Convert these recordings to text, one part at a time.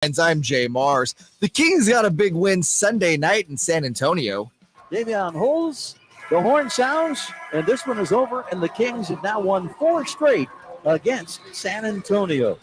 I'm Jay Mars. The Kings got a big win Sunday night in San Antonio. Davion holds, the horn sounds, and this one is over, and the Kings have now won 4 straight against San Antonio.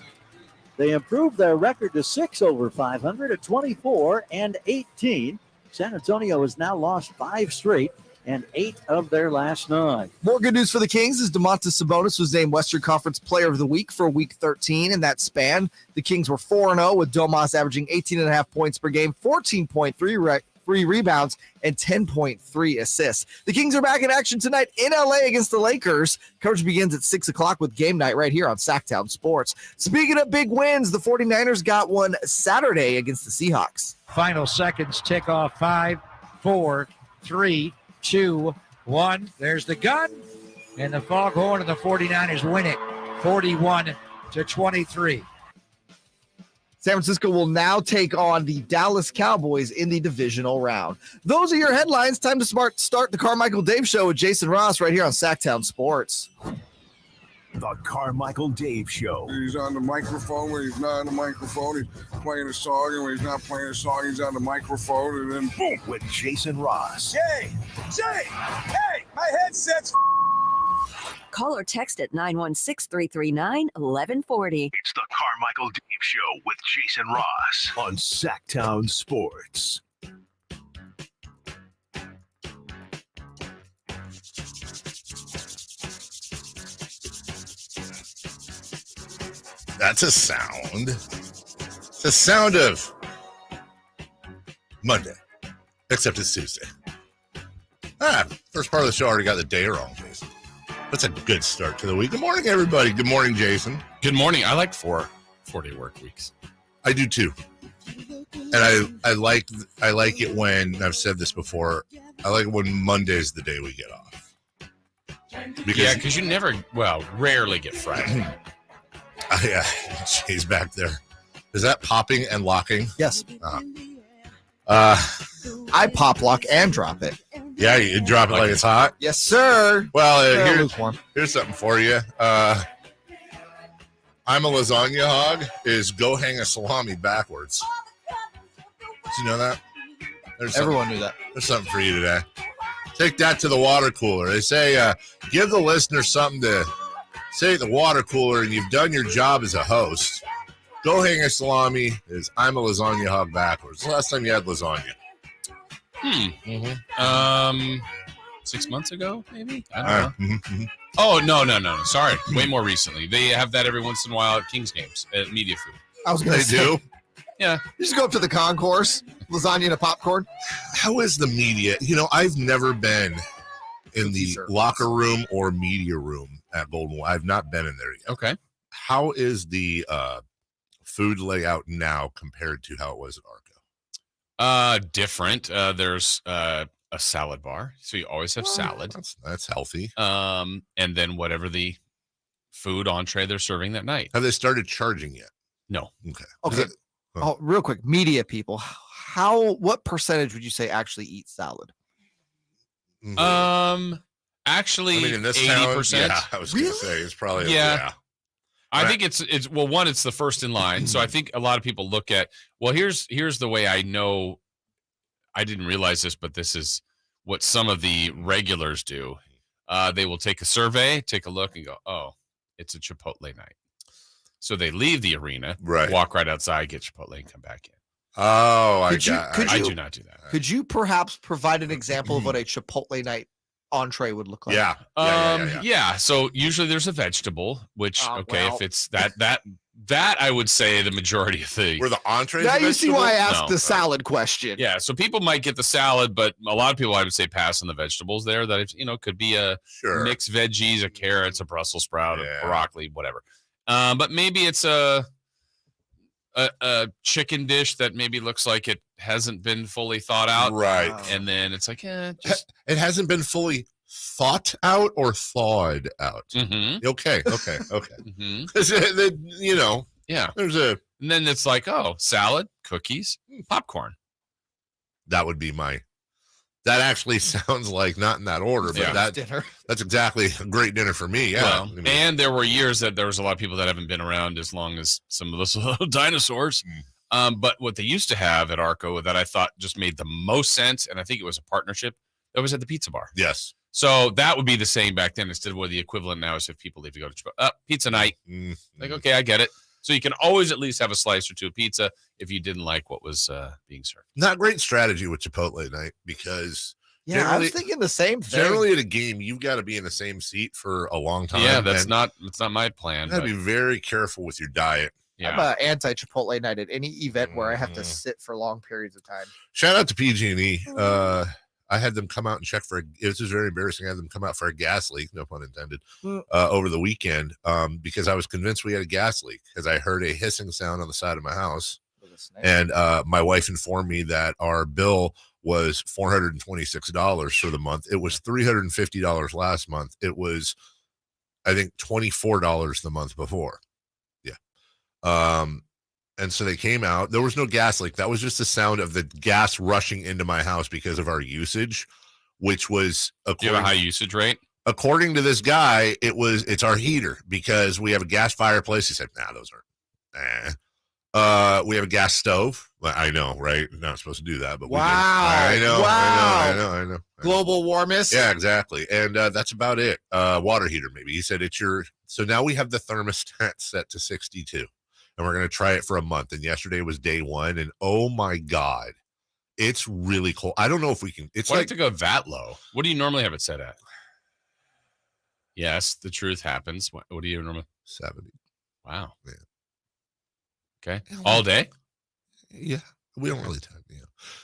They improved their record to 6 over 500 at 24-18. San Antonio has now lost 5 straight and 8 of their last 9. More good news for the Kings is Domantas Sabonis was named Western Conference Player of the Week for Week 13 in that span. The Kings were 4-0 with Domas averaging 18.5 points per game, 14.3 rebounds, and 10.3 assists. The Kings are back in action tonight in LA against the Lakers. Coverage begins at 6 o'clock with game night right here on Sactown Sports. Speaking of big wins, the 49ers got one Saturday against the Seahawks. Final seconds tick off. 5, 4, 3, 2, 1. There's the gun, and the foghorn, and the 49ers win it 41-23. San Francisco will now take on the Dallas Cowboys in the divisional round. Those are your headlines. Time to start the Carmichael Dave Show with Jason Ross right here on Sactown Sports. The Carmichael Dave Show. He's on the microphone. When he's not on the microphone, he's playing a song. And when he's not playing a song, he's on the microphone. And then boom. With Jason Ross. Jay, hey, my headset's Call or text at 916-339-1140. It's the Carmichael Dave Show with Jason Ross on Sactown Sports. That's a sound. It's the sound of Monday, except it's Tuesday. First part of the show already got the day wrong, Jason. That's a good start to the week. Good morning, everybody. Good morning, Jason. Good morning. I like 4-day work weeks. I do too. And I like it when, I've said this before, I like it when Monday is the day we get off. Because you rarely get Friday. Yeah, Jay's back there. Is that popping and locking? Yes. I pop lock and drop it. Yeah, you drop it like it's hot? Yes, sir. Well, here's something for you. I'm a lasagna hog is go hang a salami backwards. Did you know that? Everyone knew that. There's something for you today. Take that to the water cooler. They say give the listener something to say at the water cooler, and you've done your job as a host. Go hang a salami is I'm a lasagna hog backwards. The last time you had lasagna? 6 months ago, maybe? I don't know. Oh, no. Sorry. Way more recently. They have that every once in a while at Kings games, at Media Food. I was going to say. Do? Yeah. You just go up to the concourse, lasagna and a popcorn. How is the media? I've never been in the locker room or media room at Golden. I've not been in there yet. Okay. How is the food layout now compared to how it was at Arco? Different. There's a salad bar, so you always have salad. That's healthy. And then whatever the food entree they're serving that night. Have they started charging yet? No. Okay. Oh, real quick, media people. What percentage would you say actually eat salad? Actually, in this 80%. Town, yeah, I was going to say it's probably yeah. I think it's it's the first in line. So I think a lot of people look at, here's the way I know. I didn't realize this, but this is what some of the regulars do. They will take a survey, take a look, and go, "Oh, it's a Chipotle night." So they leave the arena, walk right outside, get Chipotle, and come back in. Oh, I do not do that. Could you perhaps provide an example of what a Chipotle night entree would look like? Yeah. So usually there's a vegetable, which if it's that I would say the majority of the were the entrees. Now you see why I asked the salad question. Yeah, so people might get the salad, but a lot of people I would say pass on the vegetables there. That could be a mixed veggies, a carrots, a Brussels sprout, a broccoli, whatever. But maybe it's a chicken dish that maybe looks like it hasn't been fully thought out. Right. And then it's like, it hasn't been fully thought out or thawed out. Mm-hmm. Okay. Mm-hmm. Yeah. There's and then it's like, salad, cookies, popcorn. That would be that actually sounds like not in that order, but dinner. That's exactly a great dinner for me. Yeah. Well, and there were years that there was a lot of people that haven't been around as long as some of those little dinosaurs. But what they used to have at Arco that I thought just made the most sense, and I think it was a partnership, that was at the pizza bar. Yes. So that would be the same back then instead of what the equivalent now is if people leave to go to pizza night. Like, okay, I get it. So you can always at least have a slice or two of pizza if you didn't like what was being served. Not great strategy with Chipotle night because I was thinking the same thing. Generally at a game, you've got to be in the same seat for a long time. Yeah, that's not my plan. You got to be very careful with your diet. Yeah. I'm anti-Chipotle night at any event where I have to sit for long periods of time. Shout out to PG&E. I had them come out and check for it was very embarrassing. I had them come out for a gas leak, no pun intended, over the weekend because I was convinced we had a gas leak because I heard a hissing sound on the side of my house. And my wife informed me that our bill was $426 for the month. It was $350 last month. It was, I think, $24 the month before. Yeah. And so they came out. There was no gas leak. That was just the sound of the gas rushing into my house because of our usage, which was Do you have a high usage rate? According to this guy, it's our heater because we have a gas fireplace. He said, "Nah, those aren't." We have a gas stove. I know, right? Not supposed to do that, but wow. We do. I know. Global warmest. Yeah, exactly. And that's about it. Water heater, maybe. He said so now we have the thermostat set to 62. And we're going to try it for a month. And yesterday was day one. And oh my God, it's really cold. I don't know if we can. It's Why to go that low? What do you normally have it set at? Yes, the truth happens. What do you normally? 70. Wow. Yeah. Okay. All day? Yeah. We don't really.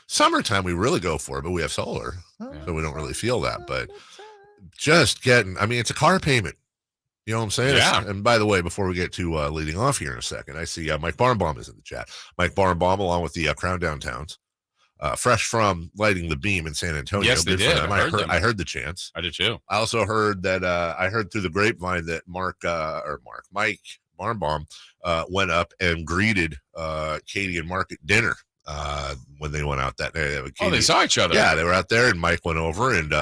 Summertime, we really go for it, but we have solar. So we don't really feel that. But just it's a car payment. You know what I'm saying? Yeah. And by the way, before we get to leading off here in a second, I see Mike Barnbaum is in the chat. Mike Barnbaum, along with the Crown Downtowns, fresh from lighting the beam in San Antonio. Yes, they did. I heard the chants. I did too. I also heard that I heard through the grapevine that Mike Barnbaum went up and greeted Katie and Mark at dinner when they went out that day. They saw each other. Yeah, they were out there, and Mike went over, and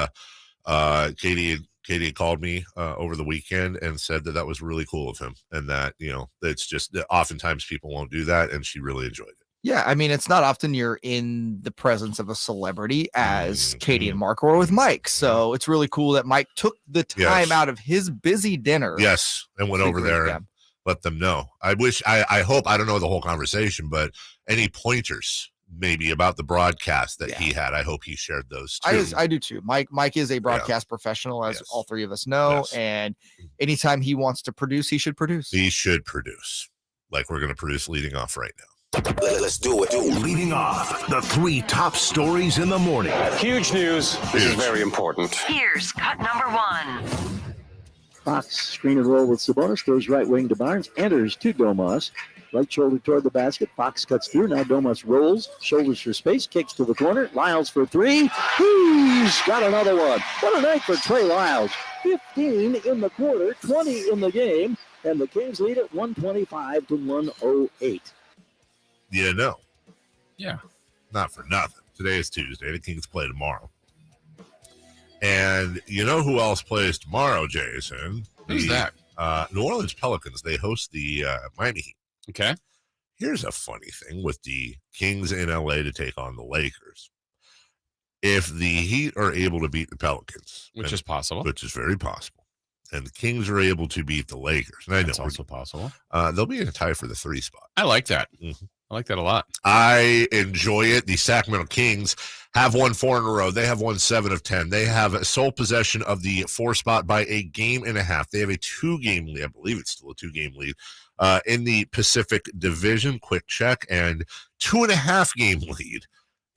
Katie called me over the weekend and said that was really cool of him, and that it's just that oftentimes people won't do that, and she really enjoyed it. Yeah, I mean, it's not often you're in the presence of a celebrity as Katie and Mark or with Mike, so it's really cool that Mike took the time out of his busy dinner. Yes, and went over there and let them know. I hope I don't know the whole conversation, but any pointers maybe about the broadcast that he had. I hope he shared those too. I do too. Mike is a broadcast professional, as all three of us know. And anytime he wants to produce, he should produce. He should produce. Like we're going to produce leading off right now. Let's do it. Leading off, the 3 top stories in the morning. Huge news. This is very important. Here's cut number 1. Fox screen and roll with Sabonis. Goes right wing to Barnes. Enters to Domas. Right shoulder toward the basket. Fox cuts through. Now Domas rolls. Shoulders for space. Kicks to the corner. Lyles for 3. He's got another one. What a night for Trey Lyles. 15 in the quarter. 20 in the game. And the Kings lead it 125-108. Yeah. Not for nothing. Today is Tuesday. The Kings play tomorrow. And you know who else plays tomorrow, Jason? Who's that? New Orleans Pelicans. They host the Miami Heat. Okay. Here's a funny thing with the Kings in LA to take on the Lakers. If the Heat are able to beat the Pelicans, which is possible, which is very possible, and the Kings are able to beat the Lakers, and I know it's also possible, they'll be in a tie for the 3 spot. I like that. I like that a lot. I enjoy it. The Sacramento Kings have won 4 in a row. They have won 7 of 10. They have sole possession of the 4 spot by a game and a half. They have a 2-game lead. I believe it's still a 2-game lead in the Pacific Division. Quick check. And 2.5-game lead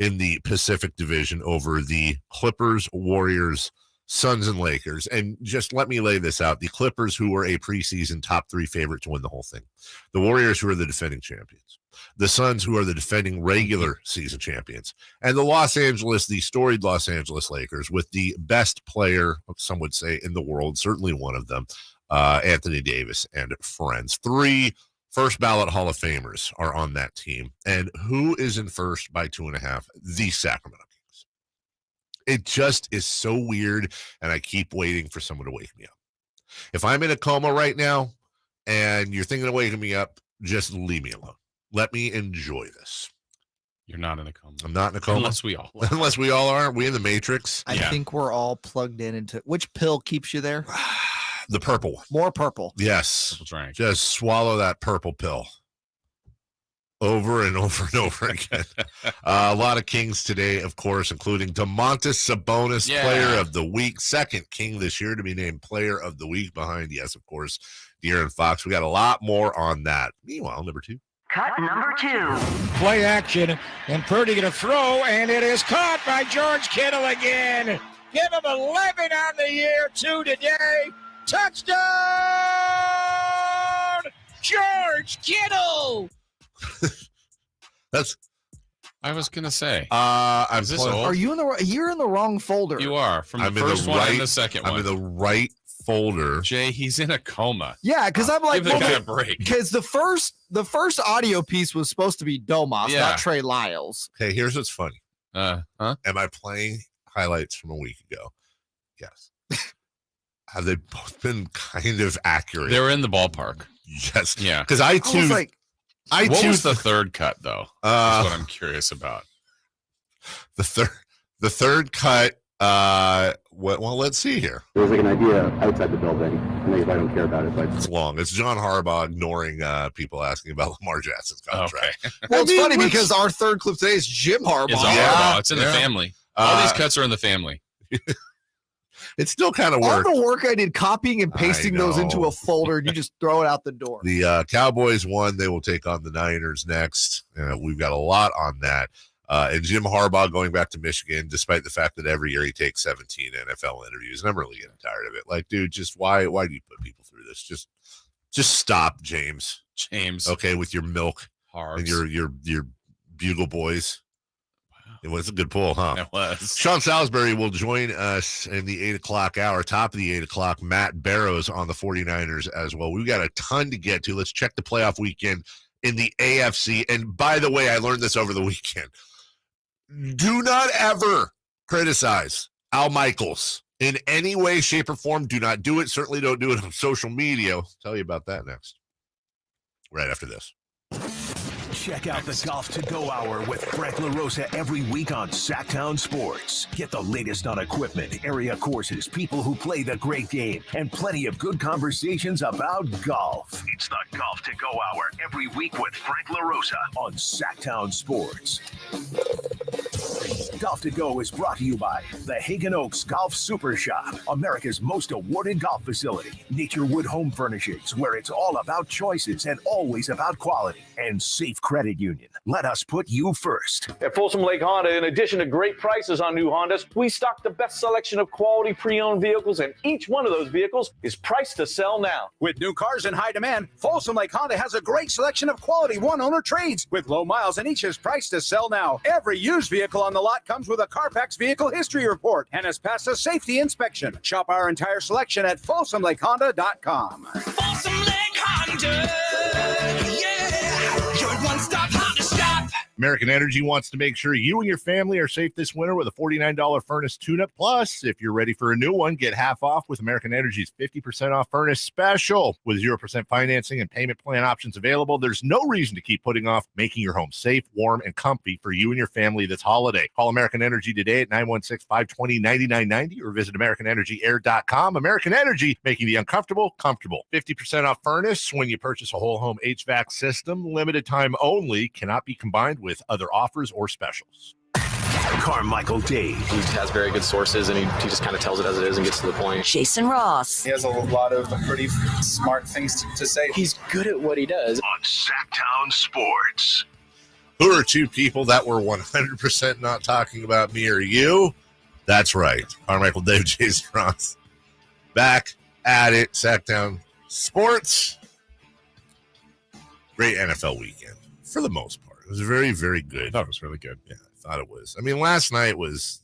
in the Pacific Division over the Clippers, Warriors, Suns, and Lakers. And just let me lay this out. The Clippers, who were a preseason top 3 favorite to win the whole thing. The Warriors, who are the defending champions. The Suns, who are the defending regular season champions. And the storied Los Angeles Lakers, with the best player, some would say, in the world, certainly one of them, Anthony Davis and friends. 3 first ballot Hall of Famers are on that team. And who is in first by 2.5? The Sacramento Kings. It just is so weird, and I keep waiting for someone to wake me up. If I'm in a coma right now and you're thinking of waking me up, just leave me alone. let me enjoy this. You're not in a coma. I'm not in a coma. Unless we all are. Unless we all are. We in the Matrix. I think we're all plugged into which pill keeps you there? The purple one. More purple. Yes. Purple drink. Just swallow that purple pill. Over and over and over again. A lot of Kings today, of course, including Domantas Sabonis, Player of the Week, second King this year to be named Player of the Week behind, yes, of course, De'Aaron Fox. We got a lot more on that. Meanwhile, number 2. Cut number 2. Play action, and Purdy going to throw, and it is caught by George Kittle again. Give him 11 on the year, 2 today. Touchdown, George Kittle. That's. I was gonna say. I'm this old? Are you in the? You're in the wrong folder. You are from the first one and the second one. I'm in the right folder. Jay, he's in a coma. Yeah, because I'm like, give the guy a break. Because the first audio piece was supposed to be Domas, not Trey Lyles. Okay, here's what's funny. Huh? Am I playing highlights from a week ago? Yes. Have they both been kind of accurate? They were in the ballpark. Yes. Yeah. Because I was like. What was the third cut, though? That's what I'm curious about. The third cut. Well, let's see here. There was like an idea outside the building. Maybe I don't care about it, but it's long. It's John Harbaugh ignoring people asking about Lamar Jackson's contract. Okay. Well, it's funny because our third clip today is Jim Harbaugh. It's Harbaugh. It's in the family. All these cuts are in the family. It still kind of worked. All the work I did copying and pasting those into a folder, and you just throw it out the door. The Cowboys won. They will take on the Niners next. We've got a lot on that. And Jim Harbaugh going back to Michigan, despite the fact that every year he takes 17 NFL interviews. And I'm really getting tired of it. Like, dude, just why do you put people through this? Just stop, James. Okay, with your milk and your Bugle Boys. It was a good pull, huh? It was. Sean Salisbury will join us in the 8 o'clock hour, top of the 8 o'clock. Matt Barrows on the 49ers as well. We've got a ton to get to. Let's check the playoff weekend in the AFC. And by the way, I learned this over the weekend. Do not ever criticize Al Michaels in any way, shape, or form. Do not do it. Certainly don't do it on social media. I'll tell you about that next. Right after this. Check out the Golf to Go Hour with Frank LaRosa every week on Sactown Sports. Get the latest on equipment, area courses, people who play the great game, and plenty of good conversations about golf. It's the Golf to Go Hour every week with Frank LaRosa on Sactown Sports. Golf to Go is brought to you by the Hagen Oaks Golf Super Shop, America's most awarded golf facility. Naturewood Home Furnishings, where it's all about choices and always about quality. And Safe Credit Union. Let us put you first. At Folsom Lake Honda, in addition to great prices on new Hondas, we stock the best selection of quality pre-owned vehicles, and each one of those vehicles is priced to sell now. With new cars in high demand, Folsom Lake Honda has a great selection of quality one-owner trades with low miles, and each is priced to sell now. Every used vehicle on the lot comes with a Carfax vehicle history report and has passed a safety inspection. Shop our entire selection at FolsomLakeHonda.com. Folsom Lake Honda, yeah, your one-stop Honda shop. American Energy wants to make sure you and your family are safe this winter with a $49 furnace tune-up. Plus, if you're ready for a new one, get half off with American Energy's 50% off furnace special. With 0% financing and payment plan options available, there's no reason to keep putting off making your home safe, warm, and comfy for you and your family this holiday. Call American Energy today at 916-520-9990 or visit AmericanEnergyAir.com. American Energy, making the uncomfortable comfortable. 50% off furnace when you purchase a whole home HVAC system. Limited time only. Cannot be combined with other offers or specials. Carmichael Dave. He has very good sources, and he just kind of tells it as it is and gets to the point. Jason Ross. He has a lot of pretty smart things to say. He's good at what he does. On Sactown Sports. Who are two people that were 100% not talking about me or you? That's right. Carmichael Dave, Jason Ross. Back at it. Sactown Sports. Great NFL weekend for the most part. It was very, very good. I thought it was really good. Yeah, I thought it was. I mean, last night was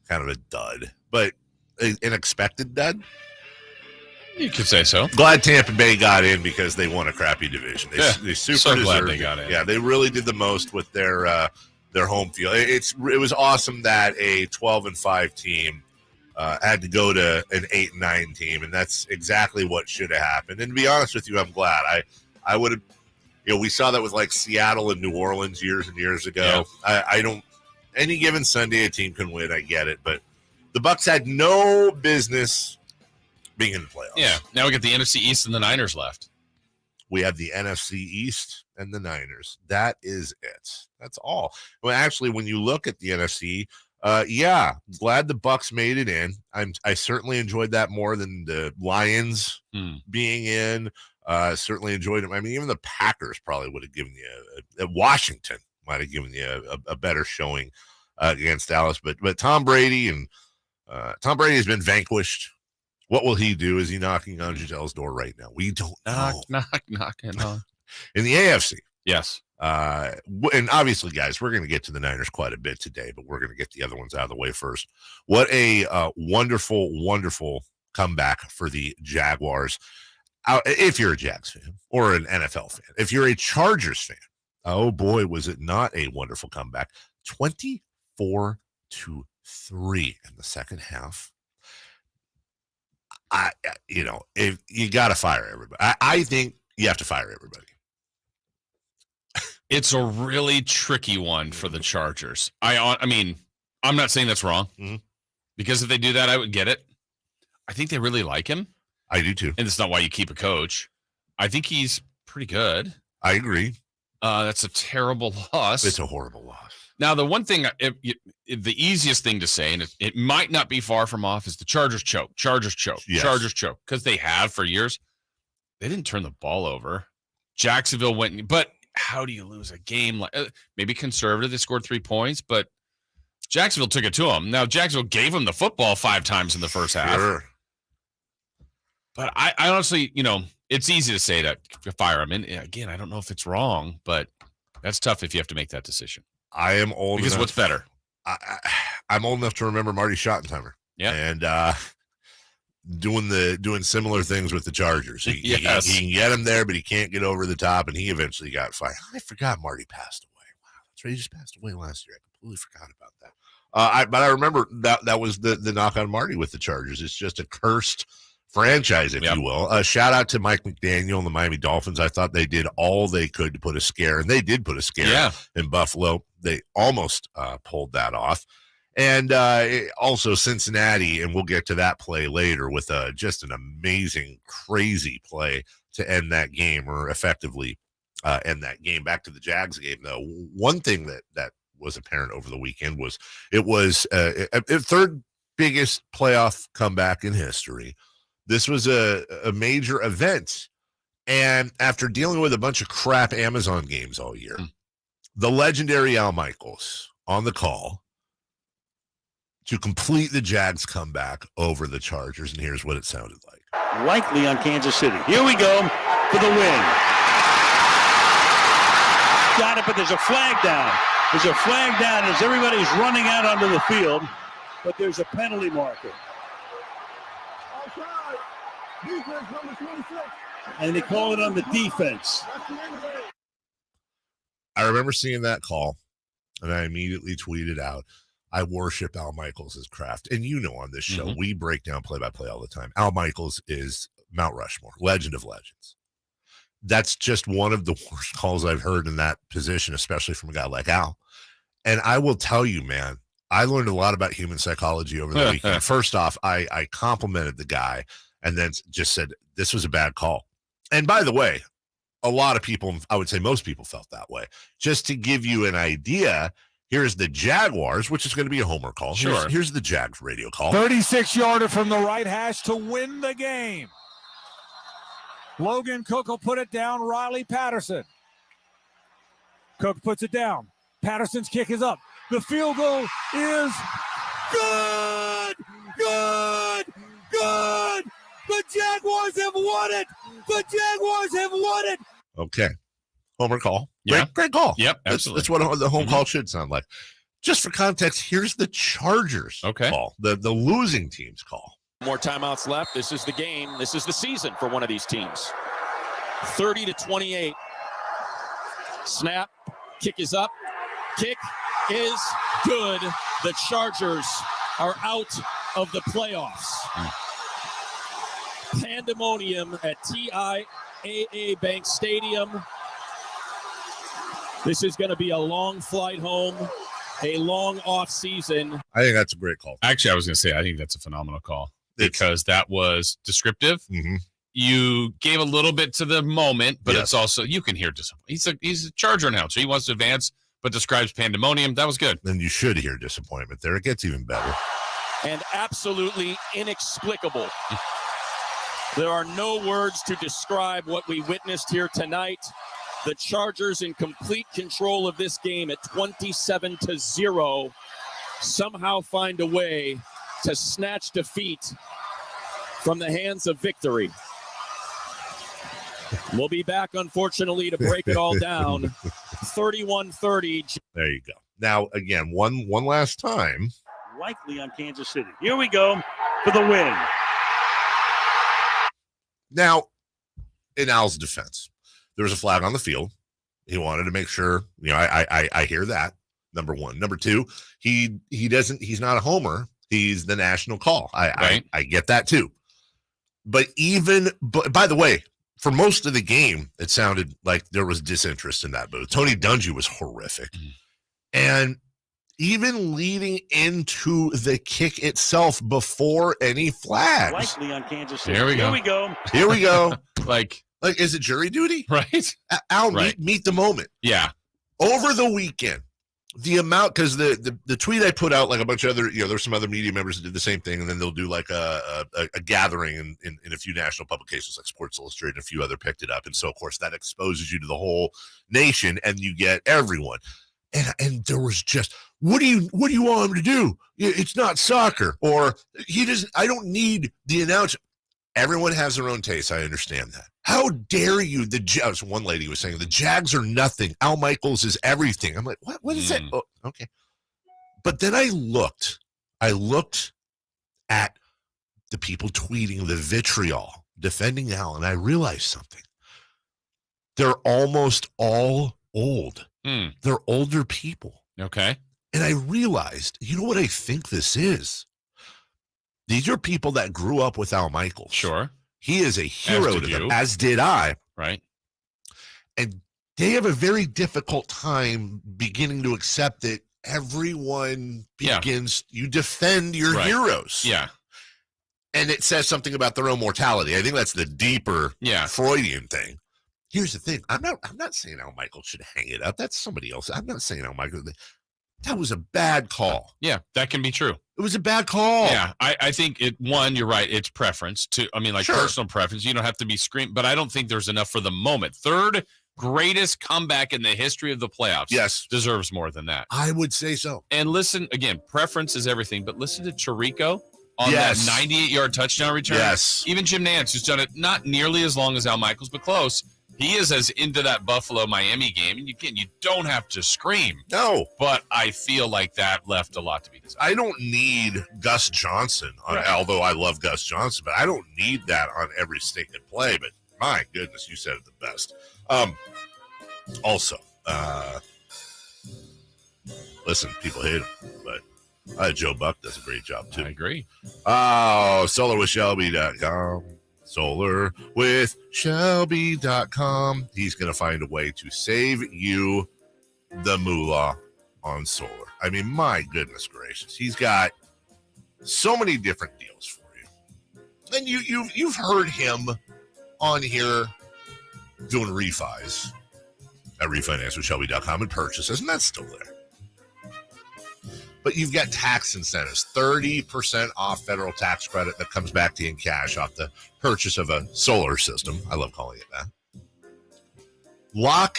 kind of a dud, but an expected dud. You could say so. Glad Tampa Bay got in because they won a crappy division. They super so glad deserved they got in. Yeah, they really did the most with their home field. It was awesome that a 12-5 team had to go to an 8-9 team, and that's exactly what should have happened. And to be honest with you, I'm glad. I would have. We saw that with like Seattle and New Orleans years and years ago. Yeah. I don't. Any given Sunday, a team can win. I get it, but the Bucs had no business being in the playoffs. Yeah. Now we got the NFC East and the Niners left. We have the NFC East and the Niners. That is it. That's all. Well, actually, when you look at the NFC, glad the Bucs made it in. I certainly enjoyed that more than the Lions being in. Certainly enjoyed it. I mean, even the Packers probably would have given you Washington might have given you a better showing against Dallas. But Tom Brady has been vanquished. What will he do? Is he knocking on Gisele's door right now? We don't know. Knocking on. In the AFC. Yes. And obviously, guys, we're going to get to the Niners quite a bit today, but we're going to get the other ones out of the way first. What a wonderful, wonderful comeback for the Jaguars. If you're a Jags fan or an NFL fan, if you're a Chargers fan, oh boy, was it not a wonderful comeback. 24-3 in the second half. If you got to fire everybody. I think you have to fire everybody. It's a really tricky one for the Chargers. I mean, I'm not saying that's wrong, because if they do that, I would get it. I think they really like him. I do too. And it's not why you keep a coach. I think he's pretty good. I agree. That's a terrible loss. It's a horrible loss. Now, the one thing, the easiest thing to say, and it might not be far from off, is the Chargers choke. Yes. Chargers choke. Because they have for years. They didn't turn the ball over. Jacksonville went, but how do you lose a game? Like maybe conservative, they scored 3 points, but Jacksonville took it to them. Now, Jacksonville gave them the football 5 times in the first half. But I honestly, it's easy to say that fire him. And again, I don't know if it's wrong, but that's tough if you have to make that decision. I am old because enough. What's better? I'm old enough to remember Marty Schottenheimer. Yeah. And doing similar things with the Chargers. He can get him there, but he can't get over the top, and he eventually got fired. I forgot Marty passed away. Wow, that's right. He just passed away last year. I completely forgot about that. But I remember that was the knock on Marty with the Chargers. It's just a cursed franchise, if you will. Shout out to Mike McDaniel and the Miami Dolphins. I thought they did all they could to put a scare, and they did put a scare in Buffalo. They almost pulled that off. And also Cincinnati, and we'll get to that play later with just an amazing, crazy play to end that game, or effectively end that game. Back to the Jags game, though. One thing that was apparent over the weekend was it was a third biggest playoff comeback in history. This was a major event. And after dealing with a bunch of crap Amazon games all year, the legendary Al Michaels on the call to complete the Jags comeback over the Chargers. And here's what it sounded like. Likely on Kansas City. Here we go for the win. Got it, but there's a flag down. There's a flag down as everybody's running out onto the field, but there's a penalty marker. Defense number 26. And they call it on the defense. I remember seeing that call, and I immediately tweeted out, I worship Al Michaels' craft. And on this show, we break down play-by-play all the time. Al Michaels is Mount Rushmore, legend of legends. That's just one of the worst calls I've heard in that position, especially from a guy like Al. And I will tell you, man, I learned a lot about human psychology over the weekend. First off, I complimented the guy and then just said, this was a bad call. And by the way, a lot of people, I would say most people felt that way. Just to give you an idea, here's the Jaguars, which is going to be a homer call. Sure. Here's the Jags radio call. 36-yarder from the right hash to win the game. Logan Cook will put it down. Riley Patterson. Cook puts it down. Patterson's kick is up. The field goal is good. Good. Good. The Jaguars have won it. The Jaguars have won it. Okay. Homer call. Yeah. Great call. Yep, absolutely. That's what the home call should sound like. Just for context, here's the Chargers call, the losing team's call. More timeouts left. This is the game. This is the season for one of these teams. 30-28. Snap. Kick is up. Kick is good. The Chargers are out of the playoffs. Pandemonium at TIAA Bank Stadium. This is going to be a long flight home, a long off season. I think that's a great call. Actually, I was going to say, I think that's a phenomenal call because that was descriptive. Mm-hmm. You gave a little bit to the moment, but it's also, you can hear disappointment. He's a Charger announcer. He wants to advance, but describes pandemonium. That was good. Then you should hear disappointment there. It gets even better. And absolutely inexplicable. There are no words to describe what we witnessed here tonight. The Chargers in complete control of this game at 27-0 somehow find a way to snatch defeat from the hands of victory. We'll be back, unfortunately, to break it all down. 31-30. There you go. Now, again, one last time. Likely on Kansas City. Here we go for the win. Now, in Al's defense, there was a flag on the field. He wanted to make sure, I hear that, number one. Number two, he's not a homer. He's the national call. I get that too. But by the way, for most of the game, it sounded like there was disinterest in that booth. Tony Dungy was horrific. And even leading into the kick itself before any flags. Likely on Kansas City. Here we go. Like, is it jury duty? Right. Al, meet the moment. Yeah. Over the weekend, the amount, because the tweet I put out, like a bunch of other, there's some other media members that did the same thing, and then they'll do like a gathering in a few national publications like Sports Illustrated, and a few other picked it up. And so, of course, that exposes you to the whole nation, and you get everyone. And there was just, what do you want him to do? It's not soccer, or I don't need the announcer. Everyone has their own taste. I understand that. How dare you? One lady was saying the Jags are nothing. Al Michaels is everything. I'm like, what is that? Oh, okay. But then I looked at the people tweeting the vitriol defending Al, and I realized something. They're almost all old. They're older people. Okay. And I realized, you know what I think this is? These are people that grew up with Al Michaels. Sure. He is a hero to them, as did I. Right. And they have a very difficult time beginning to accept that everyone begins, you defend your heroes. Yeah. And it says something about their own mortality. I think that's the deeper Freudian thing. Here's the thing. I'm not saying Al Michaels should hang it up. That's somebody else. I'm not saying Al Michaels. That was a bad call. Yeah, that can be true. It was a bad call. Yeah, I think you're right. It's preference. Personal preference. You don't have to be screamed, but I don't think there's enough for the moment. Third greatest comeback in the history of the playoffs. Yes. Deserves more than that. I would say so. And listen, again, preference is everything, but listen to Chirico on that 98-yard touchdown return. Yes. Even Jim Nantz, who's done it not nearly as long as Al Michaels, but close. He is as into that Buffalo-Miami game, and you don't have to scream. No. But I feel like that left a lot to be desired. I don't need Gus Johnson, although I love Gus Johnson, but I don't need that on every statement play. But my goodness, you said it the best. Also, listen, people hate him, but Joe Buck does a great job, too. I agree. Oh, solarwithshelby.com. solarwithshelby.com. He's going to find a way to save you the moolah on solar. I mean, my goodness gracious. He's got so many different deals for you. And you've heard him on here doing refis at refinanceWithShelby.com and purchases, and that's still there. But you've got tax incentives, 30% off federal tax credit that comes back to you in cash off the purchase of a solar system. I love calling it that. Lock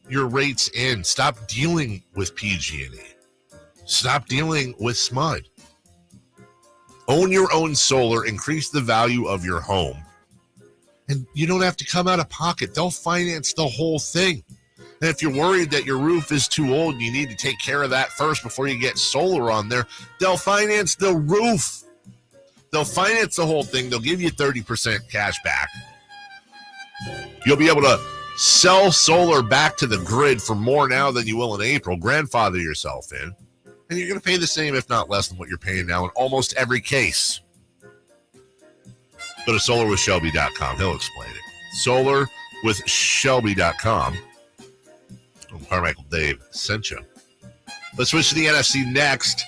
your rates in. Stop dealing with PG&E. Stop dealing with SMUD. Own your own solar. Increase the value of your home. And you don't have to come out of pocket. They'll finance the whole thing. And if you're worried that your roof is too old and you need to take care of that first before you get solar on there, they'll finance the roof. They'll finance the whole thing. They'll give you 30% cash back. You'll be able to sell solar back to the grid for more now than you will in April. Grandfather yourself in. And you're going to pay the same, if not less, than what you're paying now in almost every case. Go to solarwithshelby.com. He'll explain it. Solarwithshelby.com. Carmichael Dave sent you. Let's switch to the NFC next.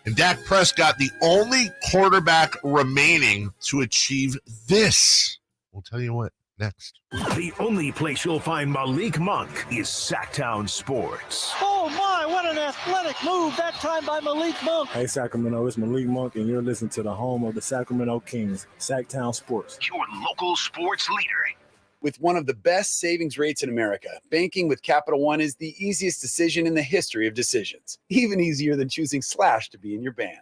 And Dak Prescott, the only quarterback remaining to achieve this. We'll tell you what next. The only place you'll find Malik Monk is Sactown Sports. Oh my, what an athletic move that time by Malik Monk. Hey Sacramento, it's Malik Monk and you're listening to the home of the Sacramento Kings, Sactown Sports. Your local sports leader. With one of the best savings rates in America, banking with Capital One is the easiest decision in the history of decisions. Even easier than choosing Slash to be in your band.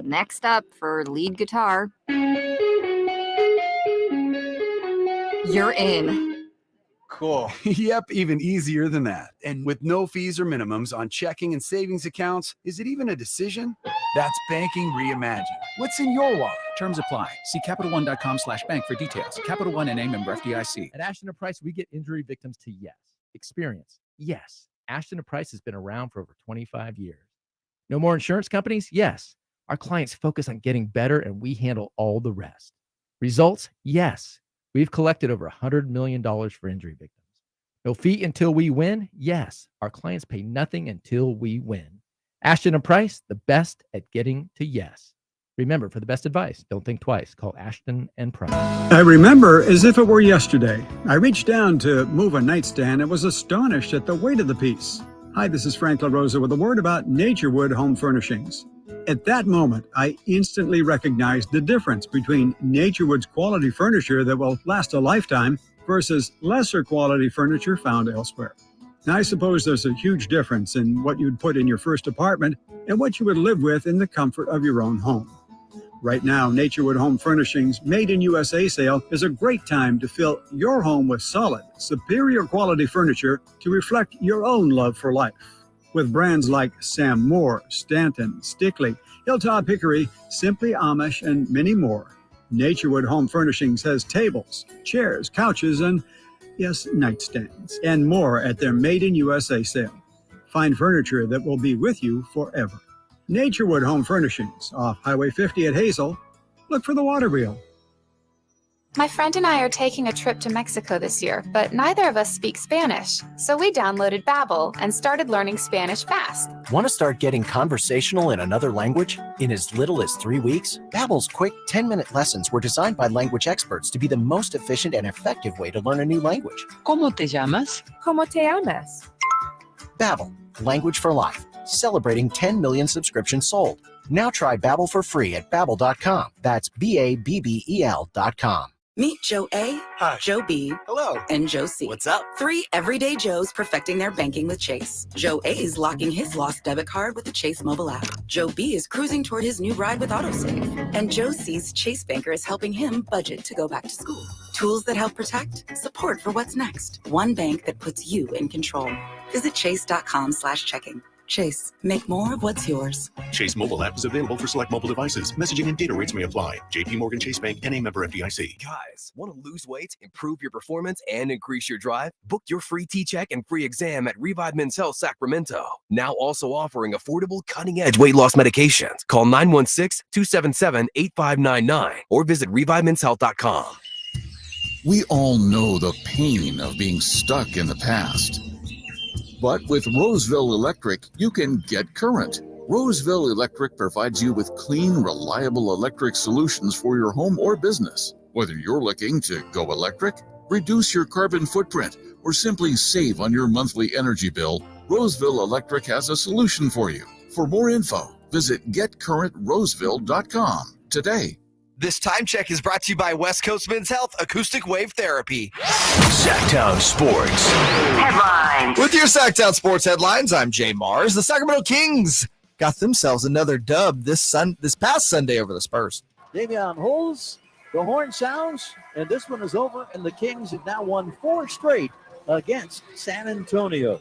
Next up for lead guitar. You're in. Cool. Yep, even easier than that. And with no fees or minimums on checking and savings accounts, is it even a decision? That's banking reimagined. What's in your wallet? Terms apply. See CapitalOne.com/bank for details. Capital One NA member FDIC. At Ashton & Price, we get injury victims to yes. Experience, yes. Ashton & Price has been around for over 25 years. No more insurance companies? Yes. Our clients focus on getting better and we handle all the rest. Results? Yes. We've collected over $100 million for injury victims. No fee until we win? Yes. Our clients pay nothing until we win. Ashton & Price, the best at getting to yes. Remember, for the best advice, don't think twice. Call Ashton & Price. I remember as if it were yesterday. I reached down to move a nightstand and was astonished at the weight of the piece. Hi, this is Frank LaRosa with a word about Naturewood Home Furnishings. At that moment, I instantly recognized the difference between Naturewood's quality furniture that will last a lifetime versus lesser quality furniture found elsewhere. Now, I suppose there's a huge difference in what you'd put in your first apartment and what you would live with in the comfort of your own home. Right now, Naturewood Home Furnishings Made in USA sale is a great time to fill your home with solid, superior quality furniture to reflect your own love for life. With brands like Sam Moore, Stanton, Stickley, Hilltop Hickory, Simply Amish, and many more, Naturewood Home Furnishings has tables, chairs, couches, and, yes, nightstands, and more at their Made in USA sale. Find furniture that will be with you forever. Naturewood Home Furnishings, off Highway 50 at Hazel. Look for the water wheel. My friend and I are taking a trip to Mexico this year, but neither of us speak Spanish. So we downloaded Babbel and started learning Spanish fast. Want to start getting conversational in another language? In as little as 3 weeks, Babbel's quick 10-minute lessons were designed by language experts to be the most efficient and effective way to learn a new language. ¿Cómo te llamas? ¿Cómo te llamas? Babbel, language for life. Celebrating 10 million subscriptions sold. Now try Babbel for free at Babbel.com. That's BABBEL.com. Meet Joe A, Hi. Joe B, Hello. and Joe C. What's up? 3 everyday Joes perfecting their banking with Chase. Joe A is locking his lost debit card with the Chase mobile app. Joe B is cruising toward his new ride with AutoSave. And Joe C's Chase banker is helping him budget to go back to school. Tools that help protect, support for what's next. One bank that puts you in control. Visit chase.com/checking. Chase, make more of what's yours. Chase mobile app is available for select mobile devices. Messaging and data rates may apply. JP Morgan Chase Bank, NA member FDIC. Guys, want to lose weight, improve your performance, and increase your drive? Book your free T-check and free exam at Revive Men's Health Sacramento. Now also offering affordable, cutting-edge weight loss medications. Call 916-277-8599 or visit ReviveMen'sHealth.com. We all know the pain of being stuck in the past. But with Roseville Electric, you can get current. Roseville Electric provides you with clean, reliable electric solutions for your home or business. Whether you're looking to go electric, reduce your carbon footprint, or simply save on your monthly energy bill, Roseville Electric has a solution for you. For more info, visit getcurrentroseville.com today. This time check is brought to you by West Coast Men's Health Acoustic Wave Therapy. Sactown Sports Headlines. With your Sactown Sports headlines, I'm Jay Mars. The Sacramento Kings got themselves another dub this past Sunday over the Spurs. Davion holds, the horn sounds, and this one is over, and the Kings have now won 4 straight against San Antonio.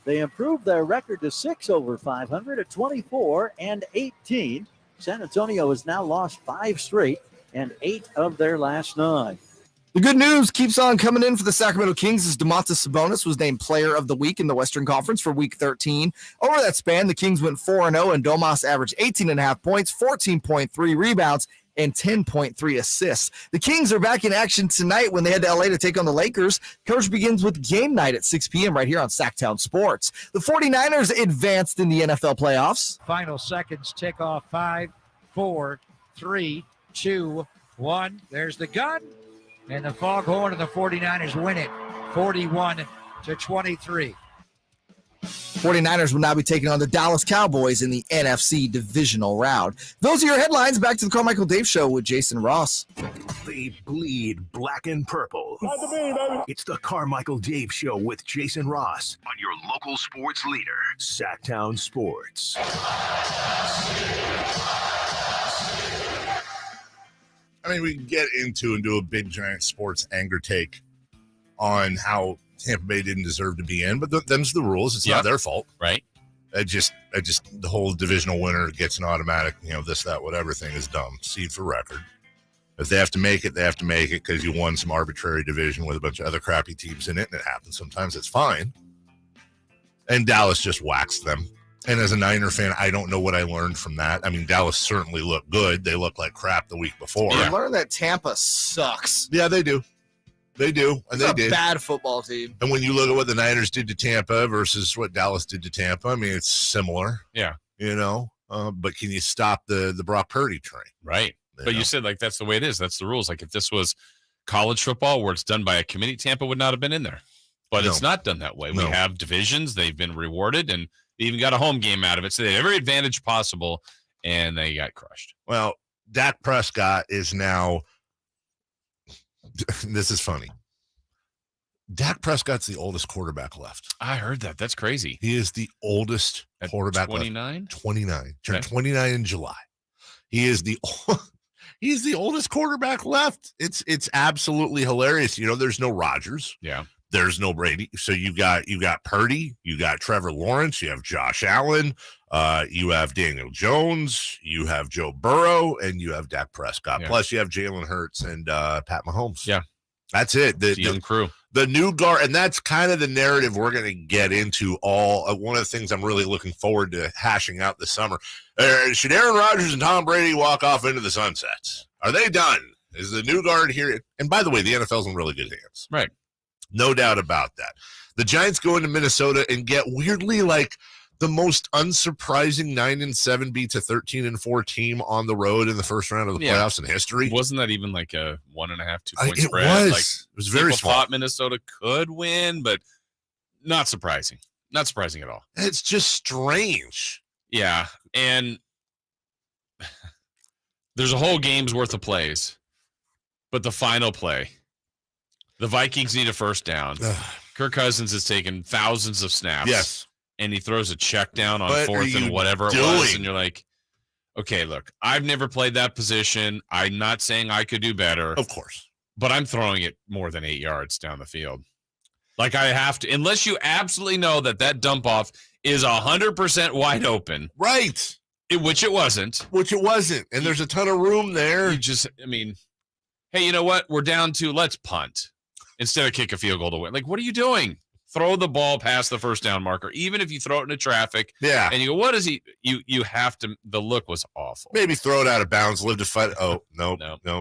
They improved their record to 6 over 500 at 24-18. San Antonio has now lost 5 straight and 8 of their last 9. The good news keeps on coming in for the Sacramento Kings as Domantas Sabonis was named Player of the Week in the Western Conference for Week 13. Over that span, the Kings went 4-0, and Domas averaged 18.5 points, 14.3 rebounds, and 10.3 assists. The Kings are back in action tonight when they head to LA to take on the Lakers. Coverage begins with game night at 6 p.m. right here on Sactown Sports. The 49ers advanced in the NFL playoffs. Final seconds tick off. 5, 4, 3, 2, 1. There's the gun. And the foghorn, and the 49ers win it 41-23. 49ers will now be taking on the Dallas Cowboys in the NFC divisional round. Those are your headlines. Back to the Carmichael Dave Show with Jason Ross. They bleed black and purple. It's the Carmichael Dave Show with Jason Ross on your local sports leader, Sactown Sports. I mean, we can get into and do a big, giant sports anger take on how Tampa Bay didn't deserve to be in, but them's the rules. It's not their fault. Right. I just the whole divisional winner gets an automatic, this, that, whatever thing is dumb. Seed for record. If they have to make it, they have to make it because you won some arbitrary division with a bunch of other crappy teams in it, and it happens sometimes. It's fine. And Dallas just waxed them. And as a Niner fan, I don't know what I learned from that. I mean, Dallas certainly looked good. They looked like crap the week before. I learned that Tampa sucks. Yeah, they do. They do. And It's they did. bad football team. And when you look at what the Niners did to Tampa versus what Dallas did to Tampa, I mean, it's similar. Yeah. But can you stop the Brock Purdy train? Right. But you said, that's the way it is. That's the rules. Like, if this was college football where it's done by a committee, Tampa would not have been in there. But it's not done that way. We have divisions. They've been rewarded, and they even got a home game out of it. So they had every advantage possible, and they got crushed. Well, Dak Prescott is now – this is funny. Dak Prescott's the oldest quarterback left. I heard that. That's crazy. He is the oldest quarterback 29? left. 29. Turned 29 in July. He's the oldest quarterback left. It's absolutely hilarious. There's no Rodgers. Yeah. There's no Brady. So you got Purdy, you got Trevor Lawrence, you have Josh Allen, you have Daniel Jones, you have Joe Burrow, and you have Dak Prescott. Yeah. Plus you have Jalen Hurts and Pat Mahomes. Yeah. That's it. The young crew. The new guard, and that's kind of the narrative we're going to get into one of the things I'm really looking forward to hashing out this summer. Should Aaron Rodgers and Tom Brady walk off into the sunsets? Are they done? Is the new guard here? And by the way, the NFL's in really good hands. Right. No doubt about that. The Giants go into Minnesota and get weirdly the most unsurprising 9-7 beats a 13-4 team on the road in the first round of the playoffs in history. Wasn't that even like a 1.5, 2 point It spread? was. It was very people small. Thought Minnesota could win, but not surprising. Not surprising at all. It's just strange. Yeah, and there's a whole game's worth of plays, but the final play, the Vikings need a first down. Kirk Cousins has taken thousands of snaps. Yes. And he throws a check down on What fourth are and you whatever doing? it was. And you're like, okay, look, I've never played that position. I'm not saying I could do better. Of course. But I'm throwing it more than 8 yards down the field. Like I have to, unless you absolutely know that dump off is 100% wide open. Right. Which it wasn't. And there's a ton of room there. Hey, you know what? We're down to let's punt instead of kick a field goal to win. Like, what are you doing? Throw the ball past the first down marker, even if you throw it into traffic. Yeah. And you go, what is he? You have to. The look was awful. Maybe throw it out of bounds, live to fight. Oh, no,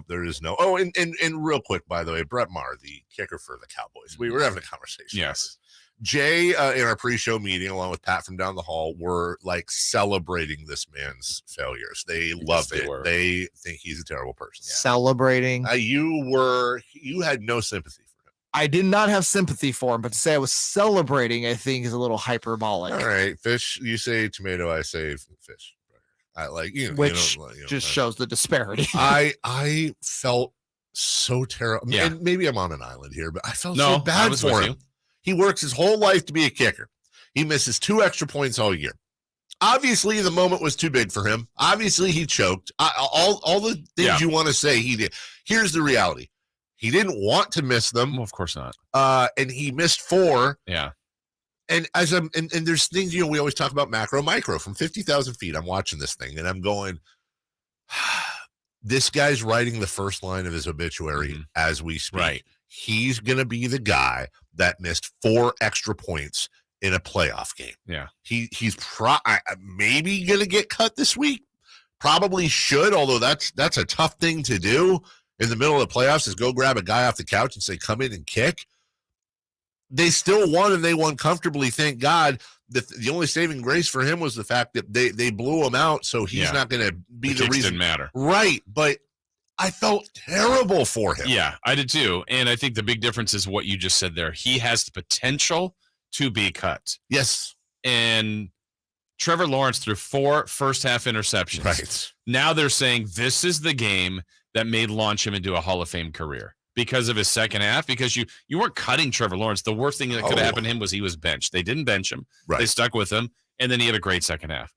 there is no. Oh, and real quick, by the way, Brett Maher, the kicker for the Cowboys. We were having a conversation. Yes. Jay, in our pre-show meeting, along with Pat from down the hall, were celebrating this man's failures. They love it. They think he's a terrible person. Yeah. Celebrating. You had no sympathy. I did not have sympathy for him, but to say I was celebrating, I think, is a little hyperbolic. All right, fish. You say tomato, I say fish. I which just shows the disparity. I felt so terrible. Yeah. And maybe I'm on an island here, but I felt so bad for him. He works his whole life to be a kicker. He misses 2 extra points all year. Obviously, the moment was too big for him. Obviously, he choked. All the things you want to say, he did. Here's the reality. He didn't want to miss them. Well, of course not. And he missed 4. Yeah. And and there's things, we always talk about macro, micro. From 50,000 feet, I'm watching this thing, and I'm going, this guy's writing the first line of his obituary as we speak. Right. He's going to be the guy that missed 4 extra points in a playoff game. Yeah. He's maybe going to get cut this week, probably should, although that's a tough thing to do in the middle of the playoffs, is go grab a guy off the couch and say, come in and kick. They still won, and they won comfortably, thank God. The only saving grace for him was the fact that they blew him out, so he's not going to be the reason. Didn't matter. Right, but I felt terrible for him. Yeah, I did too. And I think the big difference is what you just said there. He has the potential to be cut. Yes. And Trevor Lawrence threw 4 first-half interceptions. Right. Now they're saying this is the game that may launch him into a Hall of Fame career because of his second half, because you weren't cutting Trevor Lawrence. The worst thing that could have happened to him was he was benched. They didn't bench him. Right. They stuck with him, and then he had a great second half.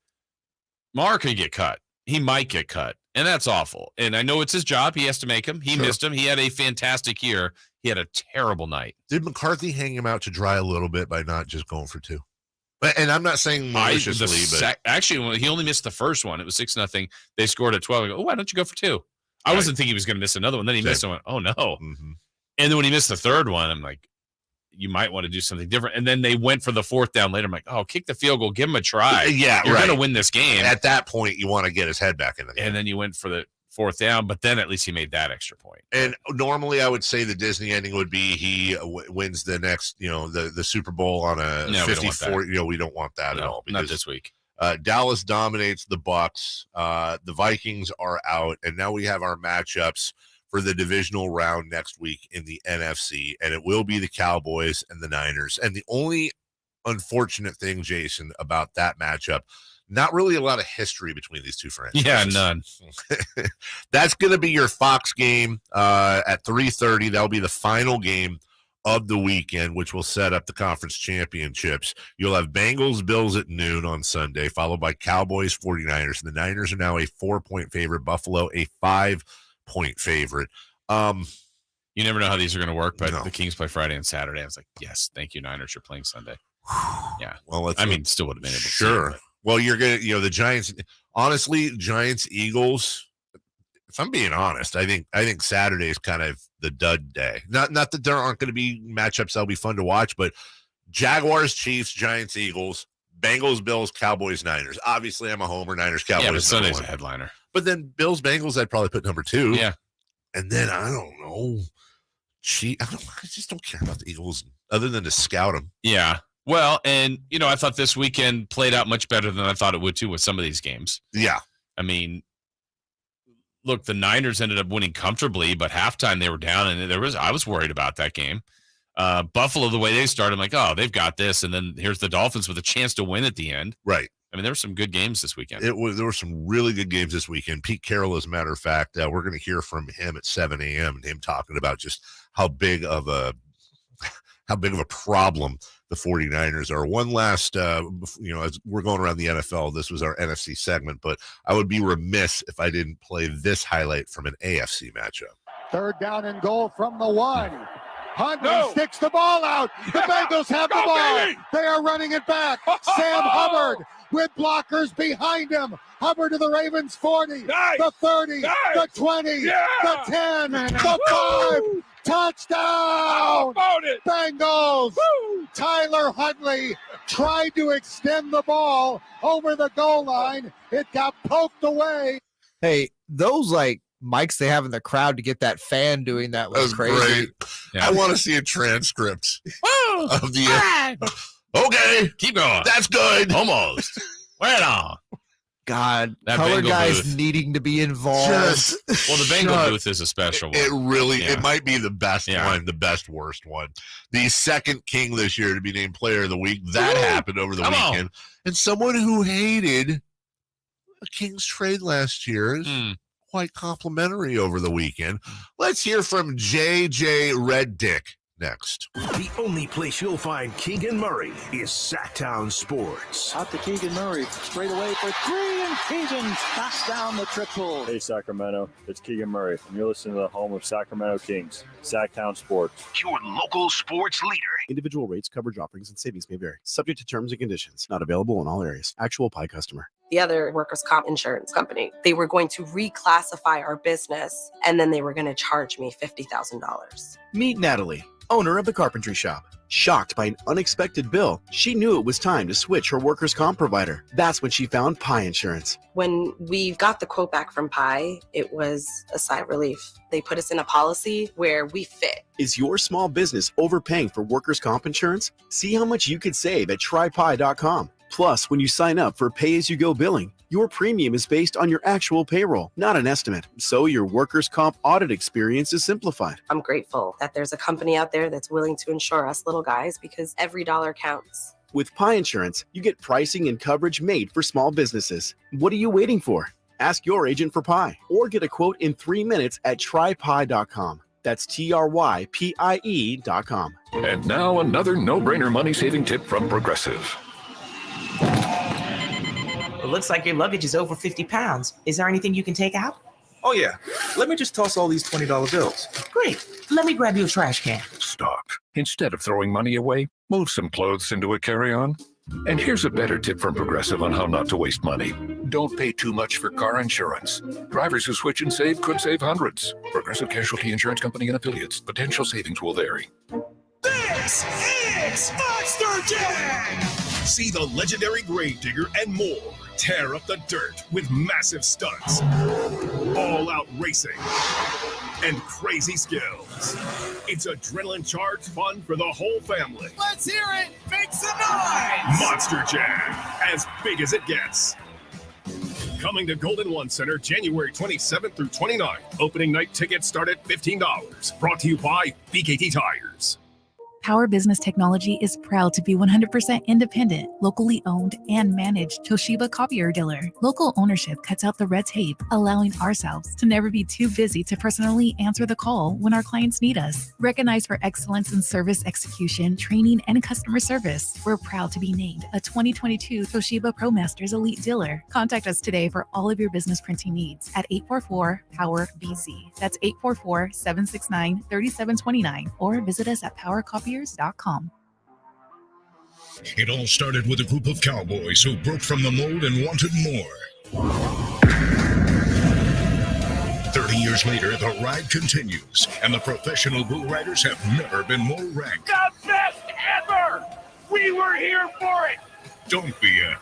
Maher could get cut. He might get cut, and that's awful. And I know it's his job. He has to make him. He missed him. He had a fantastic year. He had a terrible night. Did McCarthy hang him out to dry a little bit by not just going for 2? And I'm not saying maliciously, but actually, he only missed the first one. It was 6-0. They scored at 12. I go, oh, why don't you go for 2? I wasn't thinking he was going to miss another one. Then he missed one. Oh, no. Mm-hmm. And then when he missed the third one, I'm like, you might want to do something different. And then they went for the 4th down later. I'm like, oh, kick the field goal. Give him a try. Yeah, You're going to win this game. At that point, you want to get his head back in the game. And then you went for the 4th down, but then at least he made that extra point. And normally I would say the Disney ending would be he wins the next, the Super Bowl on a 54. We don't want that at all. Not this week. Dallas dominates the Bucs. The Vikings are out, and now we have our matchups for the divisional round next week in the NFC, and it will be the Cowboys and the Niners. And the only unfortunate thing, Jason, about that matchup, not really a lot of history between these two franchises. Yeah, none. That's going to be your Fox game at 3:30. That'll be the final game of the weekend, which will set up the conference championships. You'll have Bengals, Bills at noon on Sunday, followed by Cowboys, 49ers. The Niners are now a 4-point favorite. Buffalo, a 5-point favorite. You never know how these are going to work, but the Kings play Friday and Saturday. I was like, yes, thank you, Niners. You're playing Sunday. Yeah. Well, still would have been able to. Sure. Well, you're going to, the Giants, honestly, Giants, Eagles, if I'm being honest, I think Saturday is kind of the dud day. Not that there aren't going to be matchups that'll be fun to watch, but Jaguars, Chiefs, Giants, Eagles, Bengals, Bills, Cowboys, Niners. Obviously, I'm a homer. Niners, Cowboys. Yeah, but Sunday's a headliner. But then Bills, Bengals, I'd probably put number 2. Yeah. And then, I don't know. I just don't care about the Eagles other than to scout them. Yeah. Well, and, I thought this weekend played out much better than I thought it would, too, with some of these games. Yeah. I mean, look, the Niners ended up winning comfortably, but halftime they were down, and I was worried about that game. Buffalo, the way they started, I'm like, oh, they've got this, and then here's the Dolphins with a chance to win at the end. Right. I mean, there were some good games this weekend. There were some really good games this weekend. Pete Carroll, as a matter of fact, we're going to hear from him at 7 a.m. and him talking about just how big of a problem the 49ers are. One last, as we're going around the NFL, this was our NFC segment, but I would be remiss if I didn't play this highlight from an AFC matchup. 3rd down and goal from the 1. Huntley sticks the ball out. The Bengals have the ball. Baby. They are running it back. Sam Hubbard with blockers behind him. Hubbard to the Ravens 40, the 30, the 20, the 10, the 5. Touchdown! Bengals! Woo! Tyler Huntley tried to extend the ball over the goal line. It got poked away. Hey, those mics they have in the crowd to get that fan doing that was crazy. Great. Yeah. I want to see a transcript of the. Okay, keep going. That's good. Almost. Right on. God, that color Bengal guys booth. Needing to be involved. Well, the Bengal booth is a special one. It really, it might be the best one, the best worst one. The second king this year to be named Player of the Week. That happened over the weekend. And someone who hated a Kings trade last year is quite complimentary over the weekend. Let's hear from JJ Redick next. The only place you'll find Keegan Murray is Sactown Sports. Out to Keegan Murray, straight away for 3, and Keegan knocks down the triple. Hey, Sacramento, it's Keegan Murray, and you're listening to the home of Sacramento Kings, Sactown Sports. Your local sports leader. Individual rates, coverage offerings, and savings may vary. Subject to terms and conditions. Not available in all areas. Actual Pi customer. The other workers' comp insurance company, they were going to reclassify our business, and then they were going to charge me $50,000. Meet Natalie, owner of the carpentry shop. Shocked by an unexpected bill, she knew it was time to switch her workers' comp provider. That's when she found Pi Insurance. When we got the quote back from Pi, it was a sigh of relief. They put us in a policy where we fit. Is your small business overpaying for workers' comp insurance? See how much you could save at trypi.com. Plus, when you sign up for pay-as-you-go billing, your premium is based on your actual payroll, not an estimate. So your workers' comp audit experience is simplified. I'm grateful that there's a company out there that's willing to insure us little guys because every dollar counts. With Pi Insurance, you get pricing and coverage made for small businesses. What are you waiting for? Ask your agent for Pi or get a quote in 3 minutes at trypi.com. That's TRYPIE.com. And now another no-brainer money-saving tip from Progressive. It looks like your luggage is over 50 pounds. Is there anything you can take out? Oh, yeah. Let me just toss all these $20 bills. Great. Let me grab you a trash can. Stop. Instead of throwing money away, move some clothes into a carry-on. And here's a better tip from Progressive on how not to waste money. Don't pay too much for car insurance. Drivers who switch and save could save hundreds. Progressive Casualty Insurance Company and Affiliates. Potential savings will vary. This is Monster Jam! See the legendary Gravedigger and more tear up the dirt with massive stunts, all-out racing, and crazy skills. It's adrenaline-charged fun for the whole family. Let's hear it! Make some noise! Monster Jam, as big as it gets. Coming to Golden One Center January 27th through 29th. Opening night tickets start at $15. Brought to you by BKT Tires. Power Business Technology is proud to be 100% independent, locally owned, and managed Toshiba copier dealer. Local ownership cuts out the red tape, allowing ourselves to never be too busy to personally answer the call when our clients need us. Recognized for excellence in service execution, training, and customer service, we're proud to be named a 2022 Toshiba ProMasters Elite Dealer. Contact us today for all of your business printing needs at 844-POWER-BZ. That's 844-769-3729, or visit us at PowerCopier.com. It all started with a group of cowboys who broke from the mold and wanted more. 30 years later, the ride continues, and the professional bull riders have never been more ranked. The best ever! We were here for it! Don't be a...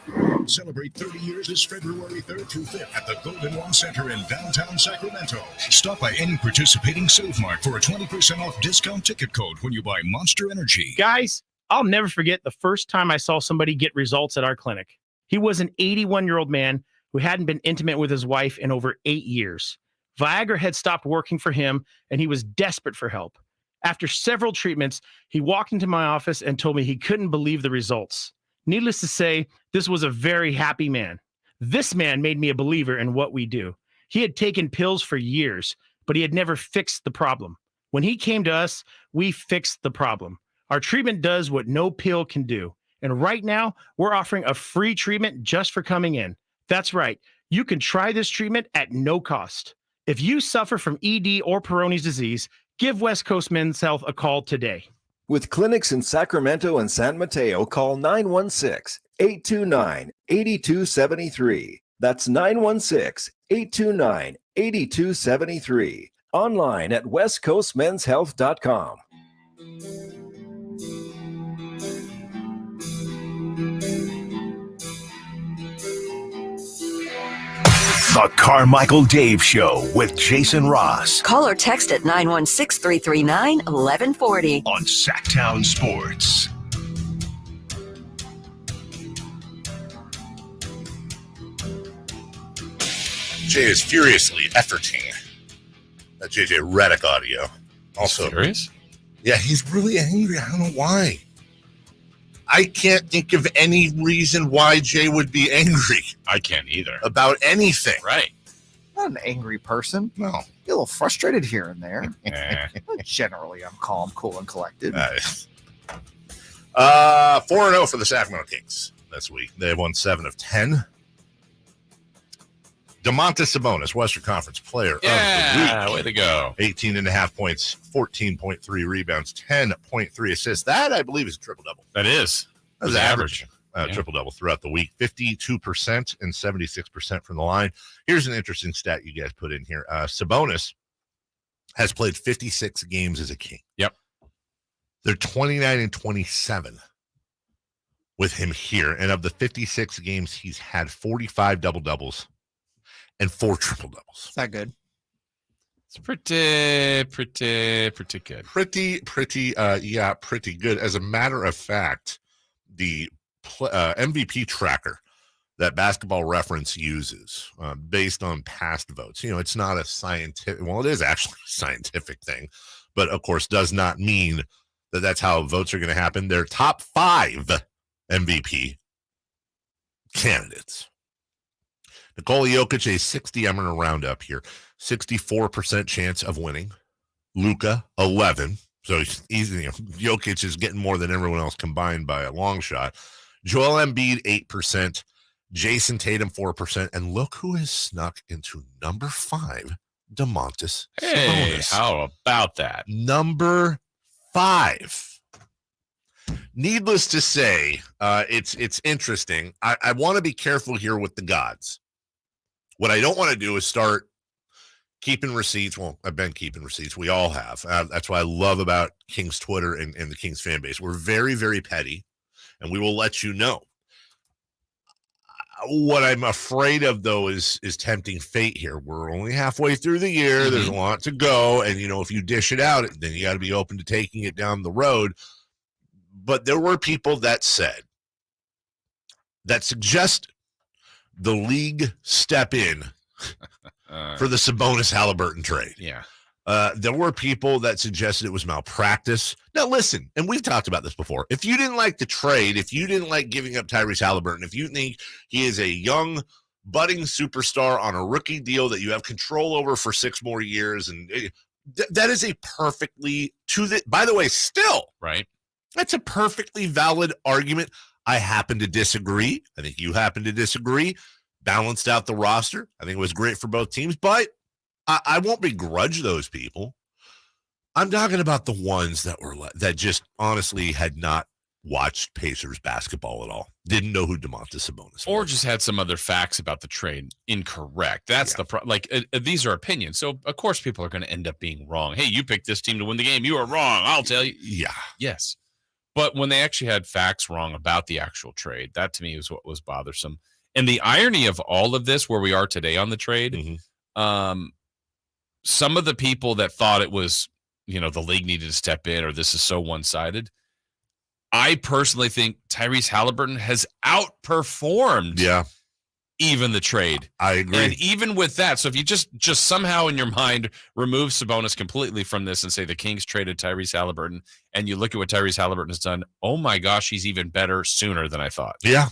Celebrate 30 years this February 3rd through 5th at the Golden One Center in downtown Sacramento. Stop by any participating Save Mart for a 20% off discount ticket code when you buy Monster Energy. Guys, I'll never forget the first time I saw somebody get results at our clinic. He was an 81-year-old man who hadn't been intimate with his wife in over 8 years. Viagra had stopped working for him, and he was desperate for help. After several treatments, he walked into my office and told me he couldn't believe the results. Needless to say, this was a very happy man. This man made me a believer in what we do. He had taken pills for years, but he had never fixed the problem. When he came to us, we fixed the problem. Our treatment does what no pill can do. And right now, we're offering a free treatment just for coming in. That's right. You can try this treatment at no cost. If you suffer from ED or Peyronie's disease, give West Coast Men's Health a call today. With clinics in Sacramento and San Mateo, call 916-829-8273. That's 916-829-8273. Online at westcoastmenshealth.com. The Carmichael Dave Show with Jason Ross. Call or text at 916-339-1140. On Sactown Sports. Jay is furiously efforting that JJ Redick audio. Also, serious? Yeah, he's really angry. I don't know why. I can't think of any reason why Jay would be angry. I can't either. About anything. Right. Not an angry person. No. Get a little frustrated here and there. Generally, I'm calm, cool, and collected. 4-0 for the Sacramento Kings this week. They won 7 of 10. Domantas Sabonis, Western Conference Player of the Week. Way to go. 18.5 points, 14.3 rebounds, 10.3 assists. That, I believe, is a triple-double. That is. That's average. Triple-double throughout the week. 52% and 76% from the line. Here's an interesting stat you guys put in here. Sabonis has played 56 games as a King. Yep. They're 29-27 with him here. And of the 56 games, he's had 45 double-doubles and 4 triple-doubles. Is that good? It's pretty good. Pretty good. As a matter of fact, the MVP tracker that Basketball Reference uses based on past votes, it's not a scientific, well, it is actually a scientific thing, but of course does not mean that that's how votes are going to happen. Their top 5 MVP candidates. Nikola Jokic, a 60, I'm going to round up here, 64% chance of winning. Luka, 11. So he's easy. Jokic is getting more than everyone else combined by a long shot. Joel Embiid, 8%. Jason Tatum, 4%. And look who has snuck into number 5, DeMontis Sabonis. How about that? Number 5. Needless to say, it's interesting. I want to be careful here with the gods. What I don't want to do is start keeping receipts. Well, I've been keeping receipts. We all have. That's what I love about Kings Twitter and the Kings fan base. We're very, very petty, and we will let you know. What I'm afraid of, though, is tempting fate here. We're only halfway through the year. Mm-hmm. There's a lot to go, and, if you dish it out, then you got to be open to taking it down the road. But there were people that suggest the league step in for the Sabonis Halliburton trade. Yeah. There were people that suggested it was malpractice. Now, listen, and we've talked about this before. If you didn't like the trade, if you didn't like giving up Tyrese Halliburton, if you think he is a young, budding superstar on a rookie deal that you have control over for 6 more years, and that is a perfectly, by the way, still, right? That's a perfectly valid argument. I happen to disagree. I think you happen to disagree. Balanced out the roster. I think it was great for both teams, but I won't begrudge those people. I'm talking about the ones that just honestly had not watched Pacers basketball at all. Didn't know who DeMontis Sabonis was. Or just had some other facts about the trade incorrect. That's the problem. These are opinions. So, of course, people are going to end up being wrong. Hey, you picked this team to win the game. You are wrong. I'll tell you. Yeah. Yes. But when they actually had facts wrong about the actual trade, that to me was what was bothersome. And the irony of all of this, where we are today on the trade, some of the people that thought it was, the league needed to step in or this is so one-sided, I personally think Tyrese Halliburton has outperformed even the trade. I agree. And even with that, so if you just somehow in your mind remove Sabonis completely from this and say the Kings traded Tyrese Halliburton, and you look at what Tyrese Halliburton has done, oh my gosh, he's even better sooner than I thought. Yeah.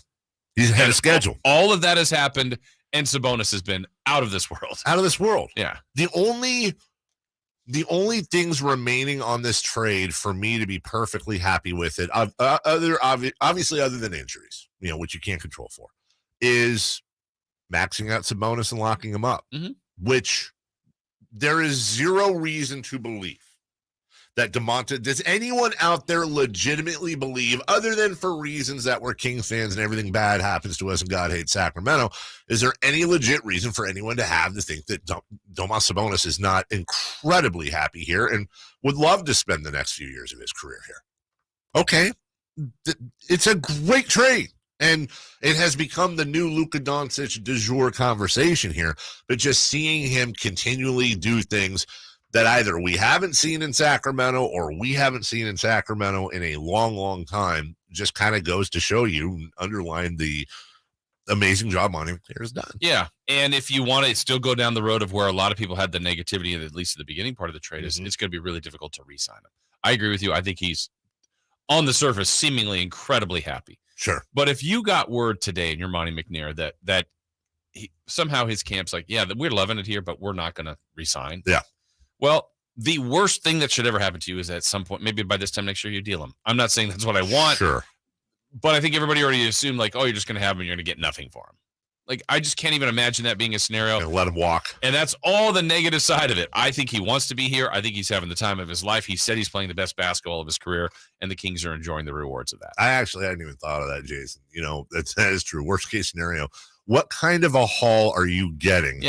He's ahead of schedule. All of that has happened, and Sabonis has been out of this world. Out of this world. Yeah. The only things remaining on this trade for me to be perfectly happy with it, obviously other than injuries, which you can't control for, is maxing out Sabonis and locking him up, which there is zero reason to believe that DeMontis, does anyone out there legitimately believe, other than for reasons that we're Kings fans and everything bad happens to us and God hates Sacramento, is there any legit reason for anyone to have to think that Domas Sabonis is not incredibly happy here and would love to spend the next few years of his career here? Okay, it's a great trade. And it has become the new Luka Doncic du jour conversation here, but just seeing him continually do things that either we haven't seen in Sacramento or we haven't seen in Sacramento in a long, long time just kind of goes to show you, underline the amazing job Monty has done. Yeah, and if you want to still go down the road of where a lot of people had the negativity, at least at the beginning part of the trade, it's going to be really difficult to re-sign him. I agree with you. I think he's, on the surface, seemingly incredibly happy. Sure. But if you got word today, and you're Monty McNair, that somehow his camp's like, we're loving it here, but we're not going to re-sign. Yeah. Well, the worst thing that should ever happen to you is at some point, maybe by this time next year, you deal him. I'm not saying that's what I want. Sure. But I think everybody already assumed, you're just going to have him and you're going to get nothing for him. I just can't even imagine that being a scenario. And let him walk. And that's all the negative side of it. I think he wants to be here. I think he's having the time of his life. He said he's playing the best basketball of his career, and the Kings are enjoying the rewards of that. I actually hadn't even thought of that, Jason. That is true. Worst case scenario. What kind of a haul are you getting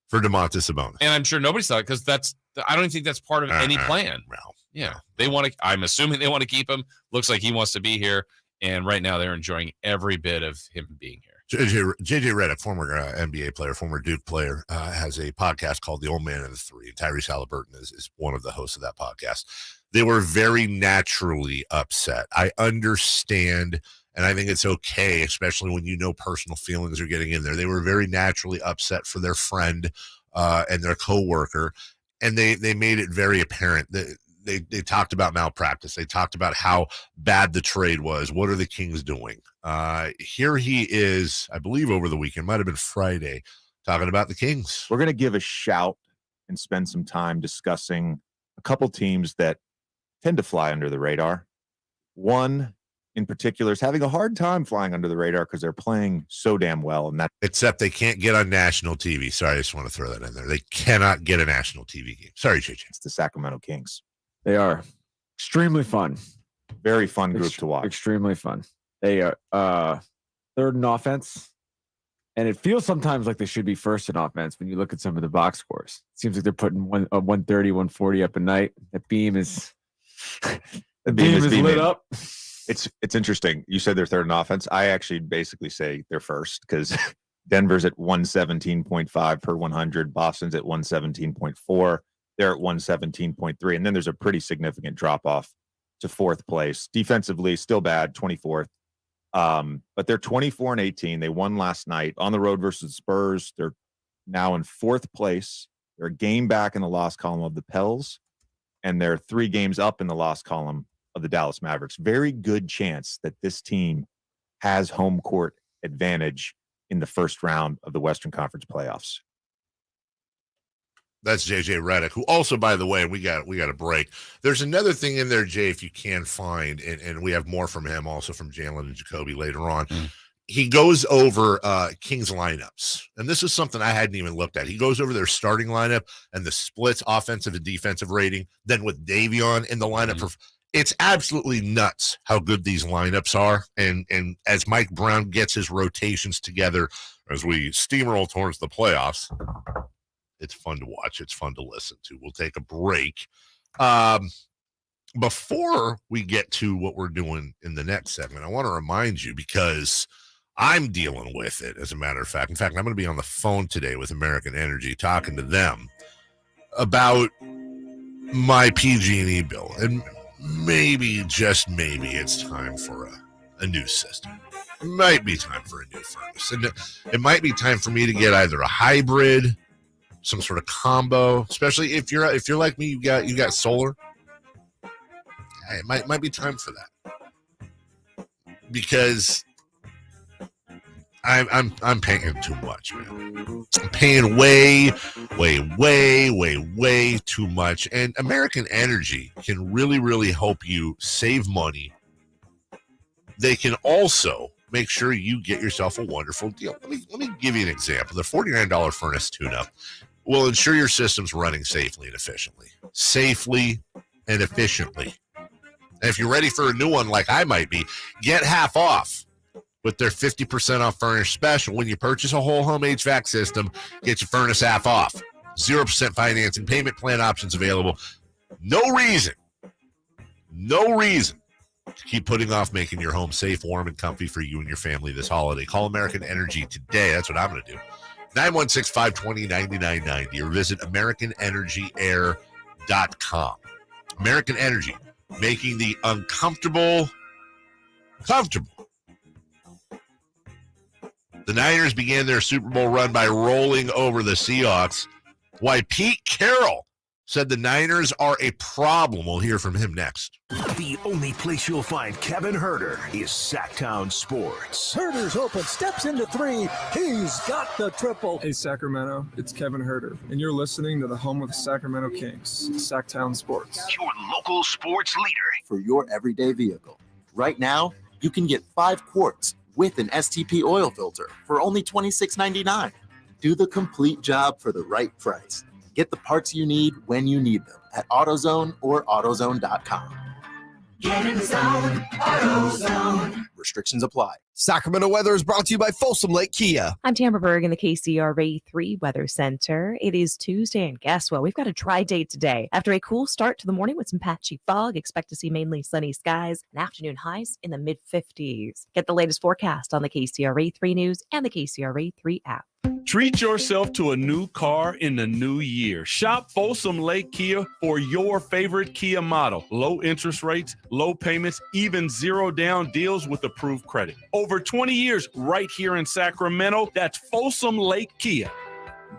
for DeMontis Sabonis? And I'm sure nobody's thought, because I don't even think that's part of any plan. Well, Yeah, they want to. I'm assuming they want to keep him. Looks like he wants to be here, and right now they're enjoying every bit of him being here. JJ Redick, former NBA player, former Duke player, has a podcast called The Old Man and the Three. And Tyrese Halliburton is one of the hosts of that podcast. They were very naturally upset. I understand, and I think it's okay, especially when you know personal feelings are getting in there. They were very naturally upset for their friend and their coworker, and they made it very apparent that they talked about malpractice. They talked about how bad the trade was. What are the Kings doing? Here he is, I believe over the weekend, might have been Friday, talking about the Kings. We're going to give a shout and spend some time discussing a couple teams that tend to fly under the radar. One in particular is having a hard time flying under the radar because they're playing so damn well. And that, except they can't get on national TV. Sorry, I just want to throw that in there. They cannot get a national TV game. Sorry, JJ. It's the Sacramento Kings. They are extremely fun. Very fun group to watch. Extremely fun. They are third in offense, and it feels sometimes like they should be first in offense when you look at some of the box scores. It seems like they're putting 130, 140 up a night. That beam is the beam is lit up. It's interesting. You said they're third in offense. I actually basically say they're first because Denver's at 117.5 per 100. Boston's at 117.4. They're at 117.3. And then there's a pretty significant drop off to fourth place. Defensively, still bad, 24th. But they're 24-18. They won last night on the road versus Spurs. They're now in fourth place. They're a game back in the loss column of the Pels, and they're 3 games up in the loss column of the Dallas Mavericks. Very good chance that this team has home court advantage in the first round of the Western Conference playoffs. That's JJ Redick, who also, by the way, we got a break. There's another thing in there, Jay, if you can find, and we have more from him, also from Jalen and Jacoby later on. He goes over Kings lineups, and this is something I hadn't even looked at. He goes over their starting lineup and the splits, offensive and defensive rating, then with Davion in the lineup. It's absolutely nuts how good these lineups are, and as Mike Brown gets his rotations together as we steamroll towards the playoffs, it's fun to watch. It's fun to listen to. We'll take a break. Before we get to what we're doing in the next segment, I want to remind you, because I'm dealing with it, as a matter of fact. In fact, I'm going to be on the phone today with American Energy talking to them about my PG&E bill. And maybe, just maybe, it's time for a new system. It might be time for a new furnace. And it might be time for me to get either a hybrid, some sort of combo, especially if you're like me, you got solar. It might be time for that, because I'm paying too much, man. I'm paying way too much, and American Energy can really help you save money. They can also make sure you get yourself a wonderful deal. Let me give you an example. The $49 furnace tune-up will ensure your system's running safely and efficiently. And if you're ready for a new one like I might be, get half off with their 50% off furnace special. When you purchase a whole home HVAC system, get your furnace half off. 0% financing, payment plan options available. No reason to keep putting off making your home safe, warm, and comfy for you and your family this holiday. Call American Energy today. That's what I'm going to do. 916-520-9990 or visit AmericanEnergyAir.com. American Energy, making the uncomfortable comfortable. The Niners began their Super Bowl run by rolling over the Seahawks. Why Pete Carroll said the Niners are a problem. We'll hear from him next. The only place you'll find Kevin Herter is Sactown Sports. Herter's open, steps into 3. He's got the triple. Hey, Sacramento, it's Kevin Herter, and you're listening to the home of the Sacramento Kings, Sactown Sports. Your local sports leader. For your everyday vehicle. Right now, you can get 5 quarts with an STP oil filter for only $26.99. Do the complete job for the right price. Get the parts you need when you need them at AutoZone or AutoZone.com. Get in the zone, AutoZone. Restrictions apply. Sacramento weather is brought to you by Folsom Lake Kia. I'm Tamara Berg in the KCRA 3 Weather Center. It is Tuesday, and guess what? We've got a dry day today. After a cool start to the morning with some patchy fog, expect to see mainly sunny skies and afternoon highs in the mid-50s. Get the latest forecast on the KCRA 3 News and the KCRA 3 app. Treat yourself to a new car in the new year. Shop Folsom Lake Kia for your favorite Kia model. Low interest rates, low payments, even zero down deals with approved credit. Over 20 years right here in Sacramento. That's Folsom Lake Kia.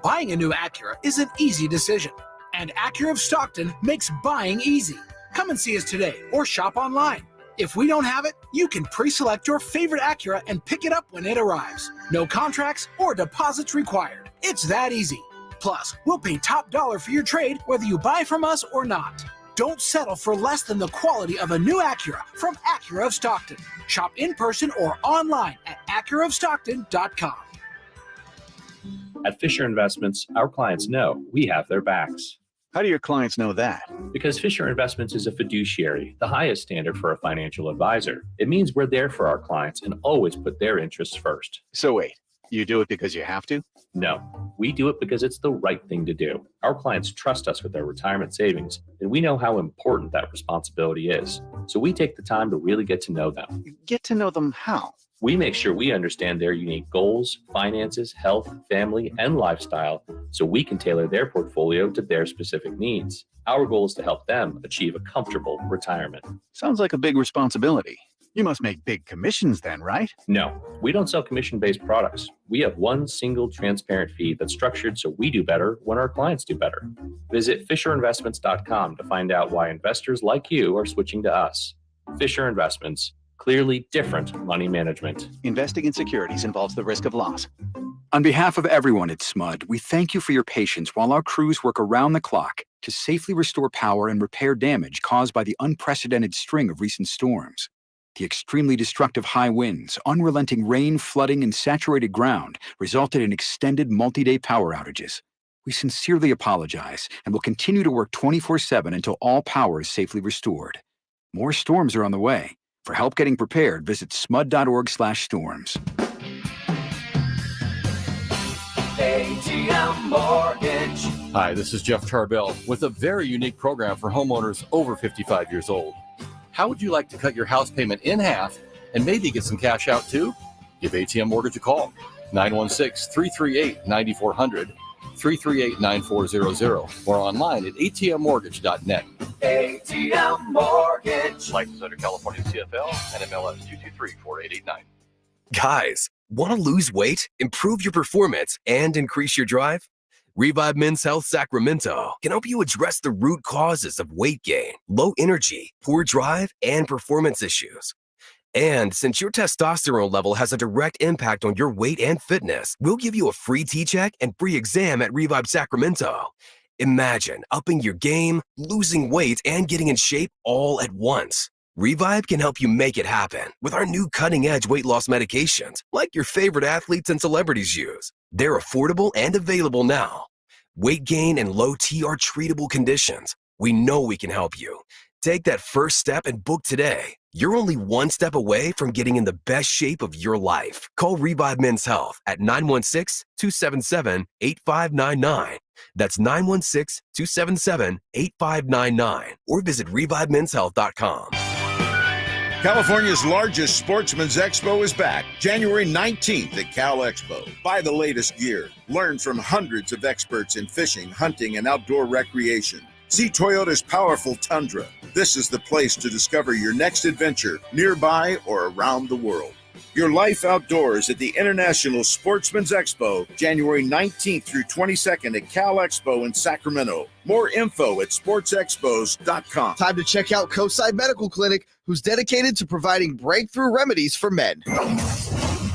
Buying a new Acura is an easy decision, and Acura of Stockton makes buying easy. Come and see us today or shop online. If we don't have it, you can pre-select your favorite Acura and pick it up when it arrives. No contracts or deposits required. It's that easy. Plus, we'll pay top dollar for your trade whether you buy from us or not. Don't settle for less than the quality of a new Acura from Acura of Stockton. Shop in person or online at AcuraofStockton.com. At Fisher Investments, our clients know we have their backs. How do your clients know that? Because Fisher Investments is a fiduciary, the highest standard for a financial advisor. It means we're there for our clients and always put their interests first. So wait, you do it because you have to? No, we do it because it's the right thing to do. Our clients trust us with their retirement savings, and we know how important that responsibility is. So we take the time to really get to know them. Get to know them how? We make sure we understand their unique goals, finances, health, family, and lifestyle so we can tailor their portfolio to their specific needs. Our goal is to help them achieve a comfortable retirement. Sounds like a big responsibility. You must make big commissions then, right? No, we don't sell commission-based products. We have one single transparent fee that's structured so we do better when our clients do better. Visit FisherInvestments.com to find out why investors like you are switching to us. Fisher Investments. Clearly different money management. Investing in securities involves the risk of loss. On behalf of everyone at SMUD, we thank you for your patience while our crews work around the clock to safely restore power and repair damage caused by the unprecedented string of recent storms. The extremely destructive high winds, unrelenting rain, flooding, and saturated ground resulted in extended multi-day power outages. We sincerely apologize and will continue to work 24/7 until all power is safely restored. More storms are on the way. For help getting prepared, visit smud.org/storms. ATM Mortgage. Hi, this is Jeff Tarbell with a very unique program for homeowners over 55 years old. How would you like to cut your house payment in half and maybe get some cash out too? Give ATM Mortgage a call. 916-338-9400, 338-9400, or online at atmmortgage.net. ATM Mortgage. License under California CFL and MLS 223-4889. Guys, want to lose weight, improve your performance, and increase your drive? Revive Men's Health Sacramento can help you address the root causes of weight gain, low energy, poor drive, and performance issues. And since your testosterone level has a direct impact on your weight and fitness, we'll give you a free T-check and free exam at Revive Sacramento. Imagine upping your game, losing weight, and getting in shape all at once. Revive can help you make it happen with our new cutting-edge weight loss medications, like your favorite athletes and celebrities use. They're affordable and available now. Weight gain and low T are treatable conditions. We know we can help you. Take that first step and book today. You're only one step away from getting in the best shape of your life. Call Revive Men's Health at 916-277-8599. That's 916-277-8599. Or visit ReviveMen'sHealth.com. California's largest sportsman's expo is back, January 19th at Cal Expo. Buy the latest gear. Learn from hundreds of experts in fishing, hunting, and outdoor recreation. See Toyota's powerful Tundra. This is the place to discover your next adventure, nearby or around the world. Your life outdoors at the International Sportsman's Expo, January 19th through 22nd at Cal Expo in Sacramento. More info at sportsexpos.com. Time to check out Coastside Medical Clinic, who's dedicated to providing breakthrough remedies for men.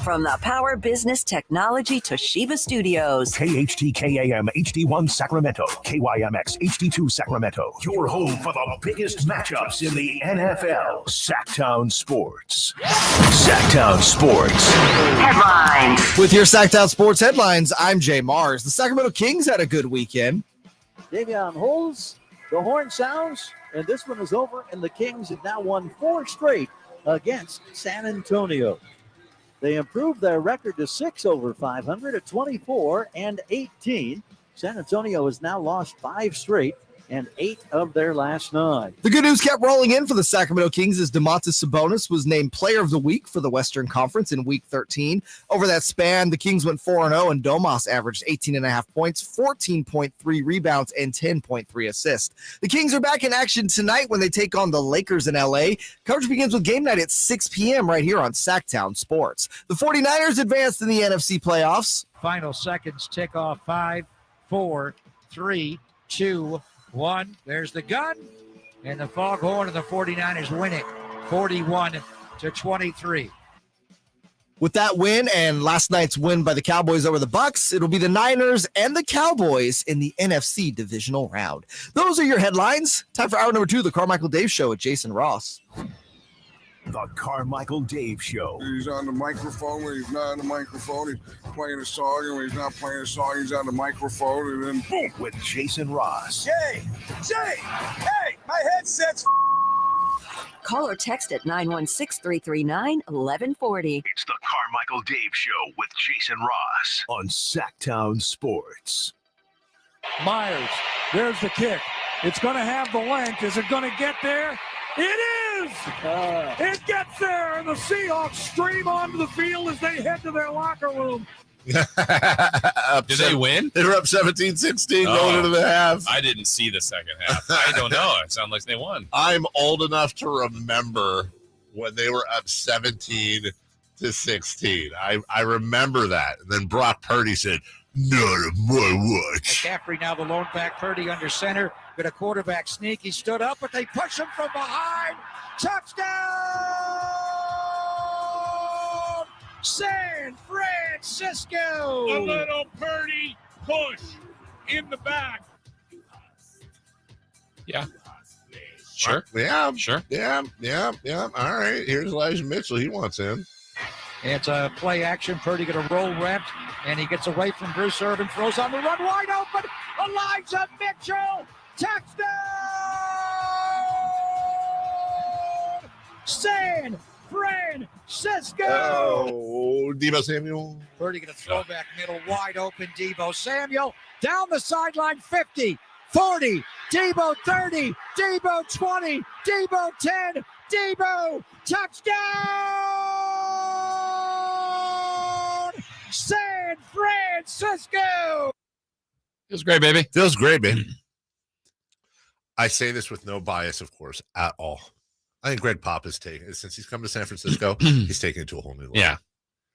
From the Power Business Technology Toshiba Studios. KHTKAM HD1 Sacramento, KYMX HD2 Sacramento. Your home for the biggest matchups in the NFL. Sactown Sports. Sactown Sports. Headlines. With your Sactown Sports headlines, I'm Jay Mars. The Sacramento Kings had a good weekend. Davion holds, the horn sounds, and this one is over, and the Kings have now won 4 straight against San Antonio. They improved their record to 6 over 500 at 24-18. San Antonio has now lost 5 straight and 8 of their last 9. The good news kept rolling in for the Sacramento Kings as Domantas Sabonis was named Player of the Week for the Western Conference in Week 13. Over that span, the Kings went 4-0, and Domas averaged 18.5 points, 14.3 rebounds, and 10.3 assists. The Kings are back in action tonight when they take on the Lakers in L.A. Coverage begins with game night at 6 p.m. right here on Sactown Sports. The 49ers advanced in the NFC playoffs. Final seconds, tick off 5, 4, 3, 2, 1. There's the gun, and the foghorn, and the 49ers win it 41-23. With that win and last night's win by the Cowboys over the Bucks, it'll be the Niners and the Cowboys in the NFC divisional round. Those are your headlines. Time for hour number 2 of the Carmichael Dave Show with Jason Ross. The Carmichael Dave Show. He's on the microphone when he's not on the microphone. He's playing a song, and when he's not playing a song, he's on the microphone, and then boom. With Jason Ross. Jay, hey, my headset's Call or text at 916-339-1140. It's the Carmichael Dave Show with Jason Ross on Sactown Sports. Myers, there's the kick. It's going to have the length. Is it going to get there? It is! It gets there, and the Seahawks stream onto the field as they head to their locker room. Did they win? They were up 17-16 going into the half. I didn't see the second half. I don't know. It sounded like they won. I'm old enough to remember when they were up 17-16. I remember that. And then Brock Purdy said, "Not of my watch." McCaffrey now the lone back. Purdy under center. Got a quarterback sneak. He stood up, but they push him from behind. Touchdown! San Francisco! A little Purdy push in the back. Yeah. Sure. Yeah. Sure. Yeah. All right. Here's Elijah Mitchell. He wants in. It's a play action. Purdy going to roll left, and he gets away from Bruce Irvin. Throws on the run, wide open. Elijah Mitchell. Touchdown! San Francisco! Oh, Deebo Samuel. Purdy going to throw back middle, wide open. Deebo Samuel down the sideline, 50, 40, Deebo 30, Deebo 20, Deebo 10, Deebo touchdown! San Francisco! Feels great, baby. Feels great, baby. I say this with no bias, of course, at all. I think Greg Pop is taking it. Since he's come to San Francisco, he's taking it to a whole new level. Yeah.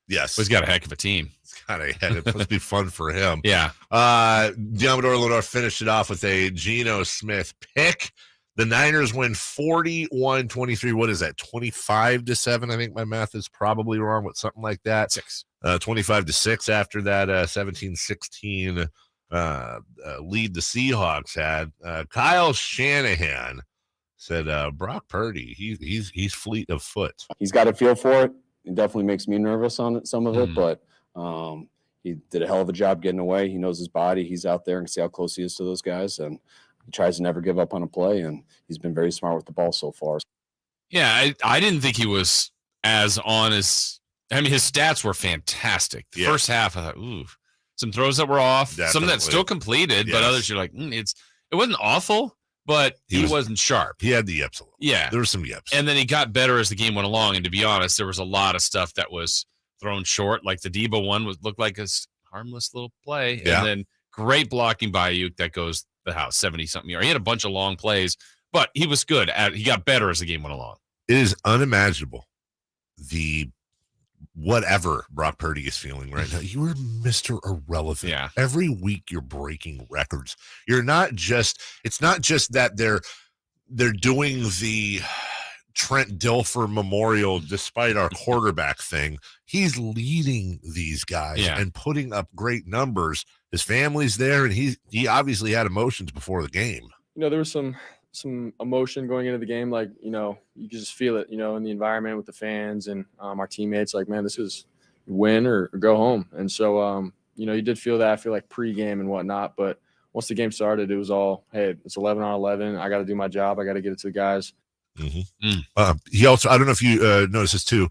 Yes. Well, he's got a heck of a team. It must be fun for him. Yeah. Diamador Lenore finished it off with a Geno Smith pick. The Niners win 41-23. What is that? 25-7. I think my math is probably wrong with something like that. 25-6 after that 17-16 lead the Seahawks had. Kyle Shanahan said Brock Purdy, he's fleet of foot. He's got a feel for it. It definitely makes me nervous on it, some of it, but he did a hell of a job getting away. He knows his body. He's out there and see how close he is to those guys, and he tries to never give up on a play, and he's been very smart with the ball so far. Yeah, I didn't think he was as on as – I mean, his stats were fantastic. The first half, I thought, ooh, some throws that were off, some that still completed, but others you're like, it wasn't awful. But he wasn't sharp. He had the yips a little. Yeah. There were some yips. And then he got better as the game went along. And to be honest, there was a lot of stuff that was thrown short. Like the Debo one looked like a harmless little play. Yeah. And then great blocking by Ayuk that goes the house, 70-something yards. He had a bunch of long plays, but he was good. He got better as the game went along. It is unimaginable the whatever Brock Purdy is feeling right now. You are Mr. Irrelevant. Yeah. Every week you're breaking records. It's not just that they're doing the Trent Dilfer Memorial despite our quarterback thing. He's leading these guys and putting up great numbers. His family's there, and he obviously had emotions before the game. There was some emotion going into the game. Like, you could just feel it, in the environment with the fans and our teammates. Like, man, this is win or go home. And so, you did feel that, I feel like pregame and whatnot. But once the game started, it was all, hey, it's 11 on 11. I got to do my job. I got to get it to the guys. Mm-hmm. He also, I don't know if you noticed this too,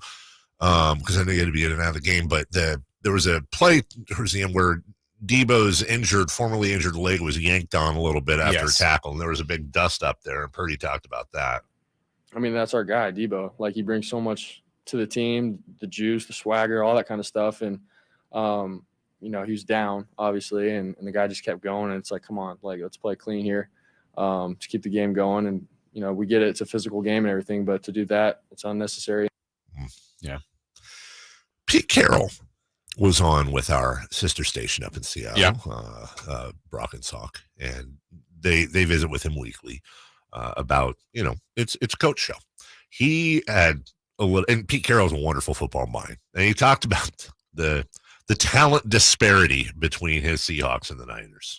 because I know you had to be in and out of the game. But there was a play towards the end where Debo's formerly injured leg was yanked on a little bit after a tackle, and there was a big dust up there, and Purdy talked about that. I mean, that's our guy, Debo. Like, he brings so much to the team, the juice, the swagger, all that kind of stuff. And, he was down, obviously, and the guy just kept going. And it's like, come on, like, let's play clean here to keep the game going. And, we get it. It's a physical game and everything, but to do that, it's unnecessary. Yeah. Pete Carroll was on with our sister station up in Seattle, Brock and Salk, and they visit with him weekly about, it's a coach show. He had and Pete Carroll's a wonderful football mind, and he talked about the talent disparity between his Seahawks and the Niners.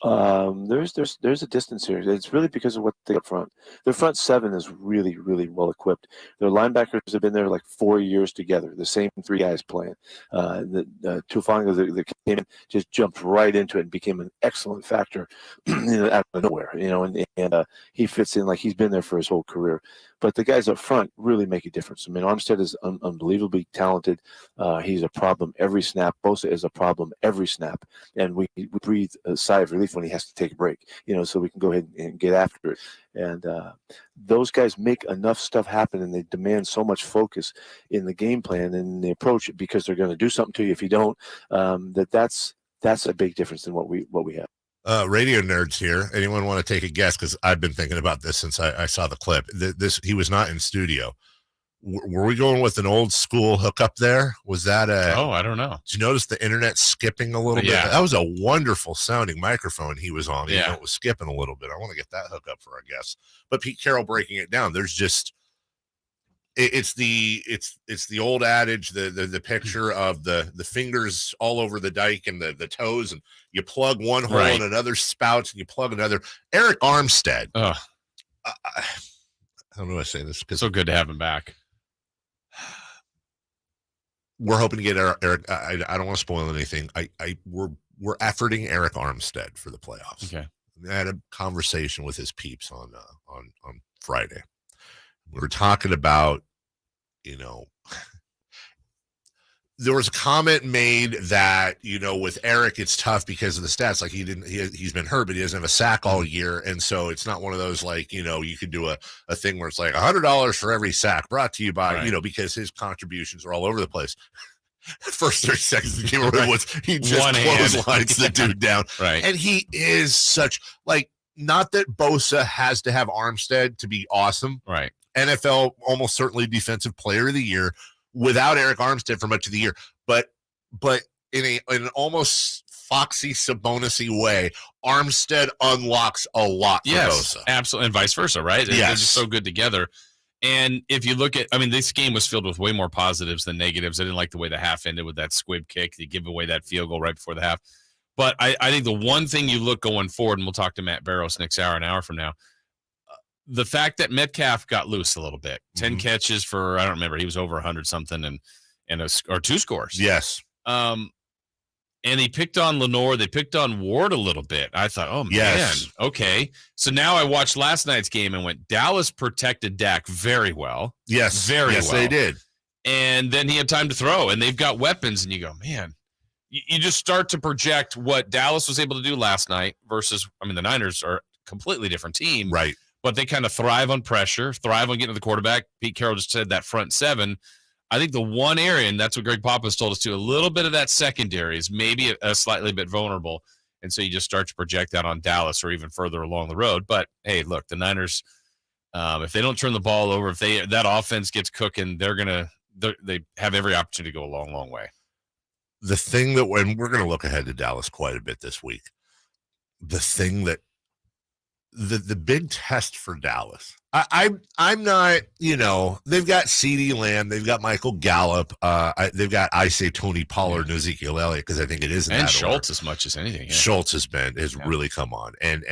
There's a distance here. It's really because of what they up front. Their front seven is really, really well equipped. Their linebackers have been there like 4 years together. The same three guys playing. Tufanga, the came in, just jumped right into it and became an excellent factor out of nowhere. And he fits in like he's been there for his whole career. But the guys up front really make a difference. I mean, Armstead is unbelievably talented. He's a problem every snap. Bosa is a problem every snap. And we breathe a sigh of relief when he has to take a break, so we can go ahead and get after it. And those guys make enough stuff happen, and they demand so much focus in the game plan and the approach because they're going to do something to you if you don't. That's a big difference in what we have. Radio nerds here. Anyone want to take a guess? Because I've been thinking about this since I saw the clip. He was not in studio. Were we going with an old school hookup there? Was that I don't know. Did you notice the internet skipping a little bit? That was a wonderful sounding microphone he was on. Even though it was skipping a little bit. I want to get that hookup for our guests. But Pete Carroll breaking it down. There's just it's the old adage, the picture of the fingers all over the dike and the toes, and you plug one hole and another spouts, and you plug another. Eric Armstead. I don't know how to say this because so good to have him back. We're hoping to get Eric. I don't want to spoil anything. We're efforting Eric Armstead for the playoffs. Okay. I had a conversation with his peeps on Friday. We were talking about, there was a comment made that, with Eric, it's tough because of the stats. Like he's been hurt, but he doesn't have a sack all year. And so it's not one of those, like, you could do a thing where it's like $100 for every sack brought to you by, because his contributions are all over the place. First 30 seconds of the game was he just clotheslines the dude down. Right. And he is such, like, not that Bosa has to have Armstead to be awesome. Right. NFL almost certainly defensive player of the year without Eric Armstead for much of the year, but in an almost Foxy Sabonis-y way, Armstead unlocks a lot for Bosa. Absolutely, and vice versa, right? They're just so good together. And if you look at, this game was filled with way more positives than negatives. I didn't like the way the half ended with that squib kick. They give away that field goal right before the half. But I think the one thing you look going forward, and we'll talk to Matt Barrows next hour, an hour from now, the fact that Metcalf got loose a little bit, 10 catches for, I don't remember, he was over 100 something or 2 scores. Yes. And he picked on Lenore. They picked on Ward a little bit. I thought, oh, man, okay. So now I watched last night's game and went, Dallas protected Dak very well. Yes. Very well. They did. And then he had time to throw, and they've got weapons, and you go, man. You just start to project what Dallas was able to do last night versus, the Niners are a completely different team. Right. But they kind of thrive on pressure, thrive on getting to the quarterback. Pete Carroll just said that front seven. I think the one area, and that's what Greg Papa's told us too, a little bit of that secondary is maybe a slightly bit vulnerable. And so you just start to project that on Dallas or even further along the road. But, hey, look, the Niners, if they don't turn the ball over, if that offense gets cooking, they have every opportunity to go a long, long way. The thing that, when we're going to look ahead to Dallas quite a bit this week, the thing that the big test for Dallas, I'm not, they've got CeeDee Lamb, they've got Michael Gallup, they've got, I say, Tony Pollard and Ezekiel Elliott, because I think it is in and that Schultz order. As much as anything. Yeah. Schultz has really come on, and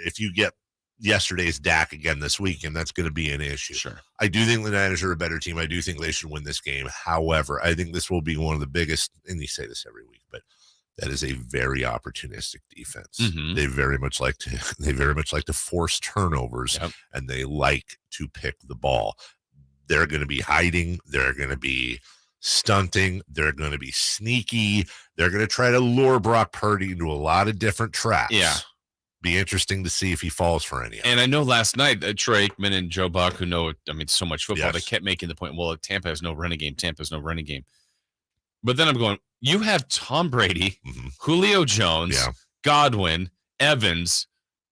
if you get yesterday's Dak again this week, and that's going to be an issue. Sure. I do think the Niners are a better team. I do think they should win this game. However, I think this will be one of the biggest, and you say this every week, but that is a very opportunistic defense. Mm-hmm. They very much like to force turnovers, and they like to pick the ball. They're going to be hiding. They're going to be stunting. They're going to be sneaky. They're going to try to lure Brock Purdy into a lot of different traps. Yeah. Be interesting to see if he falls for any of them. And I know last night, Troy Aikman and Joe Buck, who know, so much football, Yes. they kept making the point, well, Tampa has no running game. Tampa has no running game. But then I'm going, you have Tom Brady, Julio Jones, Godwin, Evans.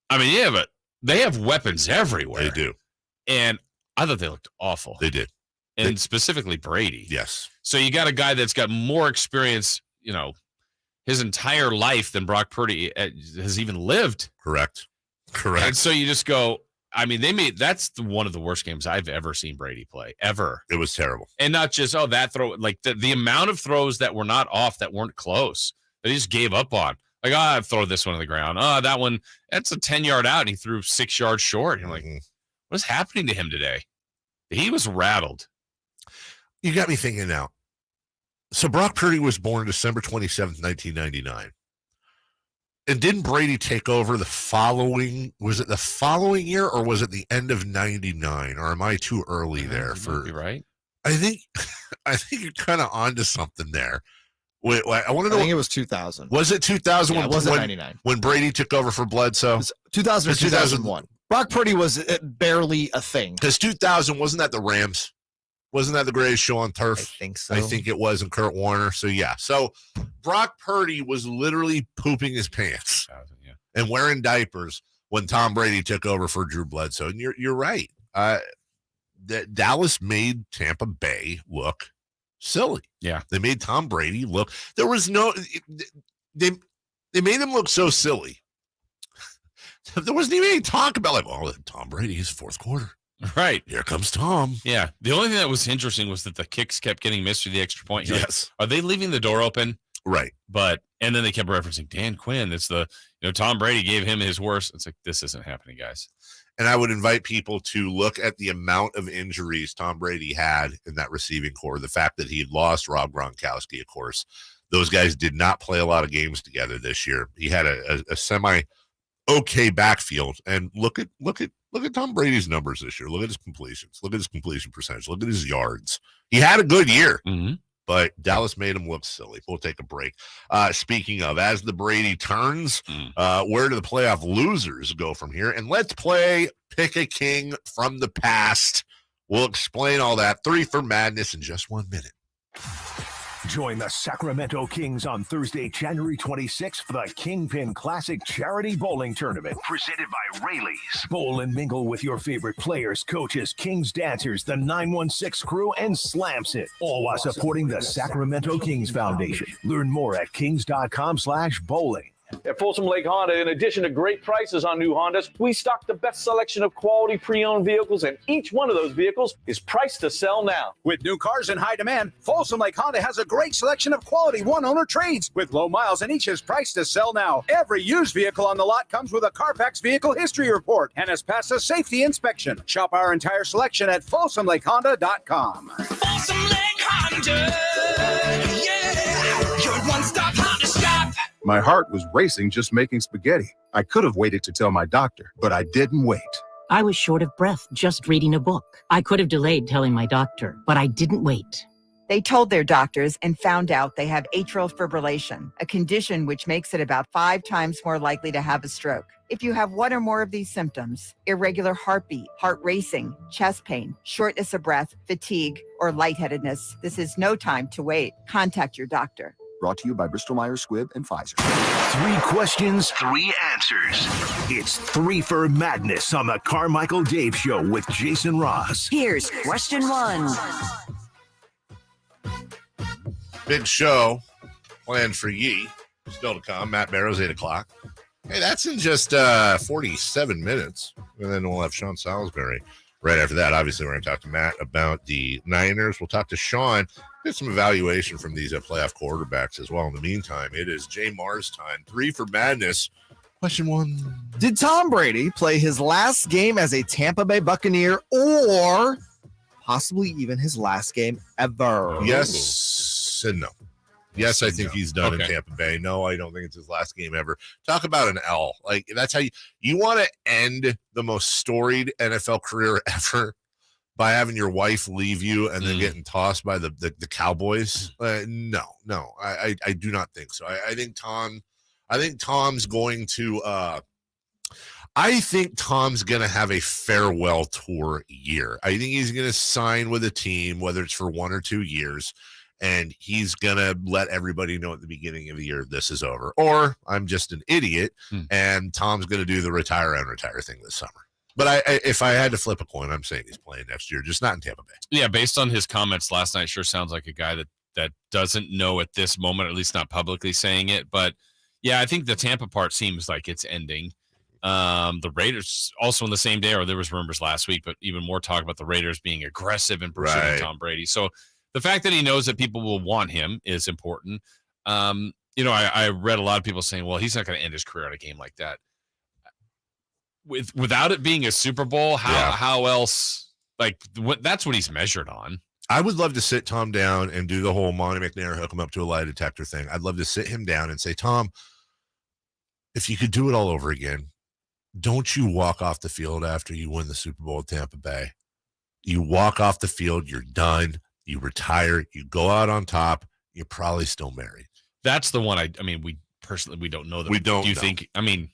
I mean, they have weapons everywhere. They do. And I thought they looked awful. They did. And specifically Brady. Yes. So you got a guy that's got more experience, his entire life than Brock Purdy has even lived. Correct. And so you just go, I mean, that's one of the worst games I've ever seen Brady play, ever. It was terrible. And not just, that throw, like the amount of throws that were not off, that weren't close, that he just gave up on. Like, I'd throw this one on the ground. That one, that's a 10-yard out, and he threw 6 yards short. And I'm like, what's happening to him today? He was rattled. You got me thinking now. So Brock Purdy was born December 27th, 1999. And didn't Brady take over the following year, or was it the end of 99? Or am I too early there for you right? I think you're kind of onto something there. Wait, I want to know. I think it was 2000. Was it 2000? Yeah, it wasn't 99. When Brady took over for Bledsoe? 2000 or 2001. Brock Purdy was barely a thing. Because 2000, wasn't that the Rams? Wasn't that the greatest show on turf? I think so. I think it was, and Kurt Warner. So, yeah. So, Brock Purdy was literally pooping his pants and wearing diapers when Tom Brady took over for Drew Bledsoe. And you're right. Dallas made Tampa Bay look silly. Yeah. They made Tom Brady look. There was no – they made him look so silly. There wasn't even any talk about, Tom Brady is fourth quarter. Right. Here comes Tom. Yeah. The only thing that was interesting was that the kicks kept getting missed through the extra point. You're Yes. Like, are they leaving the door open? Right. And then they kept referencing Dan Quinn. It's Tom Brady gave him his worst. It's like, this isn't happening, guys. And I would invite people to look at the amount of injuries Tom Brady had in that receiving core. The fact that he had lost Rob Gronkowski, of course. Those guys did not play a lot of games together this year. He had a semi-okay backfield. And look at Tom Brady's numbers this year. Look at his completions. Look at his completion percentage. Look at his yards. He had a good year, but Dallas made him look silly. We'll take a break. Speaking of, as the Brady turns, where do the playoff losers go from here? And let's play Pick a King from the Past. We'll explain all that. 3 for Madness in just 1 minute. Join the Sacramento Kings on Thursday, January 26th for the Kingpin Classic Charity Bowling Tournament, presented by Rayleigh's. Bowl and mingle with your favorite players, coaches, Kings dancers, the 916 crew, and Slams It, all while supporting the Sacramento Kings Foundation. Learn more at kings.com/bowling. At Folsom Lake Honda, in addition to great prices on new Hondas, we stock the best selection of quality pre-owned vehicles, and each one of those vehicles is priced to sell now. With new cars in high demand, Folsom Lake Honda has a great selection of quality one-owner trades with low miles, and each is priced to sell now. Every used vehicle on the lot comes with a Carfax Vehicle History Report and has passed a safety inspection. Shop our entire selection at FolsomLakeHonda.com. Folsom Lake Honda, yeah, your one-stop Honda shop. My heart was racing just making spaghetti. I could have waited to tell my doctor, but I didn't wait. I was short of breath just reading a book. I could have delayed telling my doctor, but I didn't wait. They told their doctors and found out they have atrial fibrillation, a condition which makes it about 5 times more likely to have a stroke. If you have one or more of these symptoms, irregular heartbeat, heart racing, chest pain, shortness of breath, fatigue, or lightheadedness, this is no time to wait. Contact your doctor. Brought to you by Bristol-Myers Squibb and Pfizer. 3 questions, 3 answers. It's 3 for Madness on the Carmichael Dave Show with Jason Ross. Here's question 1. Big show planned for ye. Still to come. Matt Barrows, 8 o'clock. Hey, that's in just 47 minutes. And then we'll have Sean Salisbury right after that. Obviously, we're going to talk to Matt about the Niners. We'll talk to Sean. Get some evaluation from these playoff quarterbacks as well. In the meantime, it is Jay Mars time. 3 for Madness. Question 1. Did Tom Brady play his last game as a Tampa Bay Buccaneer or possibly even his last game ever? Yes and no. Yes, I think he's done in Tampa Bay. No, I don't think it's his last game ever. Talk about an L. Like, that's how you want to end the most storied NFL career ever. by having your wife leave you and then getting tossed by the Cowboys. No, I do not think so. I think Tom's going to I think Tom's going to have a farewell tour year. I think he's going to sign with a team, whether it's for 1 or 2 years, and he's going to let everybody know at the beginning of the year this is over. Or I'm just an idiot, and Tom's going to do the retire and retire thing this summer. But if I had to flip a coin, I'm saying he's playing next year, just not in Tampa Bay. Yeah, based on his comments last night, sure sounds like a guy that doesn't know at this moment, at least not publicly saying it. But, yeah, I think the Tampa part seems like it's ending. The Raiders also in the same day, or there was rumors last week, but even more talk about the Raiders being aggressive in pursuing Tom Brady. So the fact that he knows that people will want him is important. I read a lot of people saying, well, he's not going to end his career on a game like that. Without it being a Super Bowl, how else? That's what he's measured on. I would love to sit Tom down and do the whole Monty McNair hook him up to a lie detector thing. I'd love to sit him down and say, Tom, if you could do it all over again, don't you walk off the field after you win the Super Bowl at Tampa Bay. You walk off the field, you're done, you retire, you go out on top, you're probably still married. That's the one we personally don't know that. We don't. Do you think? And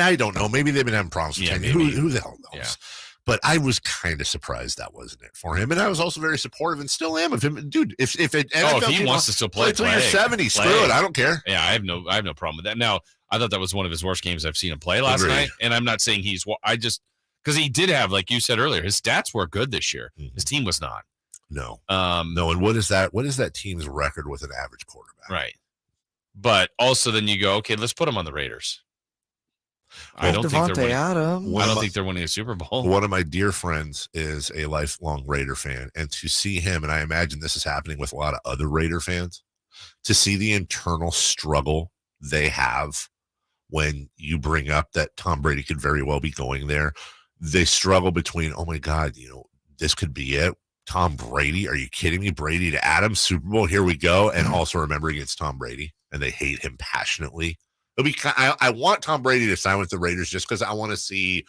I don't know. Maybe they've been having problems with him. Who the hell knows? Yeah. But I was kind of surprised that wasn't it for him. And I was also very supportive and still am of him. Dude, if he wants to still play till you're 70, screw it. I don't care. Yeah, I have no problem with that. Now, I thought that was one of his worst games I've seen him play last night. And I'm not saying because he did have, like you said earlier, his stats were good this year. His team was not. No. No. And what is that team's record with an average quarterback? Right. But also then you go, okay, let's put him on the Raiders. I don't think they're winning a Super Bowl. One of my dear friends is a lifelong Raider fan, and to see him, and I imagine this is happening with a lot of other Raider fans, to see the internal struggle they have when you bring up that Tom Brady could very well be going there. They struggle between, oh my God, this could be it. Tom Brady, are you kidding me? Brady to Adams, Super Bowl, here we go. And also remembering it's Tom Brady, and they hate him passionately. I want Tom Brady to sign with the Raiders just because I want to see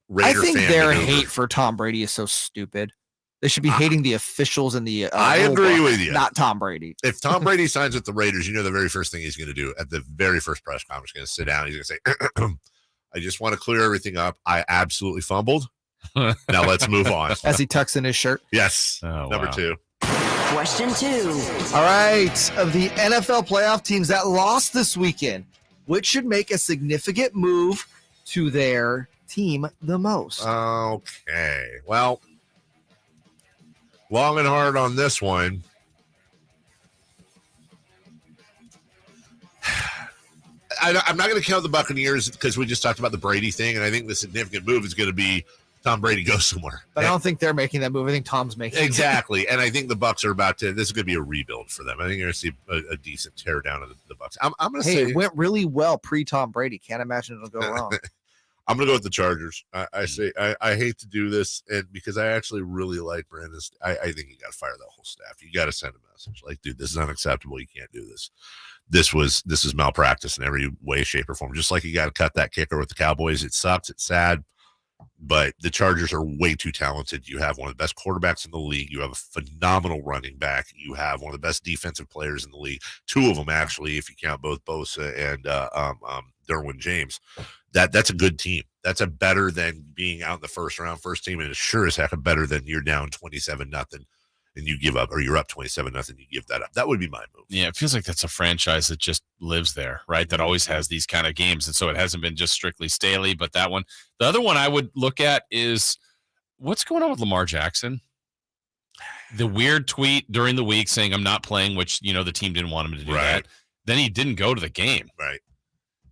Raider fans. I think their hate for Tom Brady is so stupid. They should be hating the officials and the. I agree with you. Not Tom Brady. If Tom Brady signs with the Raiders, the very first thing he's going to do at the very first press conference, he's going to sit down. He's going to say, I just want to clear everything up. I absolutely fumbled. Now let's move on. As he tucks in his shirt. Yes. Number 2. Question 2. All right. Of the NFL playoff teams that lost this weekend, which should make a significant move to their team the most? Okay. Well, long and hard on this one. I'm not going to count the Buccaneers because we just talked about the Brady thing, and I think the significant move is going to be Tom Brady goes somewhere. But I don't think they're making that move. I think Tom's making exactly. And I think the Bucs are this is going to be a rebuild for them. I think you're going to see a decent tear down of the Bucs. I'm going to say it went really well pre-Tom Brady. Can't imagine it'll go wrong. I'm going to go with the Chargers. I hate to do this, and because I actually really like Brandon. I think you got to fire that whole staff. You got to send a message like, dude, this is unacceptable. You can't do this. This is malpractice in every way, shape, or form. Just like you got to cut that kicker with the Cowboys. It sucks. It's sad. But the Chargers are way too talented. You have one of the best quarterbacks in the league. You have a phenomenal running back. You have one of the best defensive players in the league. 2 of them, actually, if you count both Bosa and Derwin James. That's a good team. That's a better than being out in the first round, first team, and it's sure as heck a better than you're down 27-0 and you give up, or you're up 27-0, you give that up. That would be my move. Yeah, it feels like that's a franchise that just lives there, right? That always has these kind of games. And so it hasn't been just strictly Staley, but that one. The other one I would look at is what's going on with Lamar Jackson? The weird tweet during the week saying I'm not playing, which, the team didn't want him to do that. Then he didn't go to the game. Right.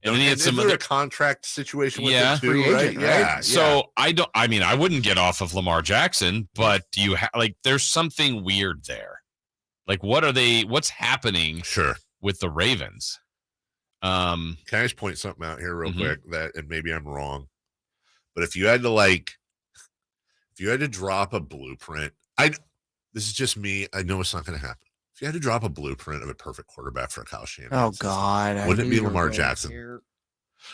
And then he had some other contract situation with him too, right? Yeah. So I wouldn't get off of Lamar Jackson, but do you there's something weird there. Like, what's happening with the Ravens? Can I just point something out here real quick and maybe I'm wrong, but if you had to drop a blueprint, this is just me. I know it's not going to happen. If you had to drop a blueprint of a perfect quarterback for a Kyle Shanahan, oh God, wouldn't it be Lamar Jackson?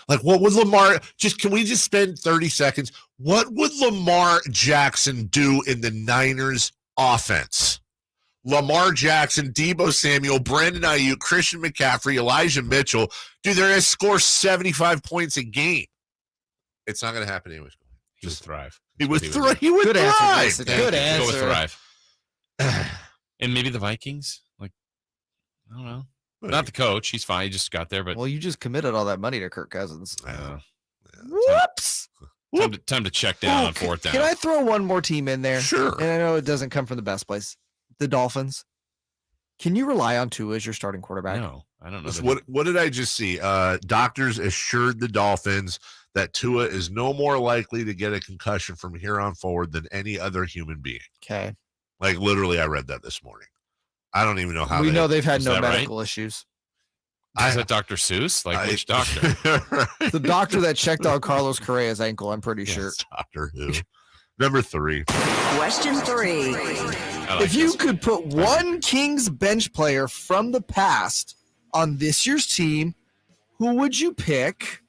Like, what would Lamar can we just spend 30 seconds? What would Lamar Jackson do in the Niners offense? Lamar Jackson, Deebo Samuel, Brandon Ayuk, Christian McCaffrey, Elijah Mitchell. Dude, they're going to score 75 points a game. It's not going to happen anyways. He would thrive. He would thrive. Good thrive. answer. Good answer. Go with thrive. And maybe the Vikings. Like, I don't know. Not the coach. He's fine. He just got there. But Well, you just committed all that money to Kirk Cousins. Whoops. Time to check down on fourth down. Can I throw one more team in there? Sure. And I know it doesn't come from the best place. The Dolphins. Can you rely on Tua as your starting quarterback? No, I don't know. Listen, what did I just see? Doctors assured the Dolphins that Tua is no more likely to get a concussion from here on forward than any other human being. Okay. Like, literally, I read that this morning. I don't even know how. We know they've had Is no that medical issues. Is that Dr. Seuss? Like, which doctor? The doctor that checked on Carlos Correa's ankle, I'm pretty sure. Doctor Who. Number 3. Question 3. If you could put one Kings bench player from the past on this year's team, who would you pick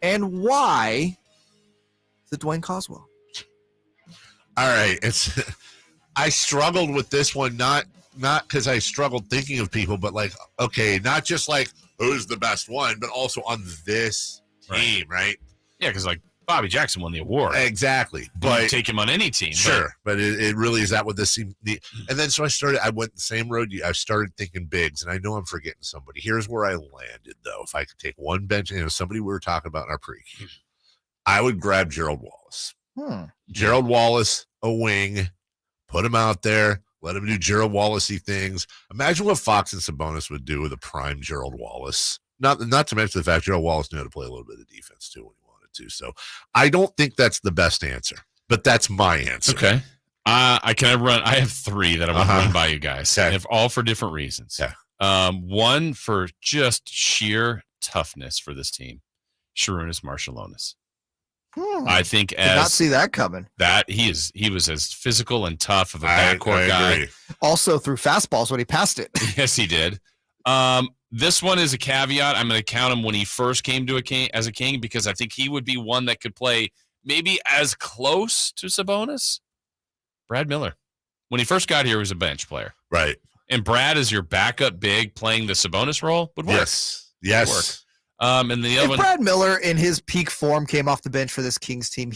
and why? Is it Dwayne Coswell? All right. I struggled with this one, not because I struggled thinking of people, but like, okay, not just like who's the best one, but also on this team, right? Yeah, because like Bobby Jackson won the award. Exactly. But But take him on any team. sure, but it really is that what this team need. And then so I went the same road. I started thinking bigs, and I know I'm forgetting somebody. Here's where I landed, though. If I could take one bench, somebody we were talking about in our pregame, I would grab Gerald Wallace. Gerald Wallace, a wing, put him out there, let him do Gerald Wallace-y things. Imagine what Fox and Sabonis would do with a prime Gerald Wallace. Not to mention the fact Gerald Wallace knew how to play a little bit of defense too when he wanted to. So I don't think that's the best answer, but that's my answer. Okay. I have 3 that I want to run by you guys. Okay. And all for different reasons. Yeah. One for just sheer toughness for this team. Sharunas Marshallonis. I think Did not see that coming. that he was as physical and tough of a backcourt I guy. agree. Also threw fastballs when he passed it. Yes, he did. This one is a caveat. I'm going to count him when he first came to as a King because I think he would be one that could play maybe as close to Sabonis. Brad Miller. When he first got here, he was a bench player. Right. And Brad is your backup big playing the Sabonis role would work. Yes. Would work. And the other If one, Brad Miller in his peak form came off the bench for this Kings team,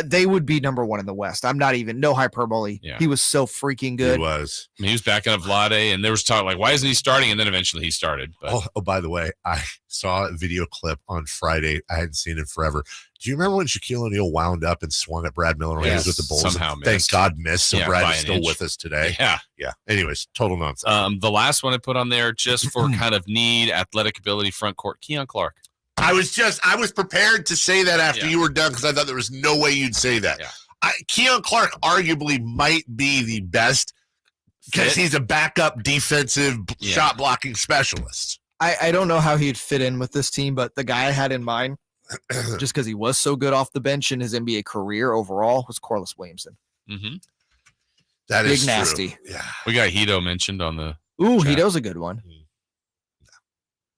they would be number 1 in the West. I'm not even, no hyperbole. Yeah. He was so freaking good. He was. he was backing up Vlade, and there was talk like, why isn't he starting? And then eventually he started. But Oh, by the way, I saw a video clip on Friday. I hadn't seen it forever. Do you remember when Shaquille O'Neal wound up and swung at Brad Miller when he was with the Bulls? somehow Thank missed. God missed. So Yeah, Brad by is an still inch. with us today. Yeah. Yeah. Anyways, total nonsense. The last one I put on there just for kind of need, athletic ability, front court, Keon Clark. I was prepared to say that after Yeah. you were done because I thought there was no way you'd say that. Yeah. Keon Clark arguably might be the best because he's a backup defensive shot blocking specialist. I don't know how he'd fit in with this team, but the guy I had in mind, just because he was so good off the bench in his NBA career overall, was Corliss Williamson. Mm-hmm. That is Big nasty. True. Yeah. We got Hito mentioned on the. Ooh, chat. Hito's a good one.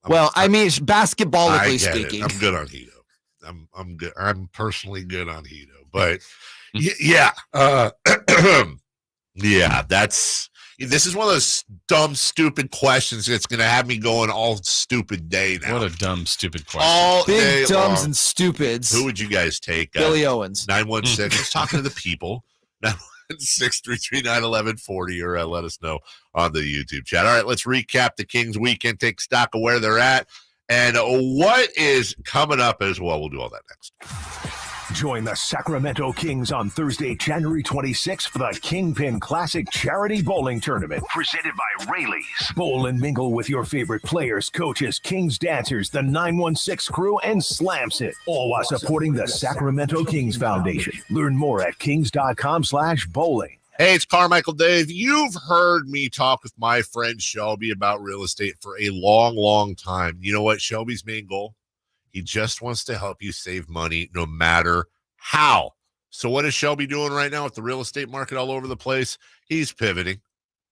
Well, I mean, basketballically I get speaking. it. I'm good on Hito. I'm good. I'm personally good on Hito, but yeah, yeah. This is one of those dumb, stupid questions that's going to have me going all stupid day now. What a dumb, stupid question. All day Big dumbs long. and stupids. Who would you guys take? Billy Owens. 916. Just talking to the people. 916-339-1140 or let us know on the YouTube chat. All right, let's recap the Kings weekend, take stock of where they're at and what is coming up as well. We'll do all that next. Join the Sacramento Kings on Thursday, January 26th for the Kingpin Classic Charity Bowling Tournament presented by Rayleigh's. Bowl and mingle with your favorite players, coaches, Kings dancers, the 916 crew, and Slams It, all while supporting the Sacramento Kings Foundation. Learn more at kings.com/bowling. Hey, it's Carmichael Dave. You've heard me talk with my friend Shelby about real estate for a long, long time. You know what? Shelby's main goal? He just wants to help you save money no matter how. So what is Shelby doing right now with the real estate market all over the place? He's pivoting.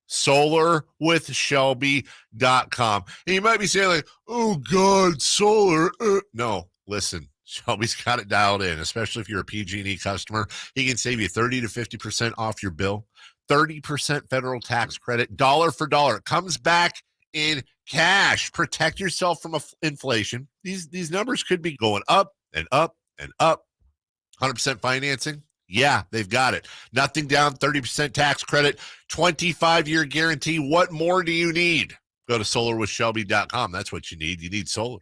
Solarwithshelby.com. And you might be saying like, oh God, solar. No, listen, Shelby's got it dialed in, especially if you're a PG&E customer. He can save you 30 to 50% off your bill, 30% federal tax credit, dollar for dollar. It comes back in cash. Protect yourself from inflation. These numbers could be going up and up and up. 100% financing. Yeah, they've got it. Nothing down, 30% tax credit, 25-year guarantee. What more do you need? Go to solarwithshelby.com. That's what you need. You need solar.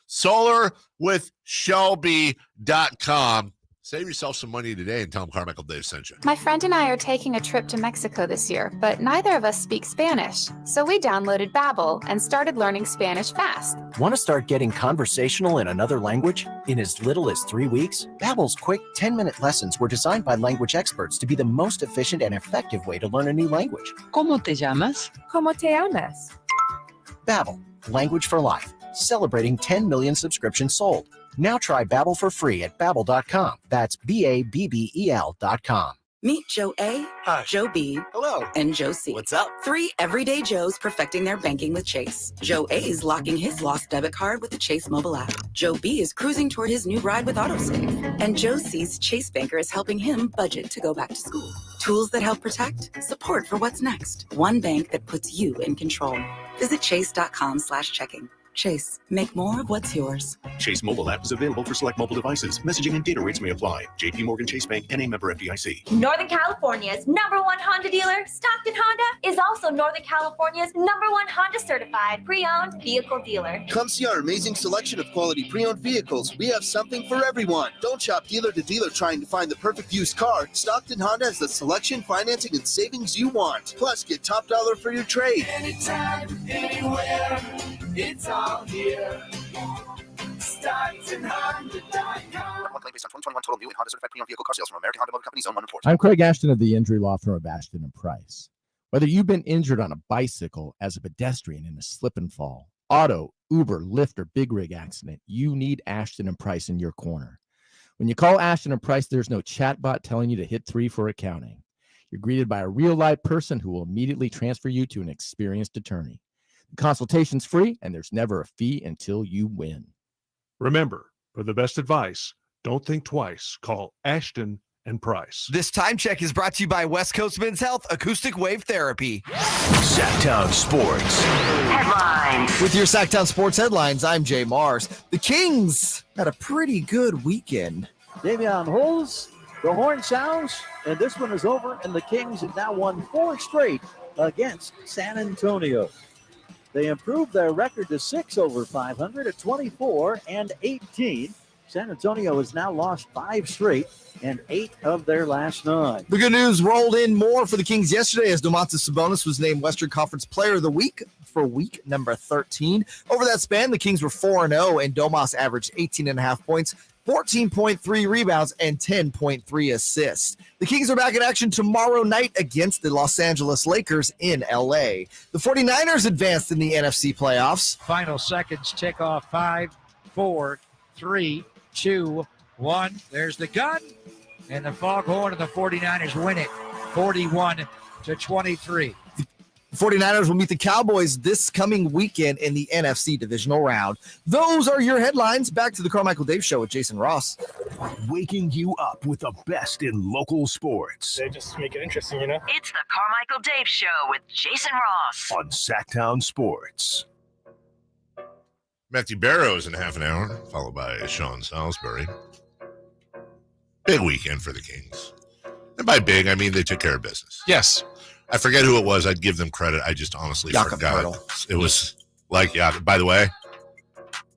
Solarwithshelby.com. Save yourself some money today and tell them Carmichael Dave sent you. My friend and I are taking a trip to Mexico this year, but neither of us speak Spanish. So we downloaded Babbel and started learning Spanish fast. Want to start getting conversational in another language? In as little as 3 weeks, Babbel's quick 10-minute lessons were designed by language experts to be the most efficient and effective way to learn a new language. ¿Cómo te llamas? ¿Cómo te llamas? Babbel, language for life. Celebrating 10 million subscriptions sold. Now try Babbel for free at Babbel.com. That's Babbel.com. Meet Joe A, Hi. Joe B, Hello. and Joe C. What's up? 3 everyday Joes perfecting their banking with Chase. Joe A is locking his lost debit card with the Chase mobile app. Joe B is cruising toward his new ride with AutoSave. And Joe C's Chase banker is helping him budget to go back to school. Tools that help protect, support for what's next. One bank that puts you in control. Visit chase.com/checking. Chase, make more of what's yours. Chase mobile app is available for select mobile devices. Messaging and data rates may apply. JP Morgan Chase Bank, NA member FDIC. Northern California's #1 Honda dealer, Stockton Honda, is also Northern California's #1 Honda certified pre-owned vehicle dealer. Come see our amazing selection of quality pre-owned vehicles. We have something for everyone. Don't shop dealer to dealer trying to find the perfect used car. Stockton Honda has the selection, financing, and savings you want. Plus, get top dollar for your trade. Anytime, anywhere, it's all here. Stocktonhonda.com. Based on 2021 total new and Honda certified pre-owned vehicle car sales from American Honda Motor Company's own report. I'm Craig Ashton of the injury law firm of Ashton and Price. Whether you've been injured on a bicycle, as a pedestrian in a slip and fall, auto, Uber, Lyft, or big rig accident, you need Ashton and Price in your corner. When you call Ashton and Price, there's no chatbot telling you to hit 3 for accounting. You're greeted by a real live person who will immediately transfer you to an experienced attorney. The consultation's free, and there's never a fee until you win. Remember, for the best advice, don't think twice. Call Ashton and Price. This time check is brought to you by West Coast Men's Health Acoustic Wave Therapy. Sactown Sports Headlines. With your Sactown Sports headlines, I'm Jay Mars. The Kings had a pretty good weekend. Davion holds, the horn sounds, and this one is over, and the Kings have now won 4 straight against San Antonio. They improved their record to 6 over 500 at 24-18. San Antonio has now lost 5 straight and 8 of their last 9. The good news rolled in more for the Kings yesterday as Domantas Sabonis was named Western Conference Player of the Week for week number 13. Over that span, the Kings were 4-0, and Domas averaged 18.5 points, 14.3 rebounds, and 10.3 assists. The Kings are back in action tomorrow night against the Los Angeles Lakers in L.A. The 49ers advanced in the NFC playoffs. Final seconds tick off. 5, 4, 3, 2, 1. There's the gun, and the foghorn, and the 49ers win it 41-23. The 49ers will meet the Cowboys this coming weekend in the NFC divisional round. Those are your headlines. Back to the Carmichael Dave Show with Jason Ross. Waking you up with the best in local sports. They just make it interesting, you know? It's the Carmichael Dave Show with Jason Ross on Sactown Sports. Matthew Barrows in half an hour, followed by Sean Salisbury. Big weekend for the Kings. And by big, I mean they took care of business. Yes. I forget who it was. I'd give them credit. I just honestly Jakob forgot. Poeltl. It was like Jakob. By the way,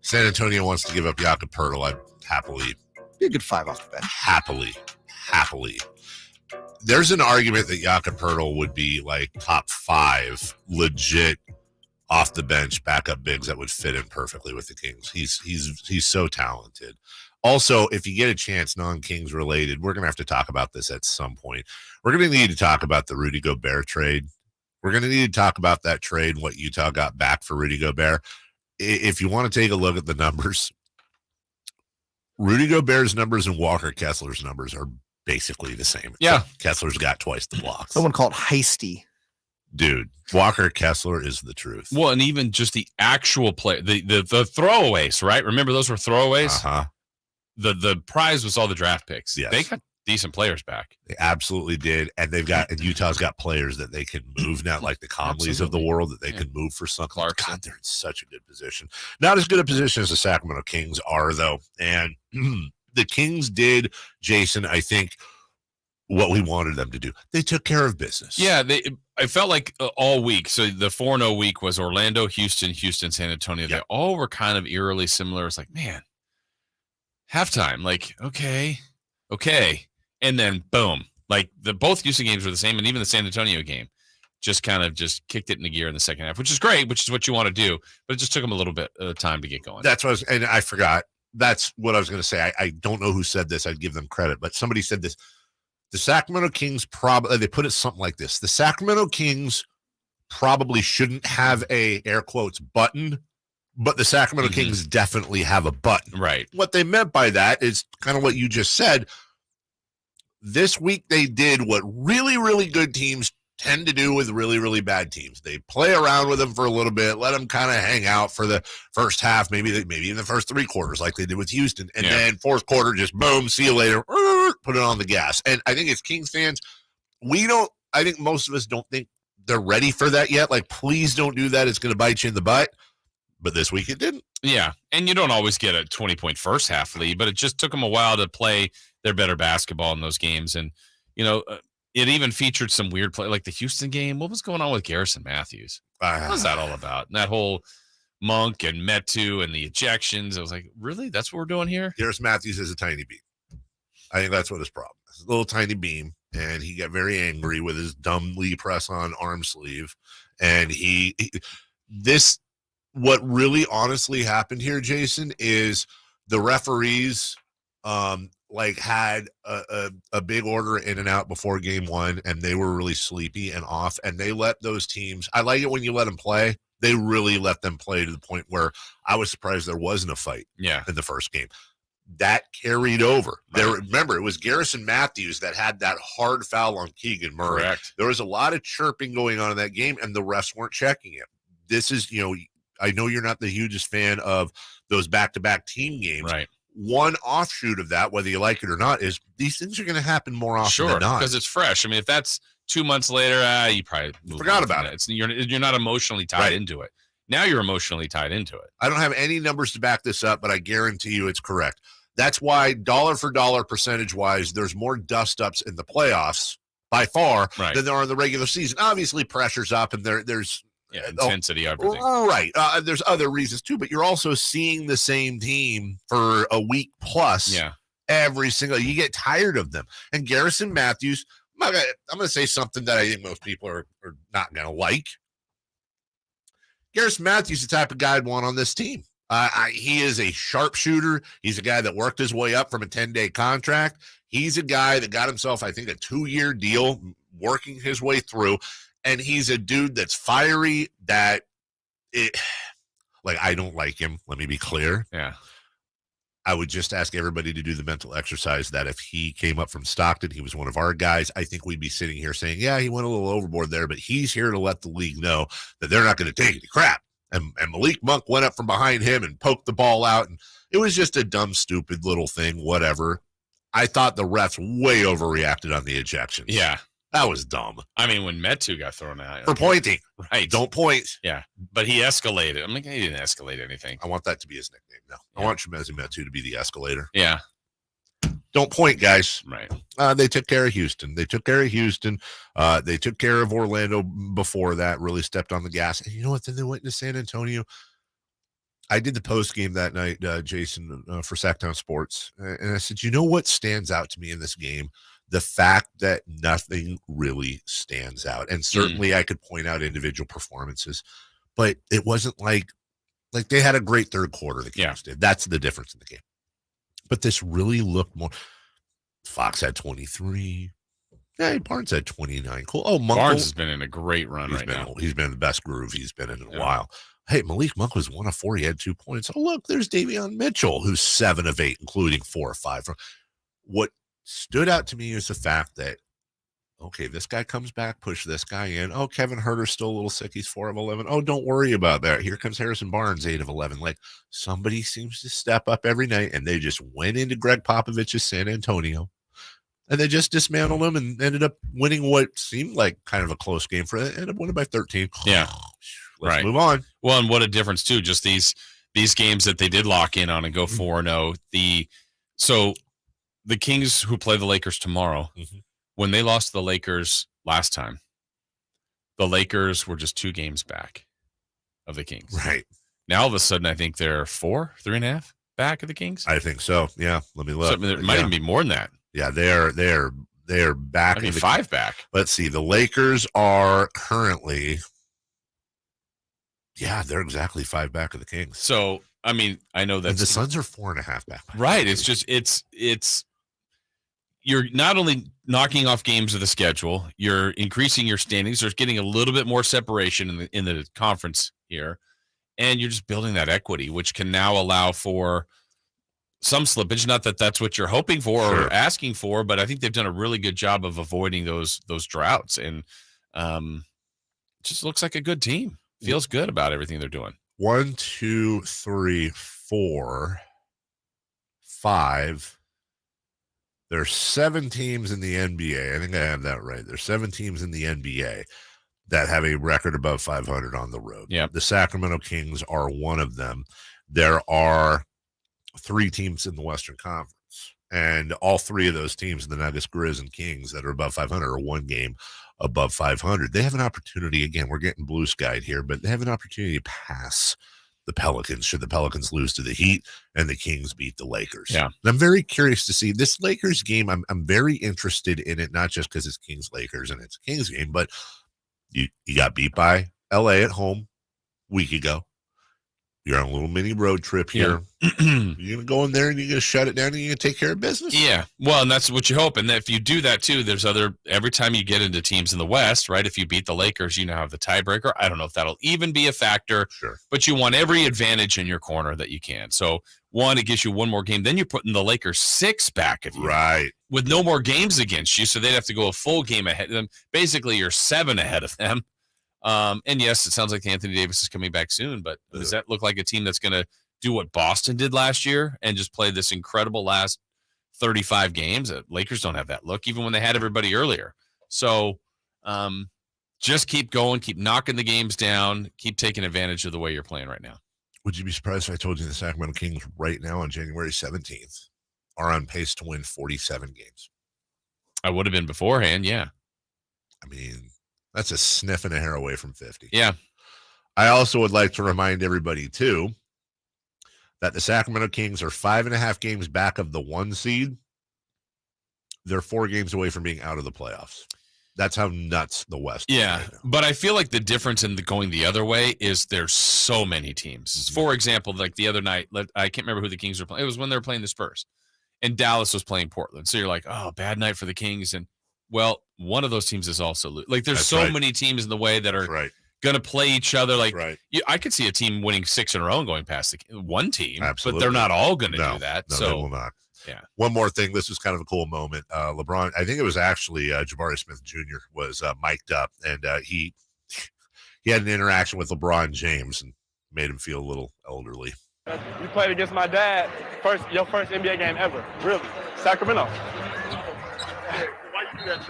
San Antonio wants to give up Jakob Poeltl. I'd happily. Be a good 5 off the bench. Happily. There's an argument that Jakob Poeltl would be like top 5 legit off the bench backup bigs that would fit in perfectly with the Kings. He's so talented. Also, if you get a chance, non-Kings related, we're going to have to talk about this at some point. We're going to need to talk about the Rudy Gobert trade. We're going to need to talk about that trade, what Utah got back for Rudy Gobert. If you want to take a look at the numbers, Rudy Gobert's numbers and Walker Kessler's numbers are basically the same. Yeah. Kessler's got twice the blocks. Someone called Heisty. Dude, Walker Kessler is the truth. Well, and even just the actual play, the throwaways, right? Remember those were throwaways? Uh-huh. The prize was all the draft picks. Yes. They got decent players back. They absolutely did. And Utah's got players that they can move now, like the Conleys of the world, that they can move for something. Clarkson. God, they're in such a good position. Not as good a position as the Sacramento Kings are, though. And the Kings did, Jason, I think, what we wanted them to do. They took care of business. Yeah, I felt like all week. So the 4-0 week was Orlando, Houston, San Antonio. They all were kind of eerily similar. It's like, man, halftime, like, okay. And then boom, like both Houston games were the same, and even the San Antonio game just kicked it into gear in the second half, which is great, which is what you want to do, but it just took them a little bit of time to get going. That's what and I forgot. That's what I was going to say. I don't know who said this. I'd give them credit, but somebody said this. The Sacramento Kings they put it something like this. The Sacramento Kings probably shouldn't have a air quotes button, but the Sacramento Kings definitely have a button. Right. What they meant by that is kind of what you just said. This week they did what really, really good teams tend to do with really, really bad teams. They play around with them for a little bit, let them kind of hang out for the first half, maybe in the first 3 quarters like they did with Houston. And then fourth quarter, just boom, see you later, put it on the gas. And I think as Kings fans, I think most of us don't think they're ready for that yet. Like, please don't do that. It's going to bite you in the butt. But this week it didn't. Yeah, and you don't always get a 20-point first half lead, but it just took them a while to play their better basketball in those games. And, it even featured some weird play, like the Houston game. What was going on with Garrison Matthews? What was that all about? And that whole Monk and Metu and the ejections. I was like, really? That's what we're doing here? Garrison Matthews is a tiny beam. I think that's what his problem is. A little tiny beam. And he got very angry with his dumb Lee press-on arm sleeve. And what really honestly happened here, Jason, is the referees had a big order in and out before game 1, and they were really sleepy and off, and they let those teams, I like it when you let them play. They really let them play to the point where I was surprised there wasn't a fight in the first game. That carried over. Right. Remember, it was Garrison Matthews that had that hard foul on Keegan Murray. Correct. There was a lot of chirping going on in that game, and the refs weren't checking it. This is, I know you're not the hugest fan of those back-to-back team games. Right. One offshoot of that, whether you like it or not, is these things are going to happen more often than not. Because it's fresh. I mean, if that's 2 months later, you probably forgot about it. You're not emotionally tied into it. Now you're emotionally tied into it. I don't have any numbers to back this up, but I guarantee you it's correct. That's why dollar for dollar percentage-wise, there's more dust-ups in the playoffs by far than there are in the regular season. Obviously, pressure's up, and there's intensity, everything. Right. There's other reasons too, but you're also seeing the same team for a week plus. Yeah. You get tired of them. And Garrison Matthews, I'm going to say something that I think most people are not going to like. Garrison Matthews is the type of guy I'd want on this team. He is a sharpshooter. He's a guy that worked his way up from a 10-day contract. He's a guy that got himself, I think, a 2-year deal, working his way through. And he's a dude that's fiery, I don't like him. Let me be clear. Yeah. I would just ask everybody to do the mental exercise that if he came up from Stockton, he was one of our guys, I think we'd be sitting here saying, yeah, he went a little overboard there, but he's here to let the league know that they're not going to take any crap. And Malik Monk went up from behind him and poked the ball out. And it was just a dumb, stupid little thing, whatever. I thought the refs way overreacted on the ejections. Yeah. That was dumb. I mean, when Metu got thrown out. For pointing. Right. Don't point. Yeah. But he escalated. I'm like, he didn't escalate anything. I want that to be his nickname now. Yeah. I want Shemezi Metu to be the escalator. Yeah. Don't point, guys. Right. They took care of Houston. They took care of Orlando before that, really stepped on the gas. And you know what? Then they went into San Antonio. I did the post game that night, Jason, for Sactown Sports. And I said, you know what stands out to me in this game? The fact that nothing really stands out. And certainly I could point out individual performances, but it wasn't like they had a great third quarter, the Kings did. That's the difference in the game. But this really looked more. Fox had 23. Yeah, Barnes had 29. Cool. Oh, Monk Barnes has been in a great run now. He's been in the best groove he's been in a while. Hey, Malik Monk was 1 of 4. He had 2 points. Oh, look, there's Davion Mitchell, who's 7 of 8, including 4 of 5. What stood out to me is the fact that okay, this guy comes back, push this guy in. Oh, Kevin Herter's still a little sick. He's 4 of 11. Oh, don't worry about that. Here comes Harrison Barnes, 8 of 11. Like, somebody seems to step up every night, and they just went into Greg Popovich's San Antonio, and they just dismantled him and ended up winning what seemed like kind of a close game for it. Ended up winning by 13. Yeah. Let's move on. Well, and what a difference, too, just these games that they did lock in on and go 4-0. So the Kings, who play the Lakers tomorrow, when they lost to the Lakers last time, the Lakers were just 2 games back of the Kings. Right. Now, all of a sudden, I think they're 3.5 back of the Kings. I think so. Yeah. Let me look. So, I mean, it might even be more than that. Yeah, they're back. I mean, 5 back. Let's see. The Lakers are currently, they're exactly 5 back of the Kings. So, I mean, I know that the Suns are 4.5 back. Right. It's just it's you're not only knocking off games of the schedule, you're increasing your standings. There's getting a little bit more separation in the conference here, and you're just building that equity, which can now allow for some slippage. Not that that's what you're hoping for or asking for, but I think they've done a really good job of avoiding those droughts, and just looks like a good team. Feels good about everything they're doing. 1, 2, 3, 4, 5. There's 7 teams in the NBA. I think I have that right. There's 7 teams in the NBA that have a record above 500 on the road. Yeah. The Sacramento Kings are one of them. There are 3 teams in the Western Conference, and all 3 of those teams, the Nuggets, Grizz, and Kings, that are above 500 are 1 game above 500. They have an opportunity. Again, we're getting blue skied here, but they have an opportunity to pass the Pelicans should the Pelicans lose to the Heat and the Kings beat the Lakers. Yeah. And I'm very curious to see this Lakers game. I'm very interested in it, not just because it's Kings Lakers and it's a Kings game, but you got beat by LA at home a week ago. You're on a little mini road trip here. Yeah. You're going to go in there and you're going to shut it down and you're going to take care of business. Yeah. Well, and that's what you hope. And if you do that too, there's every time you get into teams in the West, right? If you beat the Lakers, you now have the tiebreaker. I don't know if that'll even be a factor, but you want every advantage in your corner that you can. So 1, it gives you 1 more game. Then you're putting the Lakers 6 back of you. Right. With no more games against you. So they'd have to go a full game ahead of them. Basically, you're 7 ahead of them. And yes, it sounds like Anthony Davis is coming back soon, but does that look like a team that's going to do what Boston did last year and just play this incredible last 35 games? Lakers don't have that look, even when they had everybody earlier. So just keep going, keep knocking the games down, keep taking advantage of the way you're playing right now. Would you be surprised if I told you the Sacramento Kings right now on January 17th are on pace to win 47 games? I would have been beforehand, yeah. I mean, that's a sniff and a hair away from 50. Yeah. I also would like to remind everybody, too, that the Sacramento Kings are 5.5 games back of the 1 seed. They're 4 games away from being out of the playoffs. That's how nuts the West is. Yeah, right now. but I feel like the difference in going the other way is there's so many teams. For example, like the other night, I can't remember who the Kings were playing. It was when they were playing the Spurs, and Dallas was playing Portland. So you're like, oh, bad night for the Kings. And, well, one of those teams is also like there's many teams in the way that are going to play each other. Like I could see a team winning 6 in a row and going past one team, but they're not all going to do that. No, so they will not. Yeah. One more thing. This was kind of a cool moment. LeBron, I think it was actually Jabari Smith Jr. was mic'd up, and he had an interaction with LeBron James and made him feel a little elderly. You played against my dad, your first NBA game ever, really, Sacramento.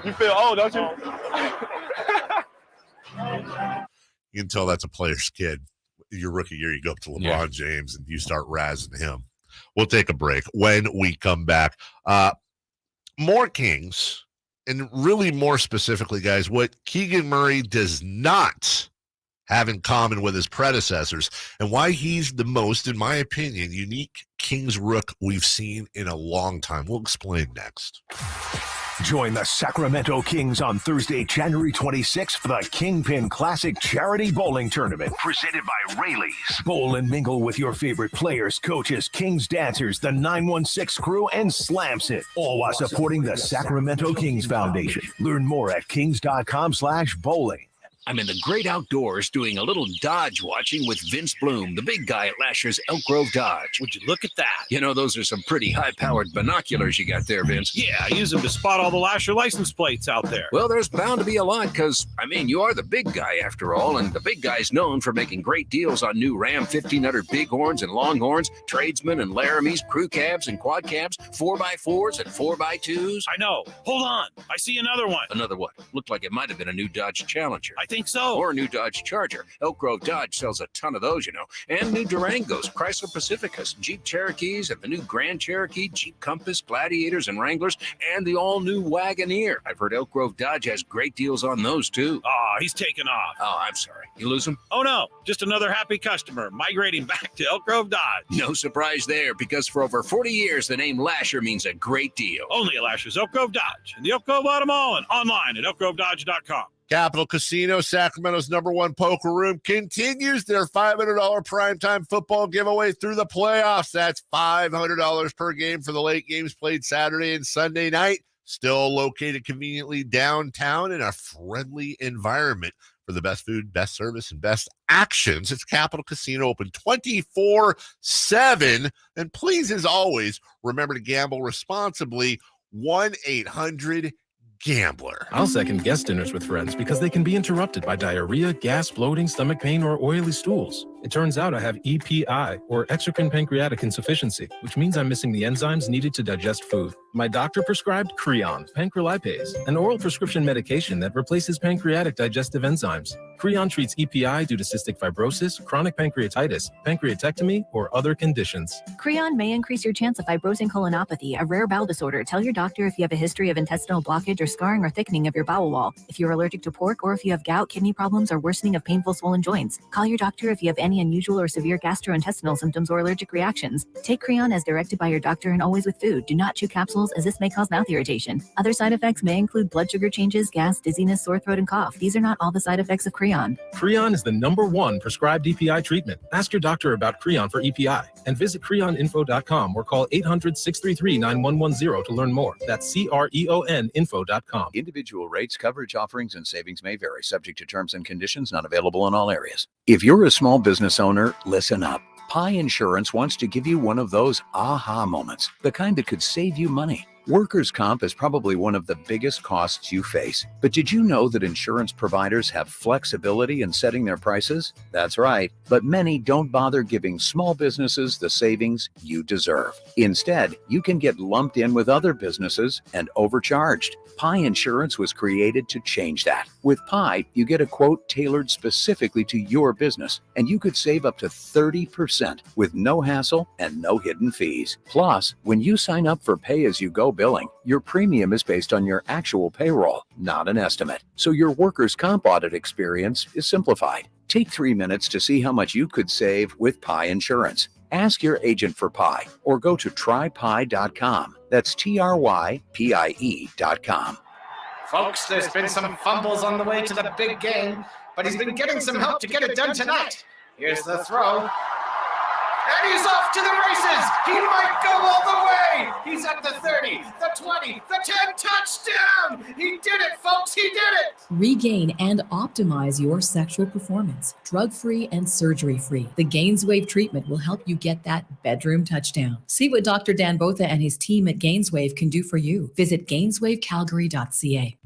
You feel old, don't you? You can tell that's a player's kid. Your rookie year, you go up to LeBron James and you start razzing him. We'll take a break. When we come back, more Kings, and really more specifically, guys, what Keegan Murray does not have in common with his predecessors and why he's the most, in my opinion, unique Kings rook we've seen in a long time. We'll explain next. Join the Sacramento Kings on Thursday, January 26th for the Kingpin Classic Charity Bowling Tournament, presented by Rayleigh's. Bowl and mingle with your favorite players, coaches, Kings dancers, the 916 crew, and Slams It, all while supporting the Sacramento Kings Foundation. Learn more at kings.com/bowling. I'm in the great outdoors doing a little Dodge watching with Vince Bloom, the big guy at Lasher's Elk Grove Dodge. Would you look at that? You know, those are some pretty high-powered binoculars you got there, Vince. Yeah, I use them to spot all the Lasher license plates out there. Well, there's bound to be a lot because, you are the big guy after all, and the big guy's known for making great deals on new Ram 1500 Bighorns and Longhorns, Tradesmen and Laramies, crew cabs and quad cabs, 4x4s and 4x2s. I know. Hold on. I see another one. Another what? Looked like it might have been a new Dodge Challenger. I think so. Or a new Dodge Charger. Elk Grove Dodge sells a ton of those, And new Durangos, Chrysler Pacificas, Jeep Cherokees, and the new Grand Cherokee, Jeep Compass, Gladiators, and Wranglers, and the all-new Wagoneer. I've heard Elk Grove Dodge has great deals on those, too. Oh, he's taken off. Oh, I'm sorry. You lose him? Oh, no. Just another happy customer migrating back to Elk Grove Dodge. No surprise there, because for over 40 years, the name Lasher means a great deal. Only at Lasher's Elk Grove Dodge and the Elk Grove Auto Mall and online at elkgrovedodge.com. Capital Casino, Sacramento's #1 poker room, continues their $500 primetime football giveaway through the playoffs. That's $500 per game for the late games played Saturday and Sunday night. Still located conveniently downtown in a friendly environment for the best food, best service, and best actions. It's Capital Casino, open 24/7. And please, as always, remember to gamble responsibly. 1-800-GAMBLER. I'll second guest dinners with friends because they can be interrupted by diarrhea, gas, bloating, stomach pain, or oily stools. It turns out I have EPI, or exocrine pancreatic insufficiency, which means I'm missing the enzymes needed to digest food. My doctor prescribed Creon, pancrelipase, an oral prescription medication that replaces pancreatic digestive enzymes. Creon treats EPI due to cystic fibrosis, chronic pancreatitis, pancreatectomy, or other conditions. Creon may increase your chance of fibrosing colonopathy, a rare bowel disorder. Tell your doctor if you have a history of intestinal blockage or scarring or thickening of your bowel wall, if you're allergic to pork, or if you have gout, kidney problems, or worsening of painful swollen joints. Call your doctor if you have any unusual or severe gastrointestinal symptoms or allergic reactions. Take Creon as directed by your doctor and always with food. Do not chew capsules, as this may cause mouth irritation. Other side effects may include blood sugar changes, gas, dizziness, sore throat, and cough. These are not all the side effects of Creon. Creon is the #1 prescribed EPI treatment. Ask your doctor about Creon for EPI and visit creoninfo.com or call 800-633-9110 to learn more. That's CREONinfo.com. Individual rates, coverage offerings, and savings may vary, subject to terms and conditions, not available in all areas. If you're a small business owner, listen up. Pi Insurance wants to give you one of those aha moments, the kind that could save you money. Workers' comp is probably one of the biggest costs you face. But did you know that insurance providers have flexibility in setting their prices? That's right. But many don't bother giving small businesses the savings you deserve. Instead, you can get lumped in with other businesses and overcharged. Pi Insurance was created to change that. With Pi, you get a quote tailored specifically to your business, and you could save up to 30% with no hassle and no hidden fees. Plus, when you sign up for pay-as-you-go billing, your premium is based on your actual payroll, not an estimate. So your workers' comp audit experience is simplified. Take 3 minutes to see how much you could save with Pi Insurance. Ask your agent for Pi or go to trypi.com. That's TRYPIE.com. Folks, there's been some fumbles on the way to the big game, but he's been getting some help to get it done tonight. Here's the throw. And he's off to the races. He might go all the way. He's at the 30, the 20, the 10, touchdown. He did it, folks. He did it. Regain and optimize your sexual performance, drug-free and surgery-free. The Gainswave treatment will help you get that bedroom touchdown. See what Dr. Dan Botha and his team at Gainswave can do for you. Visit gainswavecalgary.ca.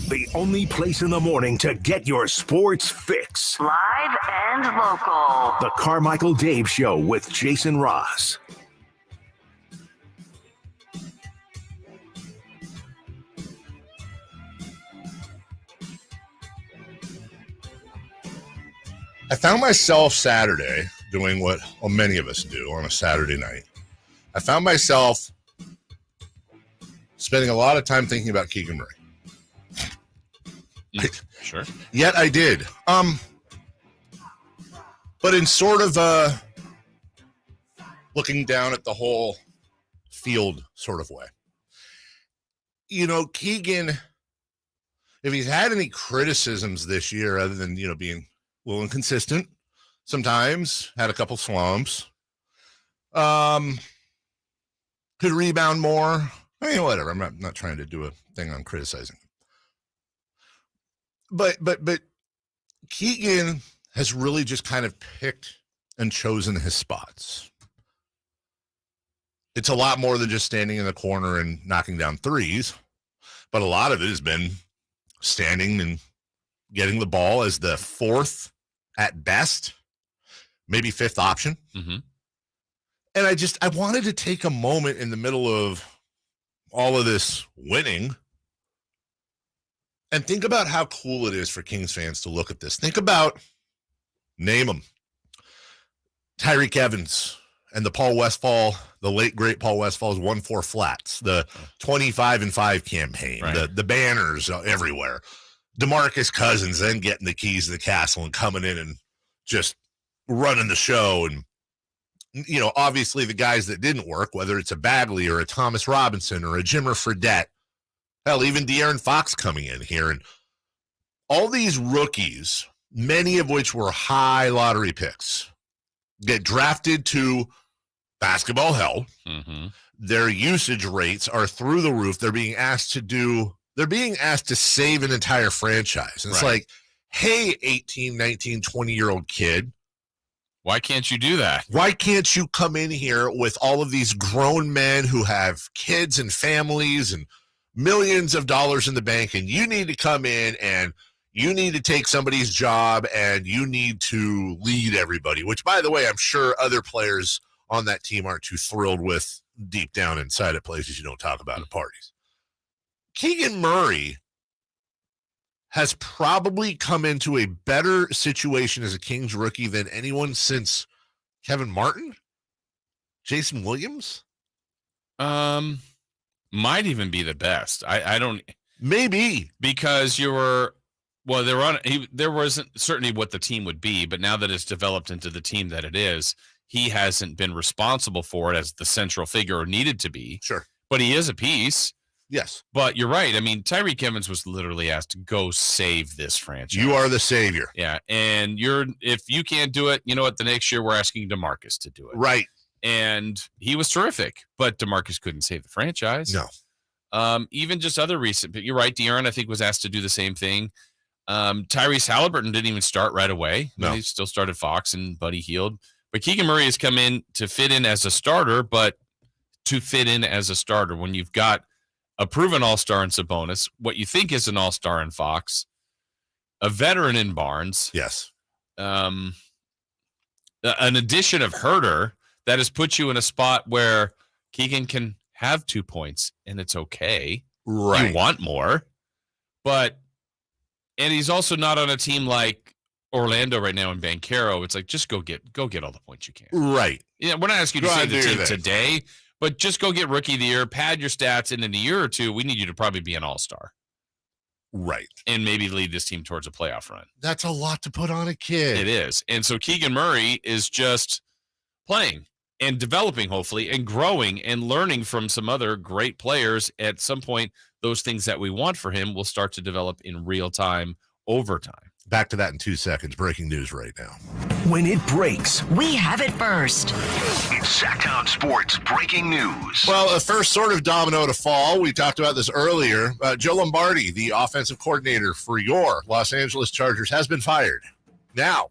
The only place in the morning to get your sports fix. Live and local. The Carmichael Dave Show with Jason Ross. I found myself Saturday doing what many of us do on a Saturday night. I found myself spending a lot of time thinking about Keegan Murray. Sure. Yet I did. But in sort of looking down at the whole field sort of way. You know, Keegan, if he's had any criticisms this year, other than, being a little inconsistent, sometimes had a couple slumps, could rebound more. Whatever. I'm not trying to do a thing on criticizing. But Keegan has really just kind of picked and chosen his spots. It's a lot more than just standing in the corner and knocking down threes, but a lot of it has been standing and getting the ball as the fourth at best, maybe fifth option. Mm-hmm. And I wanted to take a moment in the middle of all of this winning and think about how cool it is for Kings fans to look at this. Think about, name them, Tyreek Evans and the late great Paul Westfall's 1-4 flats, the 25-5 campaign, right. the banners everywhere. DeMarcus Cousins then getting the keys to the castle and coming in and just running the show. And, you know, obviously the guys that didn't work, whether it's a Bagley or a Thomas Robinson or a Jimmer Fredette, hell, even De'Aaron Fox coming in here. And all these rookies, many of which were high lottery picks, get drafted to basketball hell. Mm-hmm. Their usage rates are through the roof. They're being asked to save an entire franchise. And it's like, hey, 18, 19, 20-year-old kid, why can't you do that? Why can't you come in here with all of these grown men who have kids and families and millions of dollars in the bank, and you need to come in and you need to take somebody's job and you need to lead everybody, which, by the way, I'm sure other players on that team aren't too thrilled with deep down inside at places you don't talk about at parties. Keegan Murray has probably come into a better situation as a Kings rookie than anyone since Kevin Martin, Jason Williams. Might even be the best. I don't. Maybe because there wasn't certainly what the team would be, but now that it's developed into the team that it is, he hasn't been responsible for it as the central figure or needed to be. Sure. But he is a piece. Yes. But you're right. I mean, Tyreek Evans was literally asked to go save this franchise. You are the savior. Yeah. And if you can't do it, you know what? The next year we're asking DeMarcus to do it. Right. And he was terrific, but DeMarcus couldn't save the franchise. No. Even just other recent, but you're right. De'Aaron, I think, was asked to do the same thing. Tyrese Halliburton didn't even start right away. No. He still started Fox and Buddy Hield. But Keegan Murray has come in to fit in as a starter, when you've got a proven all-star in Sabonis, what you think is an all-star in Fox, a veteran in Barnes. Yes. An addition of Herter that has put you in a spot where Keegan can have 2 points and it's okay. Right. You want more. And he's also not on a team like Orlando right now in Banchero. It's like, just go get all the points you can. Right. Yeah, we're not asking you to save the team today, but just go get rookie of the year, pad your stats, and in a year or two, we need you to probably be an all-star. Right. And maybe lead this team towards a playoff run. That's a lot to put on a kid. It is. And so Keegan Murray is just playing and developing, hopefully, and growing and learning from some other great players. At some point, those things that we want for him will start to develop in real time, over time. Back to that in 2 seconds. Breaking news right now. When it breaks, we have it first. It's Sactown Sports Breaking News. Well, the first sort of domino to fall, we talked about this earlier. Joe Lombardi, the offensive coordinator for your Los Angeles Chargers, has been fired. Now,